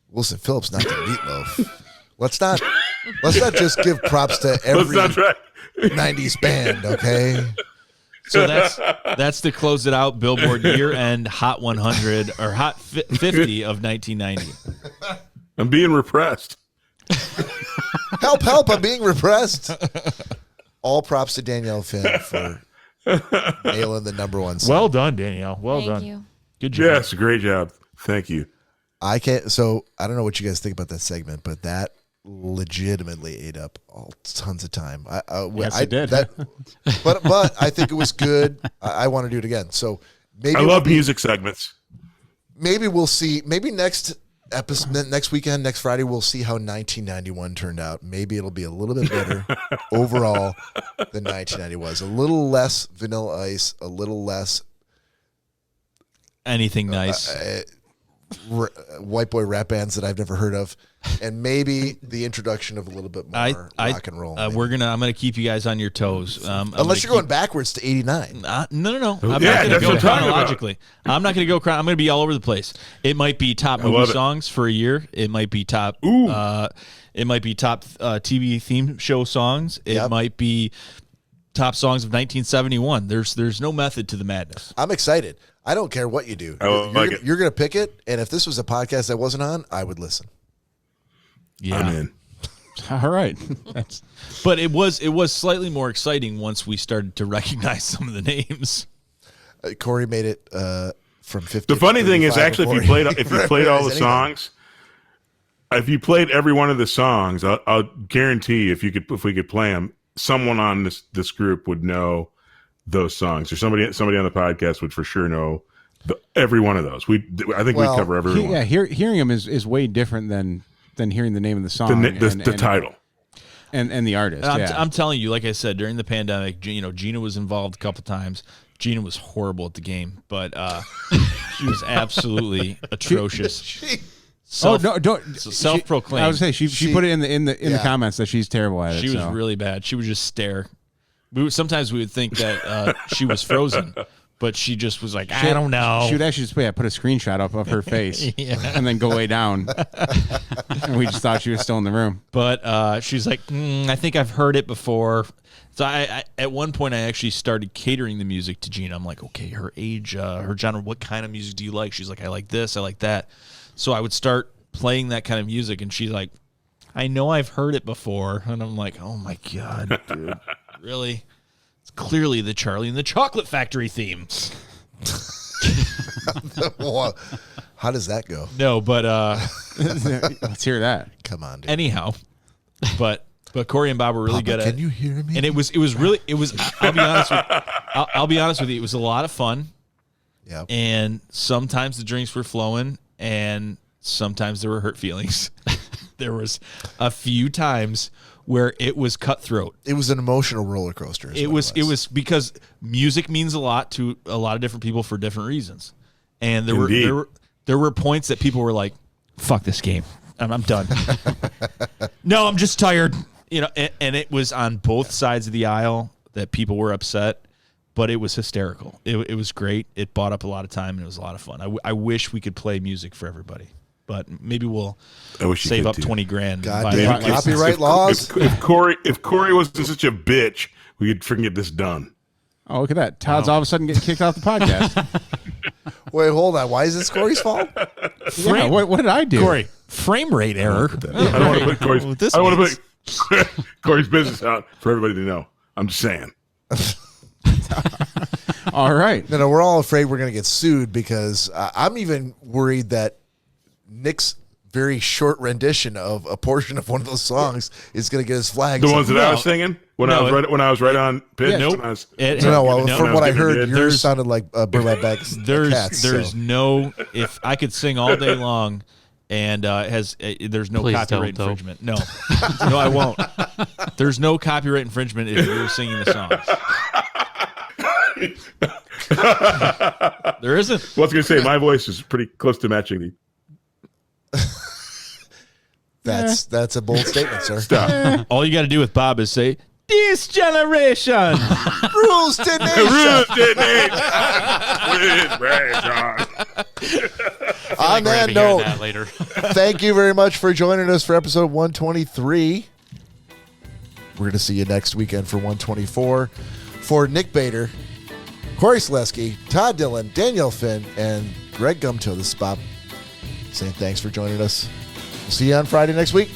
Wilson Phillips, not to Meatloaf. Let's not just give props to Let's every not try. 90s band, okay? So that's to close it out. Billboard year-end Hot 100 or Hot 50 of 1990. I'm being repressed. Help, I'm being repressed. All props to Danielle Finn for nailing the number one song. Well done, Danielle. Well Thank done. you. Good job. Yes, great job. Thank you. I don't know what you guys think about that segment, but that legitimately ate up tons of time. Yes, it did. But I think it was good. I want to do it again. So maybe I love music segments. maybe we'll see. Maybe next episode, next weekend, next Friday, we'll see how 1991 turned out. Maybe it'll be a little bit better overall than 1990 was. A little less Vanilla Ice, a little less anything nice. White boy rap bands that I've never heard of, and maybe the introduction of a little bit more rock and roll. I'm gonna keep you guys on your toes. Unless you're going backwards to 89. No. I'm not Yeah, going to that's go what I'm talking chronologically. I'm not going to go. I'm going to be all over the place. It might be top movie songs for a year. It might be top. It might be top TV theme show songs. It might be top songs of 1971. There's no method to the madness. I'm excited. I don't care what you do. You're going to pick it, and if this was a podcast that wasn't on, I would listen. Yeah. I'm in. All right. But it was slightly more exciting once we started to recognize some of the names. Corey made it from 50. The funny thing is, actually, if you played all the songs, if you played every one of the songs, I'll guarantee if we could play them, someone on this group would know those songs, or somebody on the podcast would for sure know every one of those. I think we cover every one. Yeah, hearing them is way different than hearing the name of the song, the title, and the artist. I'm telling you, like I said, during the pandemic, Gina was involved a couple times. Gina was horrible at the game, but she was absolutely atrocious. Self-proclaimed. I would say she put it in the comments that she's terrible at it. She was really bad. She would just stare. Sometimes we would think that she was frozen, but she just was like, I don't know. She would actually just put a screenshot up of her face and then go lay down. And we just thought she was still in the room. But she's like, I think I've heard it before. So I at one point I actually started catering the music to Gina. I'm like, okay, her age, her genre, what kind of music do you like? She's like, I like this, I like that. So I would start playing that kind of music, and she's like, I know I've heard it before. And I'm like, oh my God, dude, really? It's clearly the Charlie and the Chocolate Factory theme. How does that go? No, but let's hear that. Come on, dude. Anyhow, but Corey and Bob were really good at it. Can you hear me? And it was I'll be honest with you, it was a lot of fun. Yeah. And sometimes the drinks were flowing, and sometimes there were hurt feelings. There was a few times where it was cutthroat. It was an emotional roller coaster. It was because music means a lot to a lot of different people for different reasons. And there were points that people were like, fuck this game. I'm done. No, I'm just tired. And it was on both sides of the aisle that people were upset, but it was hysterical. It was great. It bought up a lot of time, and it was a lot of fun. I wish we could play music for everybody, but maybe we'll save up $20,000. God, copyright laws. If Corey wasn't such a bitch, we could freaking get this done. Oh, look at that! Todd's all of a sudden getting kicked off the podcast. Wait, hold on. Why is this Corey's fault? Yeah, what did I do? Corey, frame rate error. I don't want to put Corey's business out for everybody to know. I'm just saying. All right. No, we're all afraid we're going to get sued because I'm even worried that Nick's very short rendition of a portion of one of those songs is going to get us flagged. The ones that I was singing when I was right on pitch. Yeah, nope. From what I heard, yours sounded like Burlap Back's Cats. There's no. If I could sing all day long, and there's no copyright infringement. No, no, I won't. There's no copyright infringement if you're singing the songs. There isn't. Well, I was going to say my voice is pretty close to matching the. That's a bold statement, sir. Stop. All you got to do with Bob is say, "This generation rules to nation." Rules to nation. On that note, thank you very much for joining us for episode 123. We're going to see you next weekend for 124. For Nick Bader, Corey Selesky, Todd Dillon, Danielle Finn, and Greg Gumto, this is Bob saying thanks for joining us. We'll see you on Friday next week.